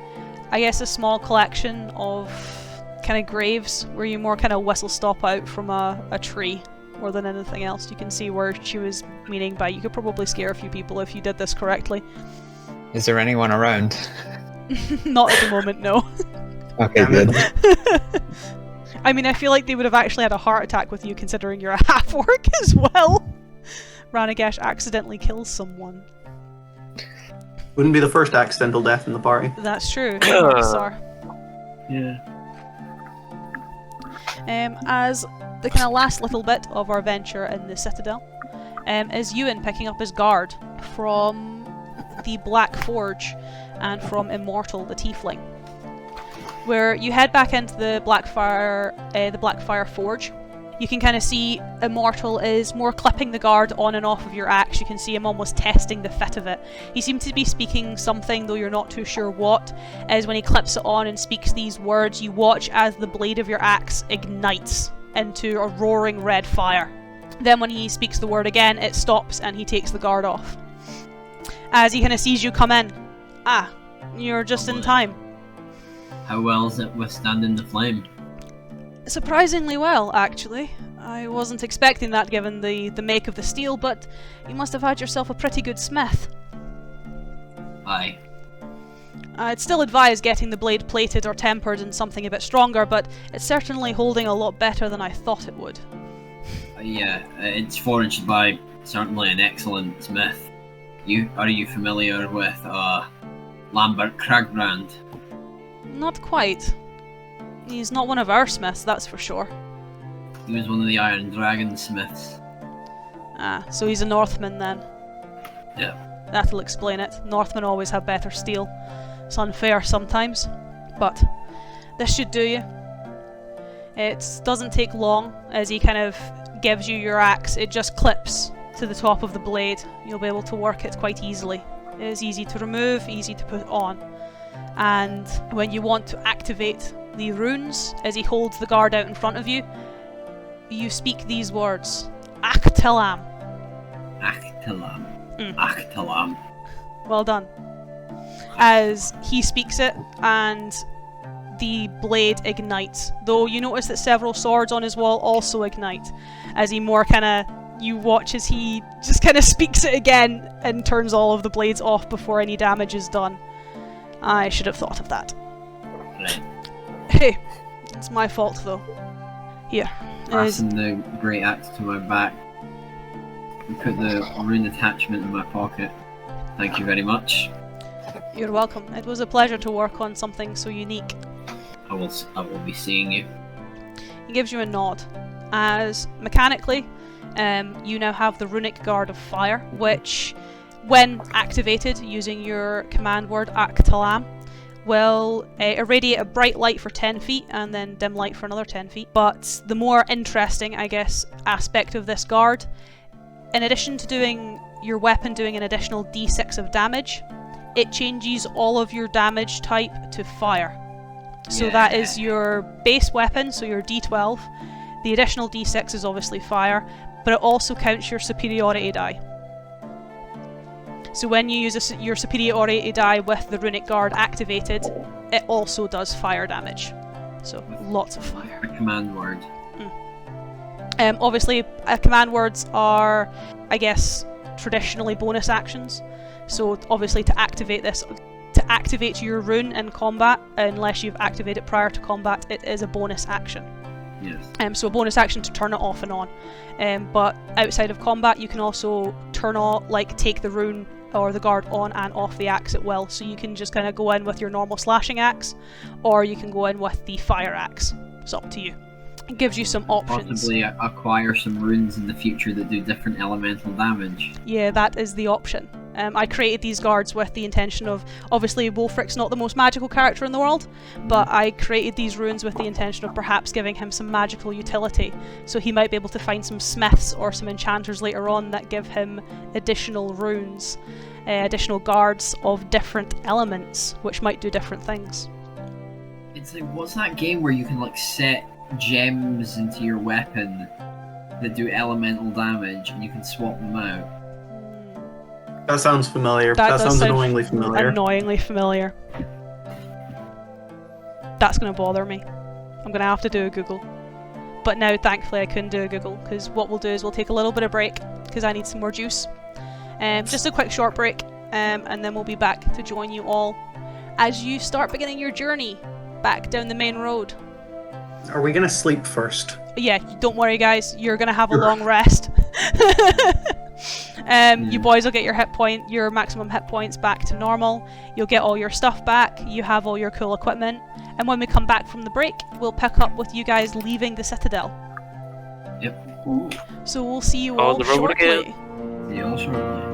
I guess, a small collection of kind of graves where you more kind of whistle stop out from a tree more than anything else. You can see where she was meaning by you could probably scare a few people if you did this correctly. Is there anyone around? Not at the moment, no. Okay, Damn good. I mean, I feel like they would have actually had a heart attack with you considering you're a half-orc as well. Ranagesh accidentally kills someone. wouldn't be the first accidental death in the party. That's true. Markusar. Yeah. As the kind of last little bit of our venture in the Citadel, is Ewan picking up his guard from the Black Forge and from Immortal, the Tiefling, where you head back into the Blackfire Forge. You can kind of see Immortal is more clipping the guard on and off of your axe. You can see him almost testing the fit of it. He seems to be speaking something, though you're not too sure what, as when he clips it on and speaks these words, you watch as the blade of your axe ignites into a roaring red fire. Then when he speaks the word again, it stops and he takes the guard off. As he kind of sees you come in. Ah, you're just in time. How well is it withstanding the flame? Surprisingly well, actually. I wasn't expecting that given the make of the steel, but you must have had yourself a pretty good smith. Aye. I'd still advise getting the blade plated or tempered in something a bit stronger, but it's certainly holding a lot better than I thought it would. Yeah, it's forged by certainly an excellent smith. Are you familiar with Lambert Cragbrand? Not quite. He's not one of our smiths, that's for sure. He was one of the Iron Dragon smiths. Ah, so he's a Northman then. Yeah. That'll explain it. Northmen always have better steel. It's unfair sometimes, but this should do you. It doesn't take long as he kind of gives you your axe. It just clips to the top of the blade. You'll be able to work it quite easily. It is easy to remove, easy to put on. And when you want to activate the runes, as he holds the guard out in front of you, you speak these words. Aktalam. Aktalam. Mm. Aktalam. Well done. As he speaks it, and the blade ignites. Though you notice that several swords on his wall also ignite. As he more you watch as he just kind of speaks it again and turns all of the blades off before any damage is done. I should have thought of that. Right. Hey, it's my fault though. Here. Fasten the great axe to my back. And put the rune attachment in my pocket. Thank you very much. You're welcome. It was a pleasure to work on something so unique. I will be seeing you. He gives you a nod. As mechanically, you now have the runic guard of fire, which, when activated using your command word Aktalam, will irradiate a bright light for 10 feet and then dim light for another 10 feet. But the more interesting, I guess, aspect of this guard, in addition to doing your weapon doing an additional d6 of damage, it changes all of your damage type to fire. So that is your base weapon, so your d12. The additional d6 is obviously fire, but it also counts your superiority die. So when you use your superiority die with the runic guard activated, it also does fire damage. So lots of fire. A command word. Obviously, command words are, I guess, traditionally bonus actions. So obviously to activate this, to activate your rune in combat, unless you've activated it prior to combat, it is a bonus action. Yes. So a bonus action to turn it off and on. But outside of combat, you can also turn on, like, take the rune or the guard on and off the axe at will. So you can just kind of go in with your normal slashing axe, or you can go in with the fire axe. It's up to you. It gives you some options. Possibly acquire some runes in the future that do different elemental damage. Yeah, that is the option. I created these guards with the intention of, obviously Wulfric's not the most magical character in the world, but I created these runes with the intention of perhaps giving him some magical utility. So he might be able to find some smiths or some enchanters later on that give him additional runes, additional guards of different elements, which might do different things. It's like, what's that game where you can like set gems into your weapon that do elemental damage and you can swap them out? That sounds familiar. That That does sounds sound annoyingly familiar. Annoyingly familiar. That's going to bother me. I'm going to have to do a Google. But now, thankfully, I couldn't do a Google, because what we'll do is we'll take a little bit of break, because I need some more juice. Just a quick short break, and then we'll be back to join you all as you start beginning your journey back down the main road. Are we gonna sleep first? Yeah, don't worry guys, you're going to have a long rest. You boys will get your maximum hit points back to normal. You'll get all your stuff back. You have all your cool equipment. And when we come back from the break, we'll pick up with you guys leaving the Citadel. Yep. Ooh. So we'll see you On all the road shortly. again. See you all shortly.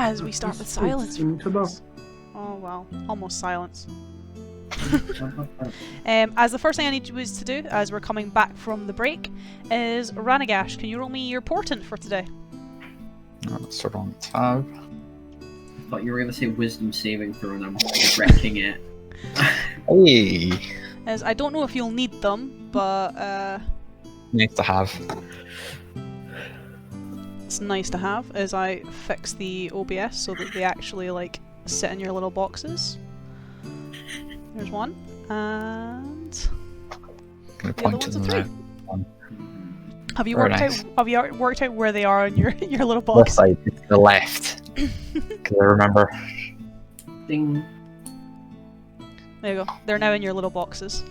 As we start with silence. Into the- Oh well, almost silence. As the first thing I need you to do, as we're coming back from the break, is Ranagash. Can you roll me your portent for today? That's the wrong tab. I thought you were going to say wisdom saving throw, and I'm regretting it. Hey! As I don't know if you'll need them, but Nice to have. it's nice to have. As I fix the OBS so that they actually like sit in your little boxes. There's one, and Gonna the other point to one's a them now. 3. Have you Very worked nice. out? Have you worked out where they are in your little Left box? side, to the left. Because I remember. Ding. There you go. They're now in your little boxes.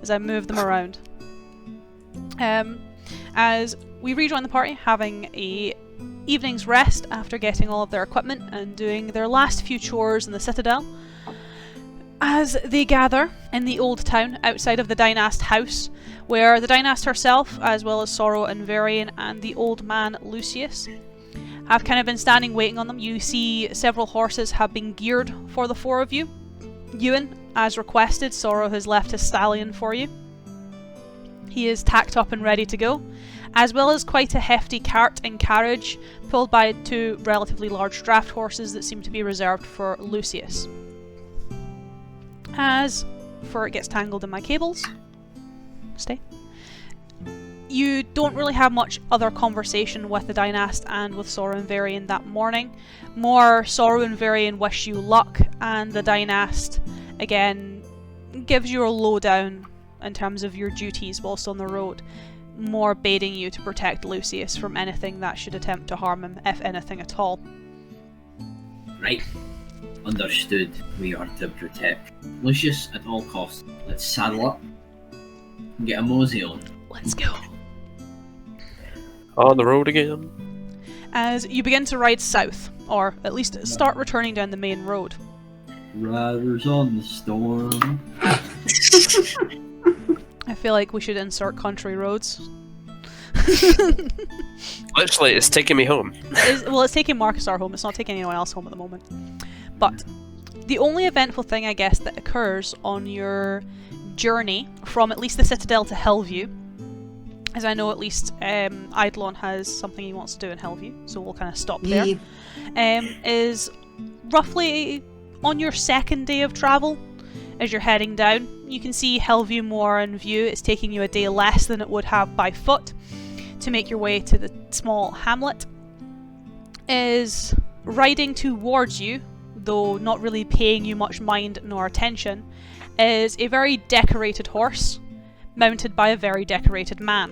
As I move them around. As we rejoin the party, having a evening's rest after getting all of their equipment and doing their last few chores in the Citadel. As they gather in the old town outside of the Dynast house, where the Dynast herself, as well as Sorrow and Varian and the old man Lucius, have kind of been standing waiting on them. You see several horses have been geared for the 4 of you. Ewan, as requested, Sorrow has left his stallion for you. He is tacked up and ready to go, as well as quite a hefty cart and carriage pulled by 2 relatively large draft horses that seem to be reserved for Lucius. As fur gets tangled in my cables, stay. You don't really have much other conversation with the Dynast and with Sorrow and Varian that morning. More Sorrow and Varian wish you luck, and the Dynast, again, gives you a lowdown in terms of your duties whilst on the road. More baiting you to protect Lucius from anything that should attempt to harm him, if anything at all. Right. Understood. We are to protect Lucius at all costs. Let's saddle up and get a mosey on. Let's go. On the road again. As you begin to ride south, or at least start returning down the main road. Riders on the storm. I feel like we should insert country roads. Literally, it's taking me home. It's taking Markusar home, it's not taking anyone else home at the moment. But the only eventful thing, I guess, that occurs on your journey from at least the Citadel to Hillview, as I know at least Eidolon has something he wants to do in Hillview, so we'll kind of stop there, is roughly on your second day of travel. As you're heading down, you can see Hillview more in view. It's taking you a day less than it would have by foot to make your way to the small hamlet. Is riding towards you, though not really paying you much mind nor attention, is a very decorated horse, mounted by a very decorated man.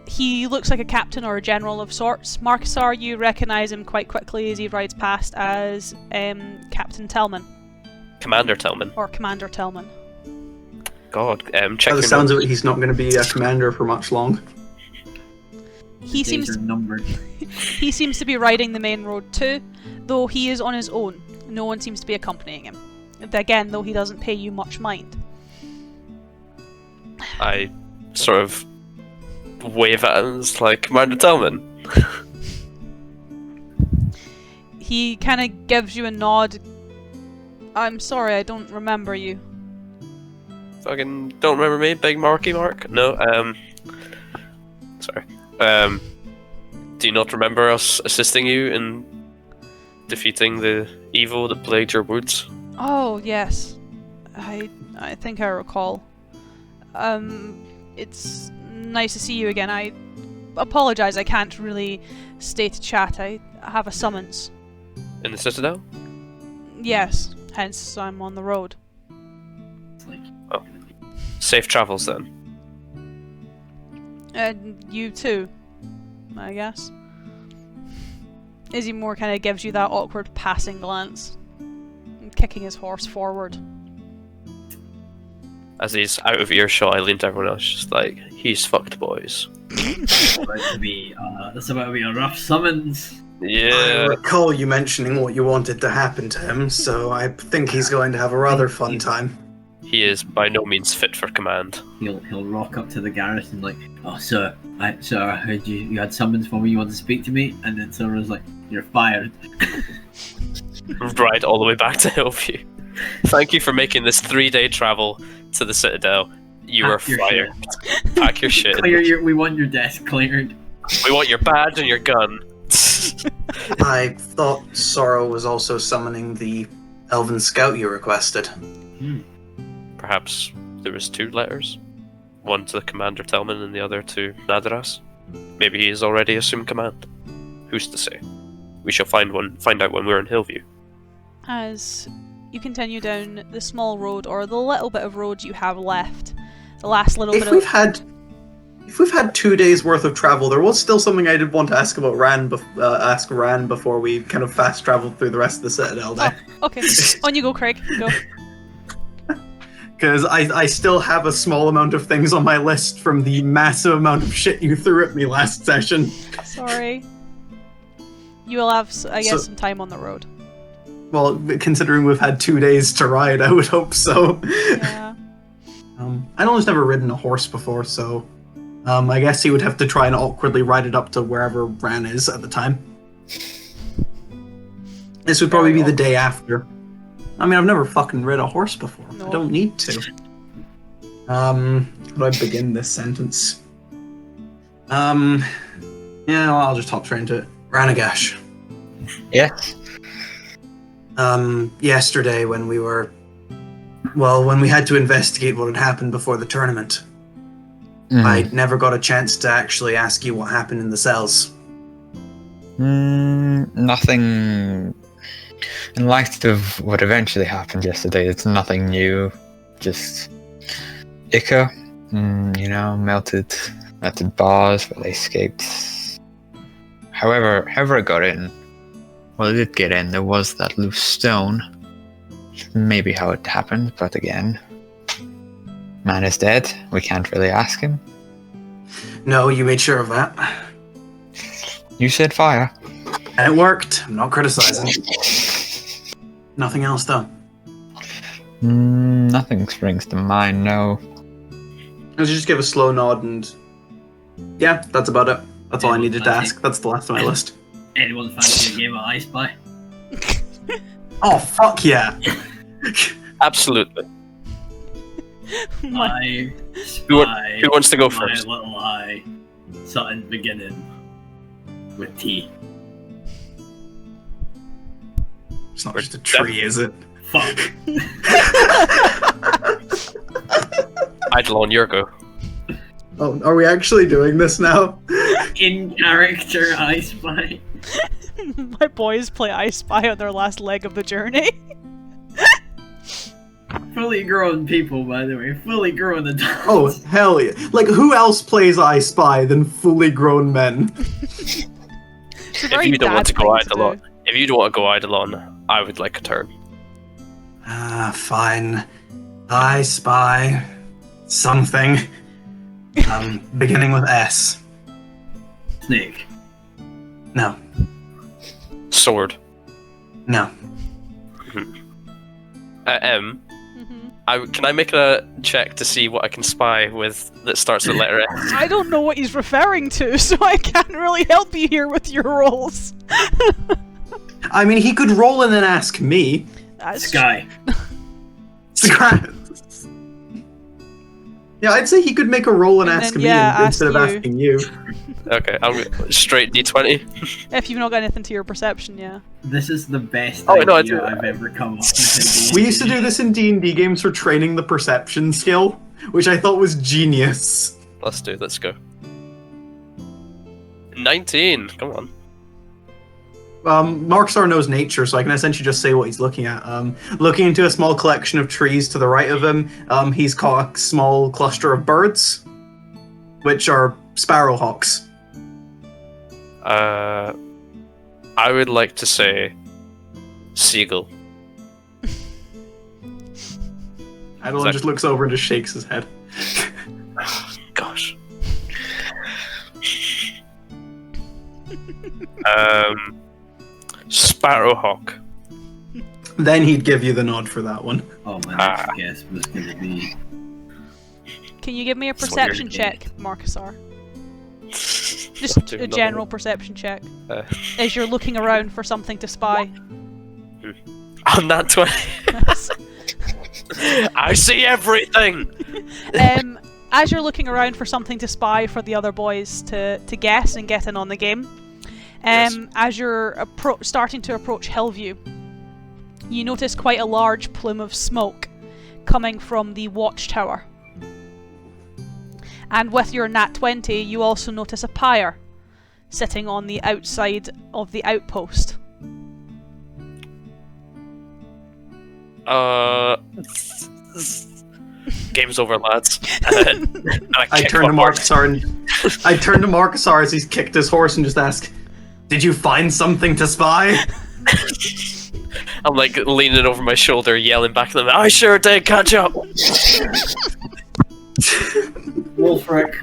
He looks like a captain or a general of sorts. Markusar, you recognise him quite quickly as he rides past as Captain Tellman. Commander Tellman. Or Commander Tellman. God, check By your the sounds notes. of it, he's not going to be a commander for much long. He Days seems are numbered. he seems to be riding the main road too, though he is on his own. No one seems to be accompanying him. Again, though he doesn't pay you much mind. I sort of wave at him. It's like, Commander Tellman. He kind of gives you a nod. I'm sorry, I don't remember you. Fucking don't remember me, Big Marky Mark? No, sorry. Do you not remember us assisting you in defeating the evil that plagued your woods? Oh, yes. I think I recall. It's nice to see you again. I apologise, I can't really stay to chat. I have a summons. In the Citadel? Yes, hence I'm on the road. It's like, Safe travels then. And you too, I guess. Izzy more kind of gives you that awkward passing glance, kicking his horse forward. As he's out of earshot, I lean to everyone else, just like, he's fucked, boys. that's about to be a rough summons. I Yeah. recall you mentioning what you wanted to happen to him, so I think he's going to have a rather fun time. He is by no means fit for command. He'll rock up to the garrison like, "Oh, sir, I heard you had summons for me. You want to speak to me?" And then Sora's like, You're fired. Ride all the way back to Hillview. Thank you for making this 3-day travel to the Citadel. You are Pack your fired. Pack your shit. We want your desk cleared. We want your badge and your gun. I thought Sorrow was also summoning the Elven Scout you requested. Perhaps there was 2 letters. One to the Commander Telman and the other to Nadaras. Maybe he has already assumed command. Who's to say? We shall find out when we're in Hillview. As you continue down the small road, or the little bit of road you have left, the last little bit If of... we've had 2 days worth of travel, there was still something I did want to ask about Ran. Ask Ran before we kind of fast traveled through the rest of the Citadel. There. Oh, okay. On you go, Craig. Go. Because I still have a small amount of things on my list from the massive amount of shit you threw at me last session. Sorry. You will have, I guess, some time on the road. Well, considering we've had 2 days to ride, I would hope so. Yeah. Idolon's never ridden a horse before, so I guess he would have to try and awkwardly ride it up to wherever Ran is at the time. This would probably be the day after. I mean, I've never fucking rid a horse before. No. I don't need to. How do I begin this sentence? Yeah, well, I'll just hop straight into it. Ranagash. Yes. Yesterday when we had to investigate what had happened before the tournament, I never got a chance to actually ask you what happened in the cells. Nothing. In light of what eventually happened yesterday, it's nothing new. Just Ica, melted bars, but they escaped. However it got in, well, it did get in. There was that loose stone. Maybe how it happened, but again, man is dead. We can't really ask him. No, you made sure of that. You said fire. And it worked. I'm not criticizing. Nothing else, though. Nothing springs to mind, no. I just give a slow nod and... Yeah, that's about it. That's all I needed to ask. That's the last on my list. Anyone fancy a game of I Spy? Oh, fuck yeah! Absolutely. I spy Who wants to go my first? little eye. Something beginning with T. It's not just a tree, is it? Fuck. Eidolon, your go. Oh, are we actually doing this now? In character I Spy. My boys play I Spy on their last leg of the journey. Fully grown people, by the way. Fully grown adults. Oh, hell yeah. Like, who else plays I Spy than fully grown men? If you don't want to go Eidolon, I would like a turn. Fine. I Spy something. Beginning with S. Snake. No. Sword. No. M. Can I make a check to see what I can spy with that starts with letter S? I don't know what he's referring to, so I can't really help you here with your rolls. I mean, he could roll and then ask me. That's Sky. Yeah, I'd say he could make a roll and ask then, me instead of ask asking you. Okay, I'm straight D20. If you've not got anything to your perception, yeah. This is the best Oh, no, I idea do. I've ever come up with. We used to do this in D&D games for training the perception skill, which I thought was genius. Let's go. 19, come on. Markusar knows nature, so I can essentially just say what he's looking at. Looking into a small collection of trees to the right of him, he's caught a small cluster of birds, which are sparrowhawks. I would like to say seagull. Eidolon just looks over and just shakes his head. Gosh. Sparrowhawk. Then he'd give you the nod for that one. Oh, my next guess was going to be... Can you give me a perception check, Markusar? Just I'll do a another general one. perception check. Uh. As you're looking around for something to spy. On that 20. I see everything! As you're looking around for something to spy for the other boys to guess and get in on the game, Yes. as you're starting to approach Hillview, you notice quite a large plume of smoke coming from the watchtower. And with your nat 20, you also notice a pyre sitting on the outside of the outpost. Game's over, lads. I turn to Markusar and I turn to Markusar as he's kicked his horse and just ask, "Did you find something to spy?" I'm like leaning over my shoulder, yelling back at them. I sure did catch up. Wolfric.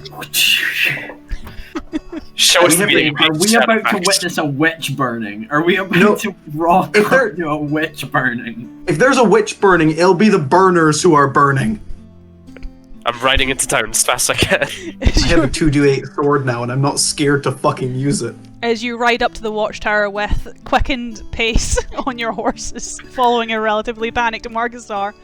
Show us the meeting. Are we about to witness a witch burning? Are we about No. to rock If there- to a witch burning? If there's a witch burning, it'll be the burners who are burning. I'm riding into town as fast as I can. I have a 2d8 sword now, and I'm not scared to fucking use it. As you ride up to the watchtower with quickened pace on your horses, following a relatively panicked Markusar,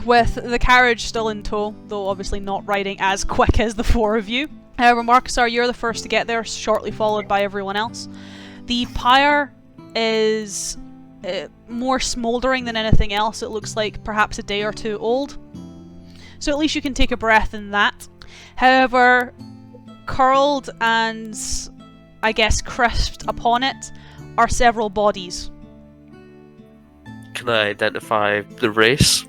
with the carriage still in tow, though obviously not riding as quick as the four of you. However, Markusar, you're the first to get there, shortly followed by everyone else. The pyre is more smouldering than anything else. It looks like perhaps a day or two old. So at least you can take a breath in that. However, curled and, I guess, crisped upon it are several bodies. Can I identify the race?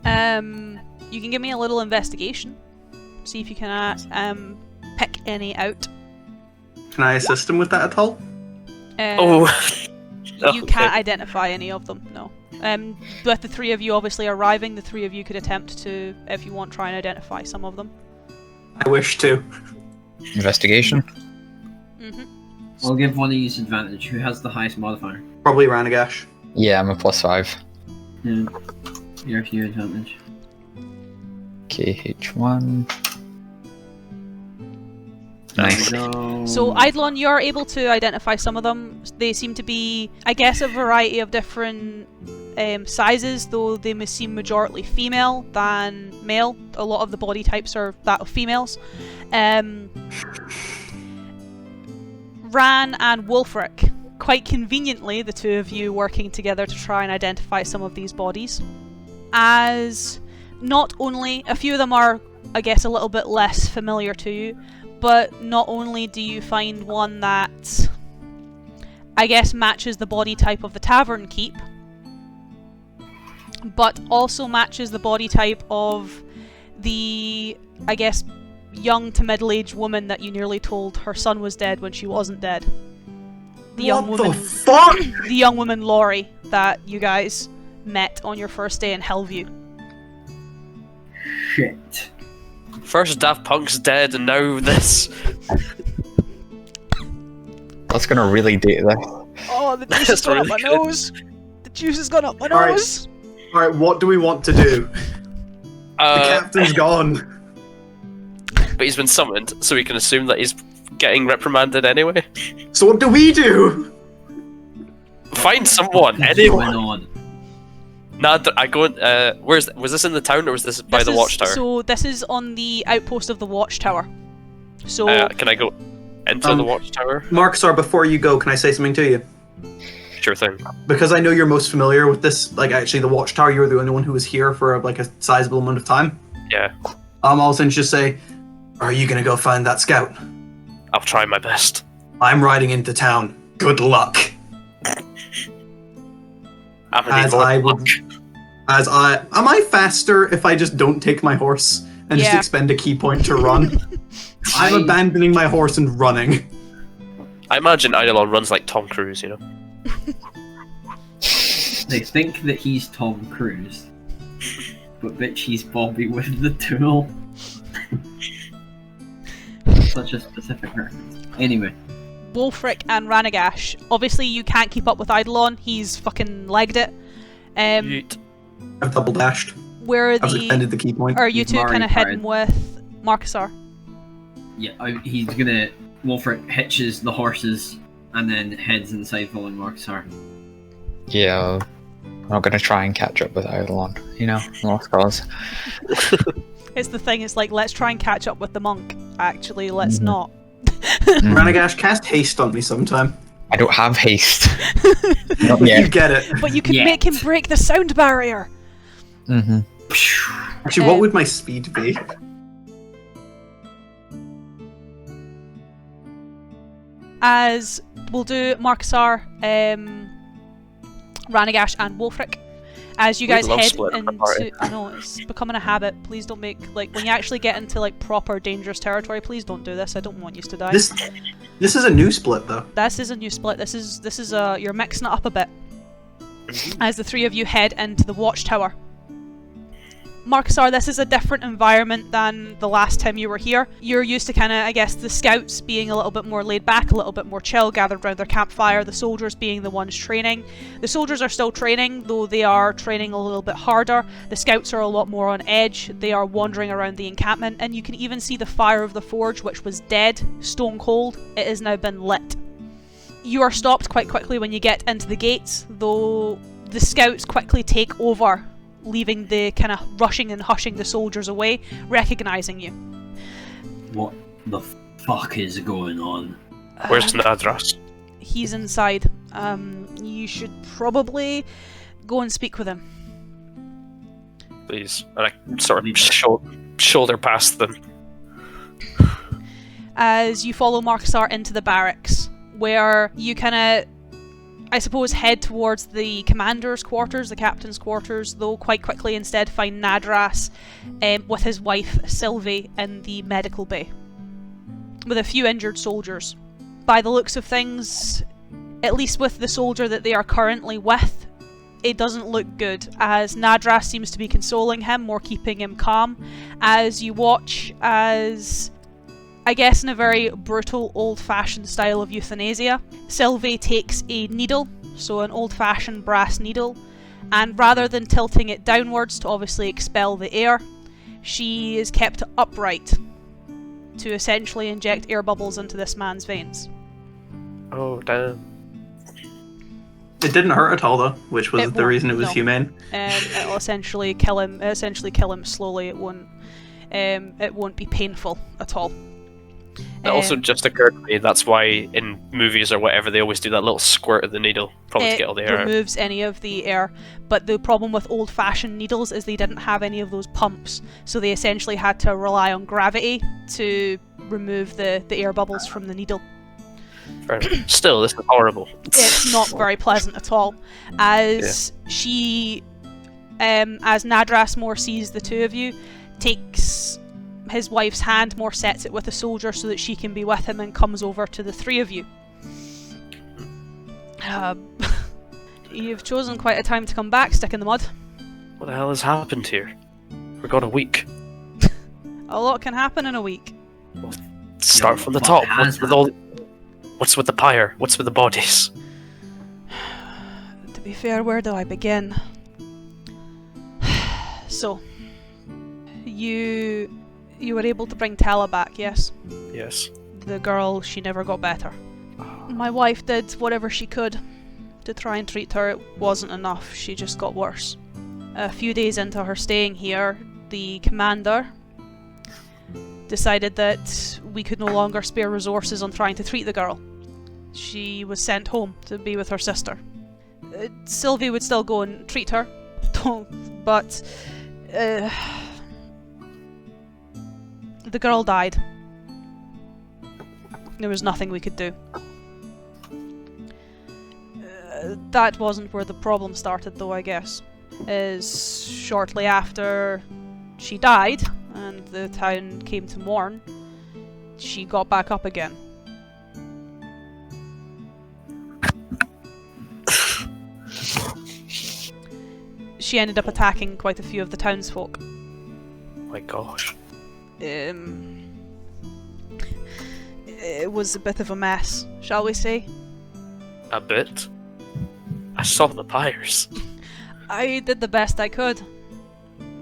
You can give me a little investigation. See if you can pick any out. Can I assist him with that at all? You can't identify any of them, no. With the three of you obviously arriving, the three of you could attempt to, if you want, try and identify some of them. I wish to. Investigation. I'll give one of you advantage. Who has the highest modifier? Probably Ranagash. Yeah, I'm a +5. Yeah. You're your advantage. KH1. There we Nice. go. So, Eidolon, you're able to identify some of them. They seem to be, I guess, a variety of different sizes, though they may seem majority female than male. A lot of the body types are that of females. Ran and Wolfric. Quite conveniently, the two of you working together to try and identify some of these bodies. As not only, a few of them are, I guess, a little bit less familiar to you, but not only do you find one that, I guess, matches the body type of the tavern keep, but also matches the body type of the, I guess, young to middle-aged woman that you nearly told her son was dead when she wasn't dead. The young What woman, the fuck? the young woman Laurie that you guys met on your first day in Hillview. Shit. First Daft Punk's dead, and now this. That's gonna really date this. Oh, the juice has That's gone up really my good. nose! The juice has gone up my Alright. nose! Alright, what do we want to do? The captain's gone. But he's been summoned, so we can assume that he's getting reprimanded anyway. So what do we do? Find someone, What's anyone. going on? Nah, I go in. Was this in the town or was this by This the is- watchtower? So this is on the outpost of the watchtower. So Can I go into the watchtower? Markusar, before you go, can I say something to you? Sure thing. Because I know you're most familiar with this, like, actually the watchtower, you're the only one who was here for, like, a sizable amount of time. Yeah, I'll then just say, are you gonna go find that scout? I'll try my best. I'm riding into town. Good luck. I'm gonna need As more I luck. would... Am I faster if I just don't take my horse and just Yeah. expend a key point to run? I'm I- abandoning my horse and running. I imagine Eidolon runs like Tom Cruise, you know? They think that he's Tom Cruise, but bitch, he's Bobby with the tool. Such a specific reference. Anyway, Wolfric and Ranagash. Obviously, you can't keep up with Eidolon. He's fucking legged it. Yeet. I've double dashed. Where I've expended the key point. are you He's two kind Mario of heading with Markusar? he's gonna. Wolfric hitches the horses and then heads inside following Markusar. Yeah, I'm not gonna try and catch up with Eidolon, lost cause. It's the thing, it's like, let's try and catch up with the monk. Actually, let's not. Ranagash, cast haste on me sometime. I don't have haste. Not But yet. you get it. But you can make him break the sound barrier! Actually, what would my speed be? As we'll do Markusar, Ranagash, and Wolfric. As you guys love head splitting the party. into, I know it's becoming a habit. Please don't make when you actually get into proper dangerous territory. Please don't do this. I don't want you to die. This is a new split though. This is a new split. This is you're mixing it up a bit. As the three of you head into the watchtower. Markusar, this is a different environment than the last time you were here. You're used to the scouts being a little bit more laid back, a little bit more chill, gathered around their campfire, the soldiers being the ones training. The soldiers are still training, though they are training a little bit harder. The scouts are a lot more on edge. They are wandering around the encampment, and you can even see the fire of the forge, which was dead, stone cold. It has now been lit. You are stopped quite quickly when you get into the gates, though the scouts quickly take over, leaving the rushing and hushing the soldiers away, recognizing you. What the fuck is going on? Where's Nadras? He's inside. You should probably go and speak with him. Please. And I sort of shoulder past them. As you follow Markusar into the barracks, where you I suppose head towards the commander's quarters, the captain's quarters, though quite quickly instead find Nadras with his wife Sylvie in the medical bay, with a few injured soldiers. By the looks of things, at least with the soldier that they are currently with, it doesn't look good, as Nadras seems to be consoling him, more keeping him calm, as you watch as, I guess in a very brutal, old-fashioned style of euthanasia, Sylvie takes a needle, so an old-fashioned brass needle, and rather than tilting it downwards to obviously expel the air, she is kept upright to essentially inject air bubbles into this man's veins. Oh, damn. It didn't hurt at all though, which was the reason it was humane. It'll essentially kill him slowly. It won't be painful at all. It also just occurred to me that's why in movies or whatever they always do that little squirt of the needle, probably to get all the air out. It removes any of the air, but the problem with old-fashioned needles is they didn't have any of those pumps, so they essentially had to rely on gravity to remove the air bubbles from the needle. Still, this is horrible. It's not very pleasant at all. As as Nadras more sees the two of you, takes his wife's hand, more sets it with a soldier so that she can be with him, and comes over to the three of you. You've chosen quite a time to come back, stick in the mud. What the hell has happened here? We've got a week. A lot can happen in a week. Start from the top. What's with the pyre? What's with the bodies? To be fair, where do I begin? So, you were able to bring Tala back, yes? Yes. The girl, she never got better. My wife did whatever she could to try and treat her. It wasn't enough. She just got worse. A few days into her staying here, the commander decided that we could no longer spare resources on trying to treat the girl. She was sent home to be with her sister. Sylvie would still go and treat her, but the girl died. There was nothing we could do. That wasn't where the problem started, though, I guess. Is shortly after she died, and the town came to mourn, she got back up again. She ended up attacking quite a few of the townsfolk. My gosh. It was a bit of a mess, shall we say? A bit? I saw the pyres. I did the best I could.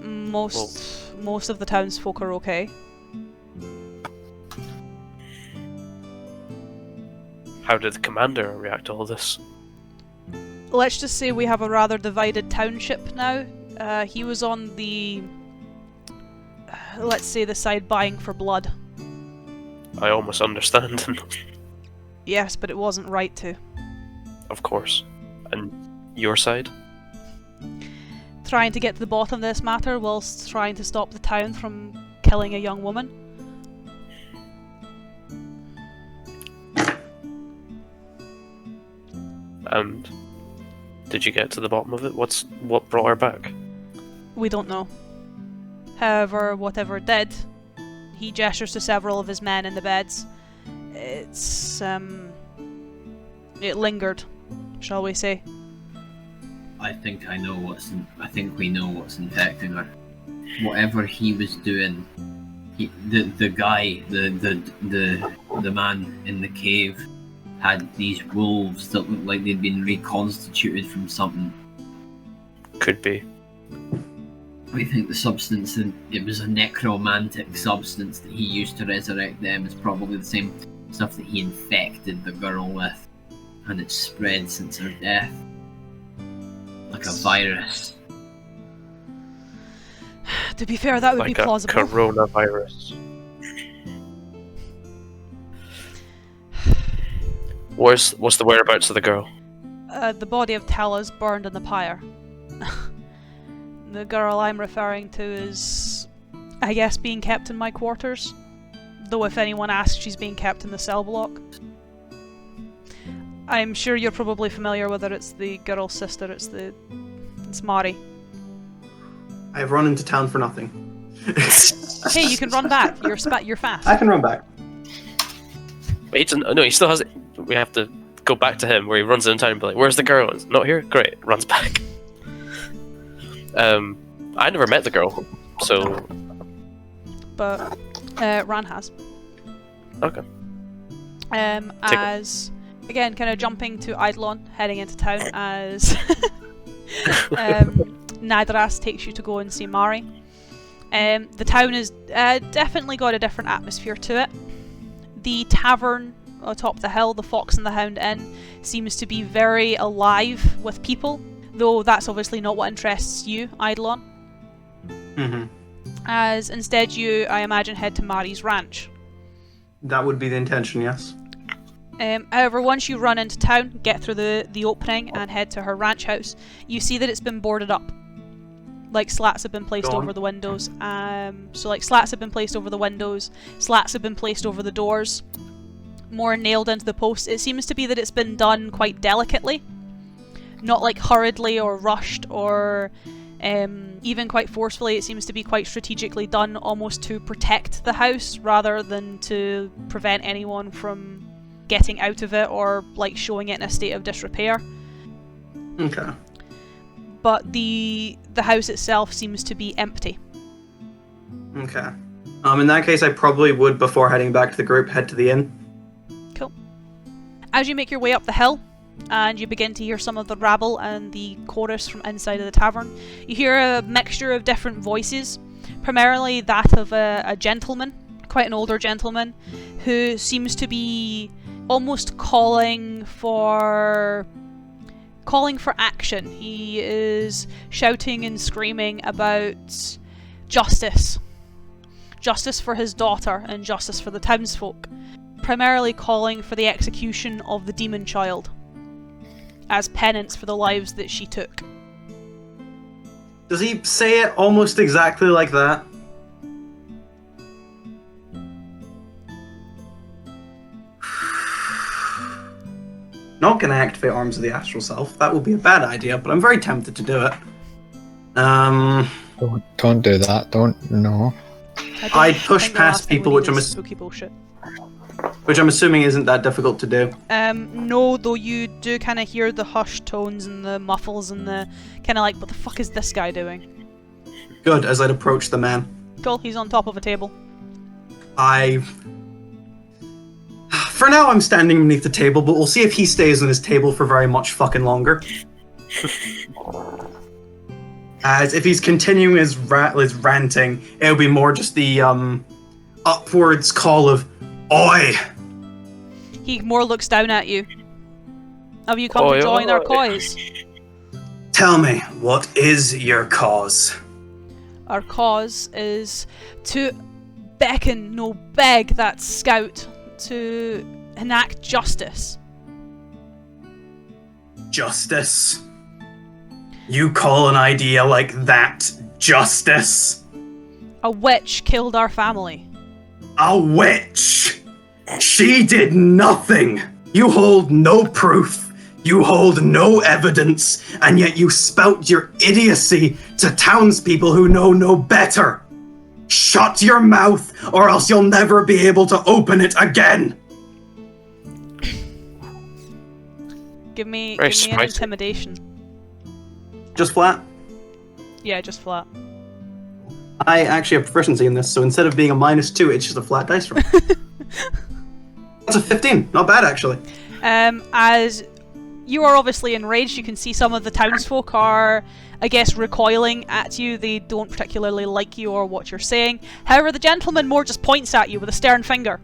Most of the townsfolk are okay. How did the commander react to all this? Let's just say we have a rather divided township now. He was on the, let's say, the side buying for blood. I almost understand. Yes, but it wasn't right to. Of course. And your side? Trying to get to the bottom of this matter whilst trying to stop the town from killing a young woman. And did you get to the bottom of it? What brought her back? We don't know. However, whatever it did, he gestures to several of his men in the beds. It lingered, shall we say. I think we know what's infecting her. Whatever he was doing, the man in the cave had these wolves that looked like they'd been reconstituted from something. Could be. I think the substance, it was a necromantic substance that he used to resurrect them, is probably the same stuff that he infected the girl with, and it's spread since her death. Like a virus. To be fair, that would like be plausible. Like a coronavirus. What's the whereabouts of the girl? The body of Tala's burned in the pyre. The girl I'm referring to is, I guess, being kept in my quarters. Though if anyone asks, she's being kept in the cell block. I'm sure you're probably familiar with her. It's the girl's sister. It's Mari. I've run into town for nothing. Hey, you can run back. You're fast. I can run back. Wait, no, he still has it. We have to go back to him where he runs in town and be like, "Where's the girl?" It's not here. Great, runs back. I never met the girl, so. But Ran has. Okay. As again, kind of jumping to Eidolon, heading into town as Nadras takes you to go and see Mari. The town has definitely got a different atmosphere to it. The tavern atop the hill, the Fox and the Hound Inn, seems to be very alive with people, though that's obviously not what interests you, Eidolon. Mm-hmm. As instead you, I imagine, head to Mari's ranch. That would be the intention, yes. However, once you run into town, get through the opening and head to her ranch house, you see that it's been boarded up. Like, slats have been placed over the windows. Slats have been placed over the windows, slats have been placed over the doors, more nailed into the posts. It seems to be that it's been done quite delicately. Not like hurriedly or rushed or even quite forcefully. It seems to be quite strategically done, almost to protect the house rather than to prevent anyone from getting out of it or like showing it in a state of disrepair. Okay. But the house itself seems to be empty. Okay. In that case, I probably would, before heading back to the group, head to the inn. Cool. As you make your way up the hill, and you begin to hear some of the rabble and the chorus from inside of the tavern, you hear a mixture of different voices, primarily that of a gentleman, quite an older gentleman, who seems to be almost calling for action. He is shouting and screaming about justice. Justice for his daughter and justice for the townsfolk. Primarily calling for the execution of the demon child as penance for the lives that she took. Does he say it almost exactly like that? Not gonna activate Arms of the Astral Self. That would be a bad idea, but I'm very tempted to do it. Don't do that. No. I push past people, which I'm assuming isn't that difficult to do. No, though you do kind of hear the hushed tones and the muffles and the kind of like, what the fuck is this guy doing? Good, as I'd approach the man. Cool, he's on top of a table. For now, I'm standing beneath the table, but we'll see if he stays on his table for very much fucking longer. As if he's continuing his ranting, it'll be more just the upwards call of "Oi!" He more looks down at you. Have you come to join our cause? Tell me, what is your cause? Our cause is to beckon, no beg, that scout to enact justice. Justice? You call an idea like that justice? A witch killed our family. A witch? She did nothing! You hold no proof. You hold no evidence, and yet you spout your idiocy to townspeople who know no better. Shut your mouth, or else you'll never be able to open it again. Give me Very an spicy. intimidation. Just flat. Yeah, just flat. I actually have proficiency in this, so instead of being a -2, it's just a flat dice roll. That's a 15. Not bad, actually. As you are obviously enraged, you can see some of the townsfolk are, I guess, recoiling at you. They don't particularly like you or what you're saying. However, the gentleman more just points at you with a stern finger.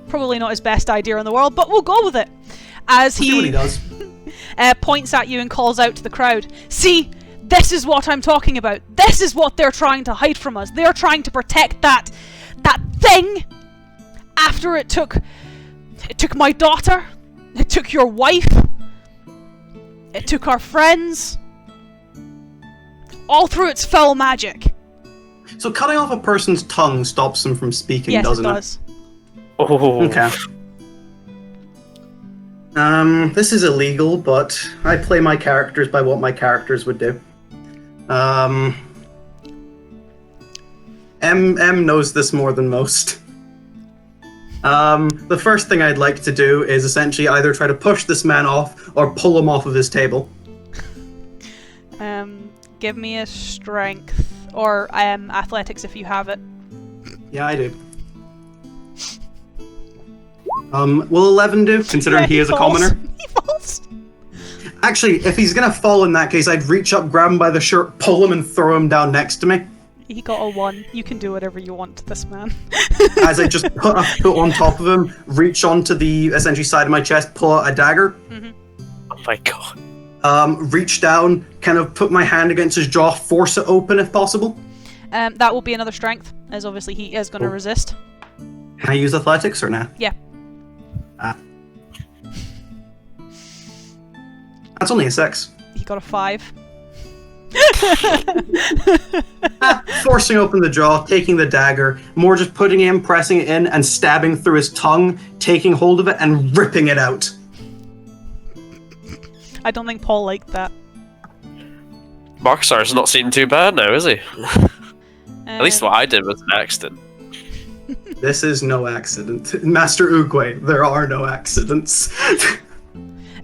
Probably not his best idea in the world, but we'll go with it. As See what he does. points at you and calls out to the crowd, "See, this is what I'm talking about. This is what they're trying to hide from us. They're trying to protect that thing. After it took my daughter, it took your wife, it took our friends, all through its foul magic." So cutting off a person's tongue stops them from speaking, Yes, doesn't it it? does. Oh. Okay. This is illegal, but I play my characters by what my characters would do. M knows this more than most. The first thing I'd like to do is essentially either try to push this man off or pull him off of his table. Give me a strength or athletics if you have it. Yeah, I do. Will 11 do, considering Yeah, he is a falls. commoner? He falls. Actually, if he's gonna fall in that case, I'd reach up, grab him by the shirt, pull him, and throw him down next to me. He got a 1. You can do whatever you want to this man. As I just put a foot on top of him, reach onto the essentially side of my chest, pull out a dagger, Oh my god. reach down, kind of put my hand against his jaw, force it open if possible. That will be another strength, as obviously he is going to resist. Can I use athletics or not? Yeah. That's only a 6. He got a 5. Forcing open the jaw, taking the dagger, more just putting it in, pressing it in, and stabbing through his tongue, taking hold of it, and ripping it out. I don't think Paul liked that. Markusar's not seeming too bad now, is he? At least what I did was an accident. This is no accident. Master Oogway, there are no accidents.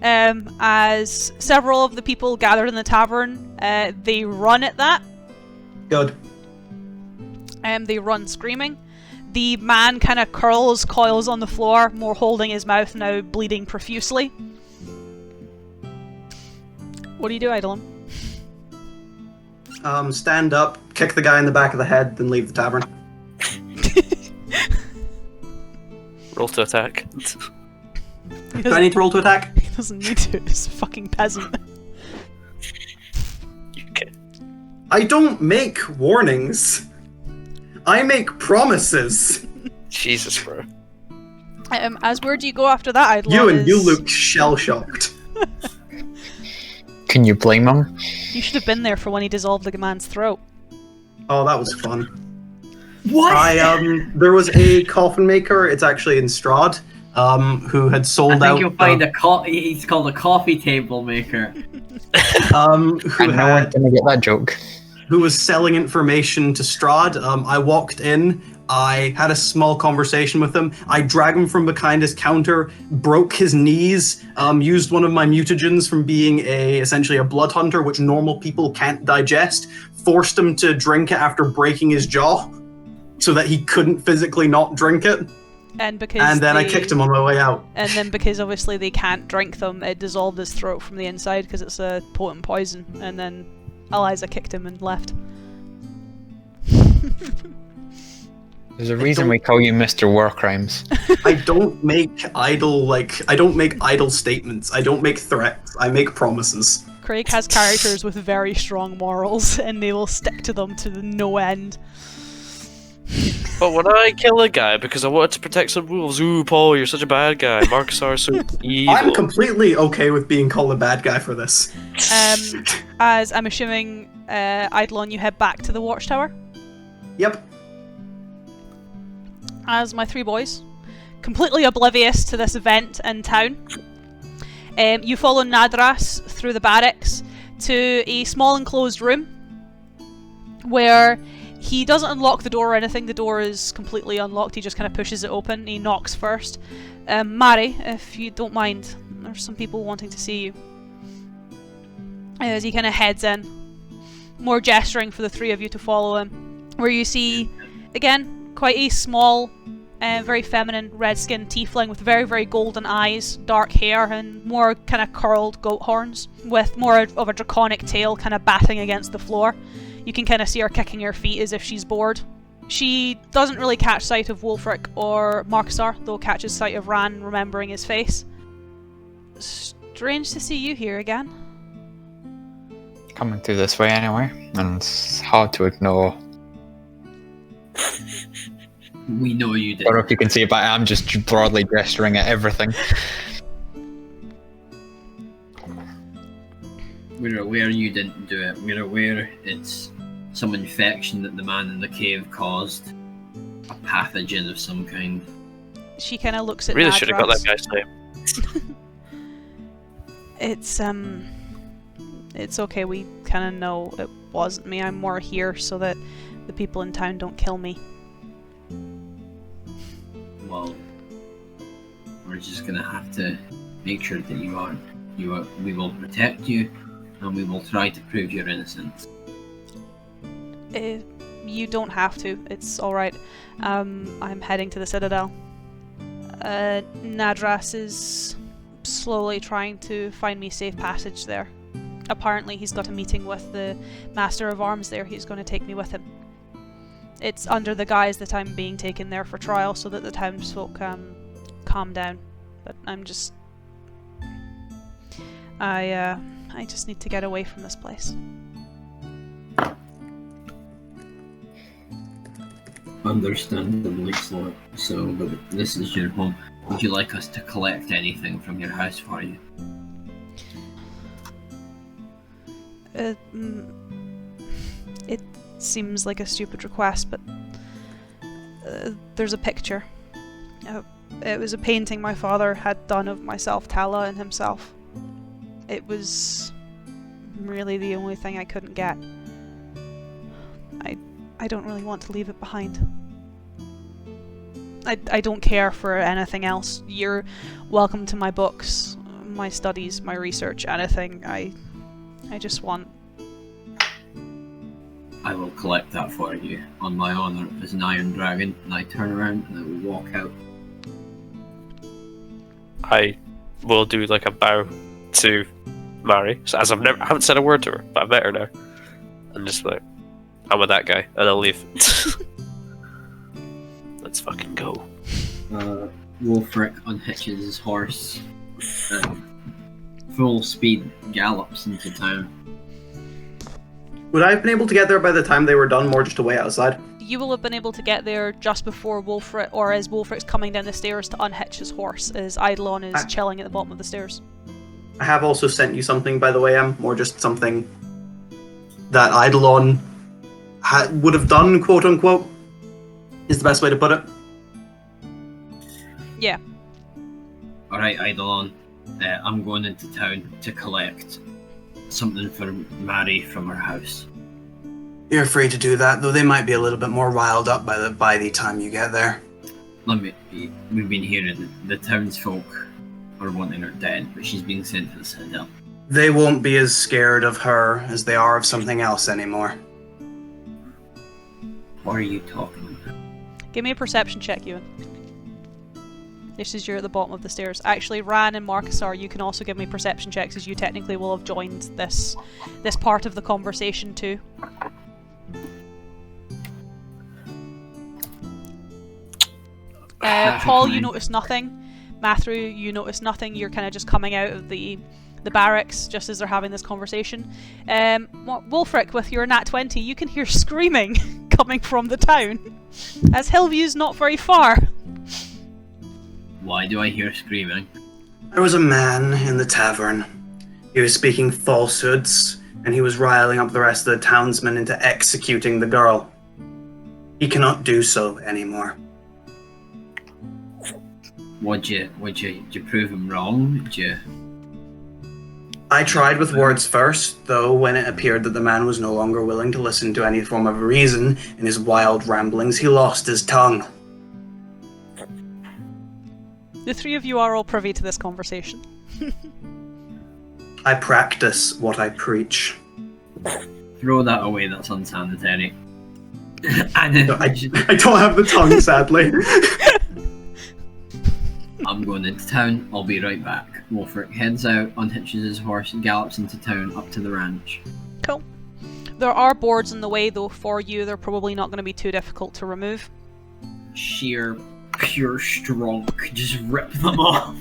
As several of the people gathered in the tavern, they run at that. Good. They run screaming. The man kind of coils on the floor, more holding his mouth now, bleeding profusely. What do you do, Eidolon? Stand up, kick the guy in the back of the head, then leave the tavern. Roll to attack. Do I need to roll to attack? He doesn't need to, it's a fucking peasant. You can. I don't make warnings. I make promises. Jesus, bro. As where do you go after that, Eidolon? You look shell-shocked. Can you blame him? You should have been there for when he dissolved the man's throat. Oh, that was fun. What? There was a coffin maker, it's actually in Strahd, who had sold out... I think you'll find he's called a coffee table maker. who And no one's gonna get that joke. who was selling information to Strahd. I walked in, I had a small conversation with him, I dragged him from behind his counter, broke his knees, used one of my mutagens from being essentially a blood hunter, which normal people can't digest, forced him to drink it after breaking his jaw, so that he couldn't physically not drink it, And then I kicked him on my way out. And then because obviously they can't drink them, it dissolved his throat from the inside because it's a potent poison. And then Eliza kicked him and left. There's a reason we call you Mr. War Crimes. I don't make idle statements. I don't make threats. I make promises. Craig has characters with very strong morals, and they will stick to them to no end. But when I kill a guy because I wanted to protect some rules, ooh, Paul, you're such a bad guy. Markusar is so evil. I'm completely okay with being called a bad guy for this. As I'm assuming, Eidolon, you head back to the watchtower. Yep. As my three boys, completely oblivious to this event in town, you follow Nadras through the barracks to a small enclosed room where he doesn't unlock the door or anything. The door is completely unlocked. He just kind of pushes it open. He knocks first. Mari, if you don't mind, there's some people wanting to see you. As he kind of heads in, more gesturing for the three of you to follow him, where you see, again, quite a small, very feminine, red-skinned tiefling with very, very golden eyes, dark hair, and more kind of curled goat horns, with more of a draconic tail kind of batting against the floor. You can kind of see her kicking her feet as if she's bored. She doesn't really catch sight of Wulfric or Markusar, though catches sight of Ran, remembering his face. Strange to see you here again. Coming through this way anyway, and it's hard to ignore. We know you did. I don't know if you can see it, but I'm just broadly gesturing at everything. We're aware you didn't do it. We're aware it's some infection that the man in the cave caused. A pathogen of some kind. She kind of looks at Really Nadras. should have got that guy's name. It's okay, we kind of know it wasn't me. I'm more here so that the people in town don't kill me. Well, we're just gonna have to make sure that we will protect you, and we will try to prove your innocence. You don't have to. It's alright. I'm heading to the Citadel. Nadras is slowly trying to find me safe passage there. Apparently he's got a meeting with the Master of Arms there. He's going to take me with him. It's under the guise that I'm being taken there for trial so that the townsfolk calm down. But I'm just... I just need to get away from this place. Understandably so, but this is your home. Would you like us to collect anything from your house for you? It seems like a stupid request, but there's a picture. It was a painting my father had done of myself, Tala, and himself. It was really the only thing I couldn't get. I don't really want to leave it behind. I don't care for anything else. You're welcome to my books, my studies, my research, anything. I just want... I will collect that for you, on my honour as an Iron Dragon, and I turn around and I will walk out. I will do like a bow to Mari, so as I haven't said a word to her, but I've met her now. And just like, I'm with that guy, and I'll leave. Let's fucking go. Wulfric unhitches his horse and full speed gallops into town. Would I have been able to get there by the time they were done, more just to wait outside? You will have been able to get there just before Wulfric, or as Wulfric's coming down the stairs to unhitch his horse, as Eidolon is chilling at the bottom of the stairs. I have also sent you something, by the way, more just something that Eidolon would have done, quote unquote, is the best way to put it. Yeah. Alright, Eidolon, I'm going into town to collect something for Mari from her house. You're free to do that, though they might be a little bit more riled up by the time you get there. We've been hearing the townsfolk are wanting her dead, but she's being sent to the Citadel. They won't be as scared of her as they are of something else anymore. What are you talking about? Give me a perception check, Ewan. This is you're at the bottom of the stairs. Actually, Ran and Markusar, you can also give me perception checks, as you technically will have joined this part of the conversation too. Paul, you notice nothing. Matthew, you notice nothing. You're kind of just coming out of the barracks just as they're having this conversation. Wolfric, with your nat 20, you can hear screaming coming from the town, as Hillview's not very far. Why do I hear screaming? There was a man in the tavern. He was speaking falsehoods, and he was riling up the rest of the townsmen into executing the girl. He cannot do so anymore. Did you prove him wrong? Did you? I tried with words first, though when it appeared that the man was no longer willing to listen to any form of reason in his wild ramblings, he lost his tongue. The three of you are all privy to this conversation. I practice what I preach. Throw that away, that's unsanitary. And then I don't have the tongue, sadly. I'm going into town, I'll be right back. Wolfric heads out, unhitches his horse, and gallops into town up to the ranch. Cool. There are boards in the way, though, for you. They're probably not going to be too difficult to remove. Sheer, pure strong, just rip them off.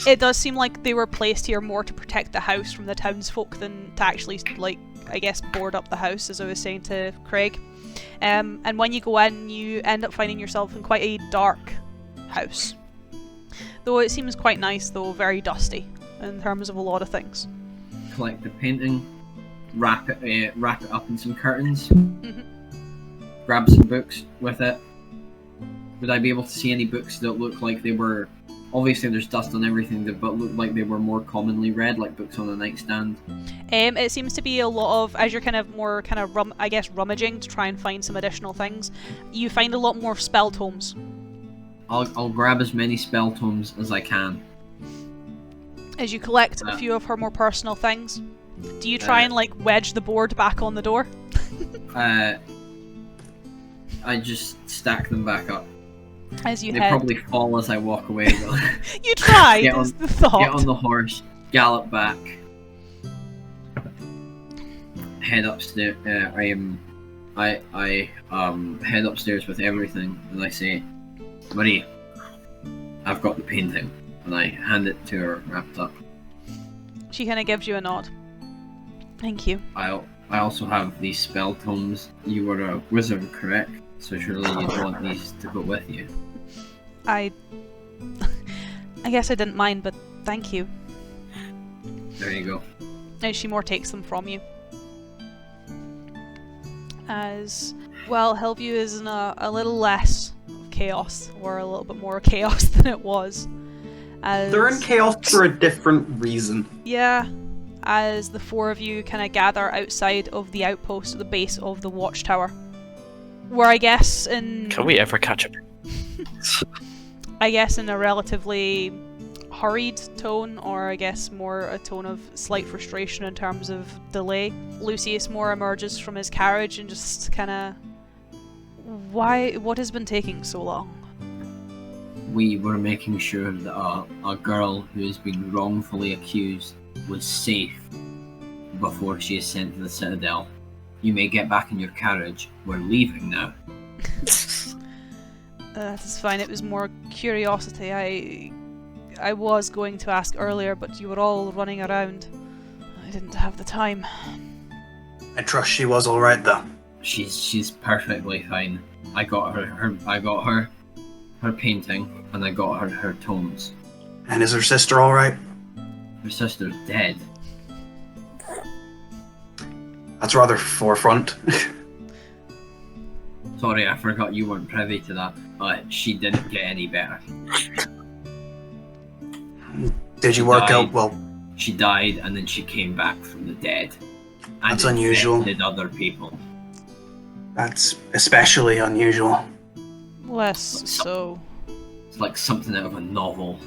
It does seem like they were placed here more to protect the house from the townsfolk than to actually, like, I guess, board up the house, as I was saying to Craig. And when you go in, you end up finding yourself in quite a dark house. Though it seems quite nice, though very dusty in terms of a lot of things. Collect the painting, wrap it up in some curtains, grab some books with it. Would I be able to see any books that look like they were... Obviously there's dust on everything, but look like they were more commonly read, like books on a nightstand? It seems to be a lot of, as you're kind of more rummaging to try and find some additional things, you find a lot more spell tomes. I'll grab as many spell tomes as I can. As you collect a few of her more personal things, do you try and like wedge the board back on the door? I just stack them back up. As you They head. probably fall as I walk away though. You tried, Get is the thought. Get on the horse, gallop back, head upstairs. I head upstairs with everything, and I say, Marie, I've got the painting, and I hand it to her wrapped up. She kind of gives you a nod. Thank you. I also have these spell tomes. You were a wizard, correct? So surely you'd want these to go with you. I guess I didn't mind, but thank you. There you go. And she more takes them from you. As well, Hillview is in a little less chaos, or a little bit more chaos than it was. As They're in chaos for a different reason. yeah, as the four of you kind of gather outside of the outpost at the base of the watchtower, where I guess in Can we ever catch up? in a relatively hurried tone, or I guess more a tone of slight frustration in terms of delay, Lucius Moore emerges from his carriage and just kind of, what has been taking so long? We were making sure that a girl who has been wrongfully accused was safe before she is sent to the Citadel. You may get back in your carriage. We're leaving now. That's fine, it was more curiosity. I was going to ask earlier, but you were all running around. I didn't have the time. I trust she was alright though. She's perfectly fine. I got her painting, and I got her tomes. And is her sister alright? Her sister's dead. That's rather forefront. Sorry, I forgot you weren't privy to that. She didn't get any better. Did you work out well? She died, and then she came back from the dead. And That's unusual. Did other people? That's especially unusual. Less so. It's like something out of a novel.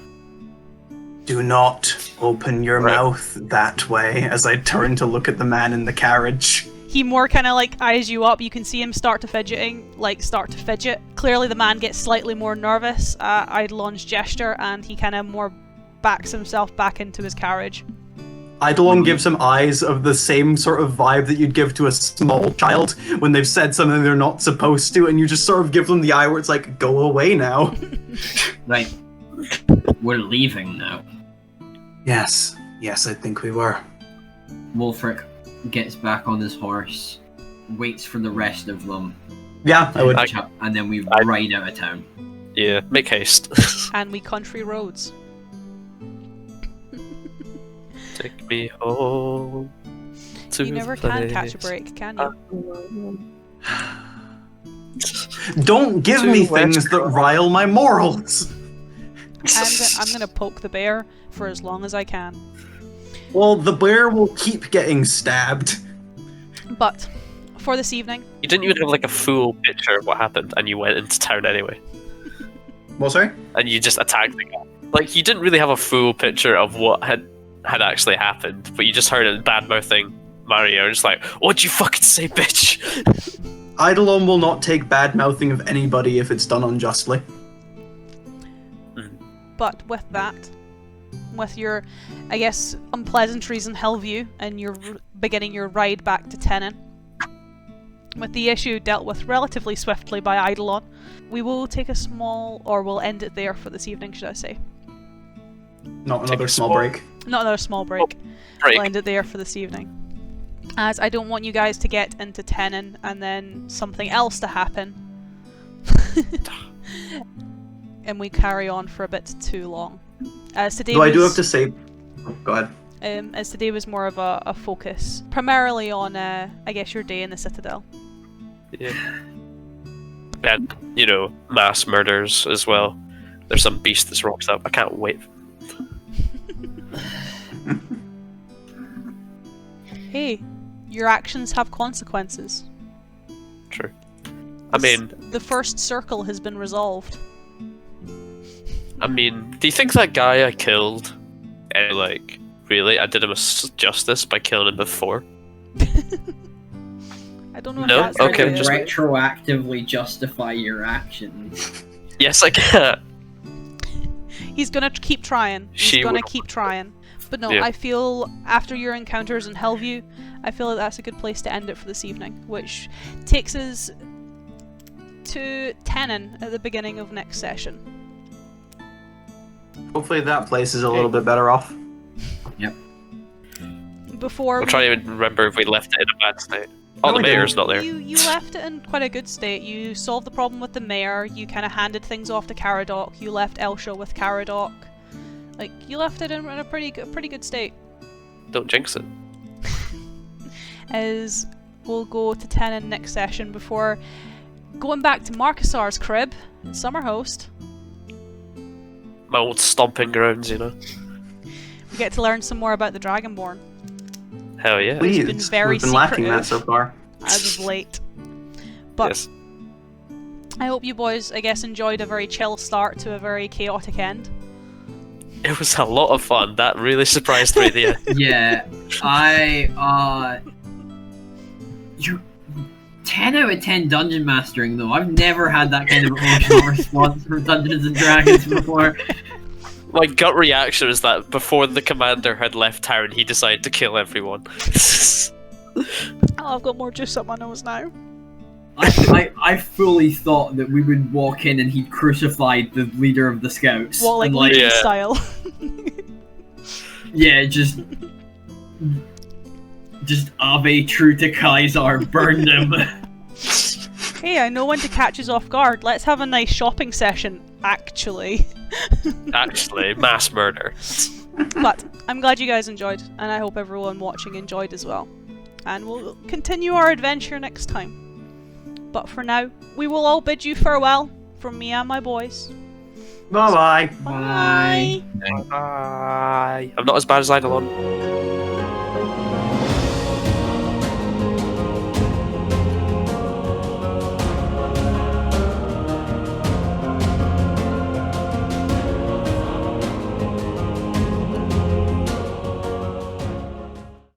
Do not open your mouth that way, as I turn to look at the man in the carriage. He more kind of like eyes you up. You can see him start to fidget. Clearly the man gets slightly more nervous at Eidolon's gesture, and he kind of more backs himself back into his carriage. Eidolon gives him eyes of the same sort of vibe that you'd give to a small child when they've said something they're not supposed to, and you just sort of give them the eye where it's like, go away now. Right. We're leaving now. Yes, I think we were. Wulfric gets back on his horse, waits for the rest of them, Yeah, I would. and then we ride out of town. Yeah, make haste. And we country roads. Take me home. To You never the can catch a place break, can you? Don't give To me West things that Cross. rile my morals. I'm gonna poke the bear for as long as I can. Well, the bear will keep getting stabbed. But for this evening, You didn't even have like a full picture of what happened, and you went into town anyway, Well, sorry? and you just attacked the guy. Like you didn't really have a full picture of what had actually happened, but you just heard it bad mouthing Mario, and just like, what'd you fucking say, bitch? Eidolon will not take bad mouthing of anybody if it's done unjustly. but with that, with your, I guess, unpleasantries in Hillview, and you're beginning your ride back to Tenon, with the issue dealt with relatively swiftly by Eidolon, we will take a small, or we'll end it there for this evening, should I say. Not Take another a small small- break. Not another small break. Break. We'll end it there for this evening. As I don't want you guys to get into Tenon and then something else to happen. And we carry on for a bit too long. As today Though I do was- have to say... Oh, go ahead. as today was more of a focus, primarily on, I guess, your day in the Citadel. Yeah. And, you know, mass murders as well. There's some beast that's rocks up. I can't wait. Hey, your actions have consequences. True. I mean, The first circle has been resolved. do you think that guy I killed, like, really, I did him a justice by killing him before? I don't know if No? that's Okay, really- just- retroactively justify your actions. Yes, I can. He's gonna keep trying. He's She gonna will. keep trying. But no, Yeah. I feel after your encounters in Hillview, I feel like that's a good place to end it for this evening, which takes us to Tenon at the beginning of next session. Hopefully that place is a little bit better off. Before I'm trying to even remember if we left it in a bad state. Oh, No, the we mayor's didn't. not there. You left it in quite a good state. You solved the problem with the mayor. You kind of handed things off to Caradoc. You left Elsha with Caradoc. Like, you left it in a pretty good state. Don't jinx it. As we'll go to Tenon next session before going back to Markusar's crib, Summerhost. My old stomping grounds, you know. We get to learn some more about the Dragonborn Hell yeah. Please, been very we've been lacking that secretive. so far. as of late. But Yes. I hope you boys, I guess, enjoyed a very chill start to a very chaotic end. It was a lot of fun. That really surprised me at the end. Yeah, you 10 out of 10 dungeon mastering though. I've never had that kind of emotional response from Dungeons and Dragons before. My gut reaction was that before the commander had left town, he decided to kill everyone. Oh, I've got more juice up my nose now. I fully thought that we would walk in and he'd crucified the leader of the scouts. Well, like and, Legion Yeah. style. yeah, just Ave true to Kaiser, burned him. Hey, I know when to catch us off guard. Let's have a nice shopping session, actually. Actually, mass murder. But I'm glad you guys enjoyed, and I hope everyone watching enjoyed as well. And we'll continue our adventure next time. But for now, we will all bid you farewell from me and my boys. Bye-bye. Bye. Bye. I'm not as bad as Eidolon.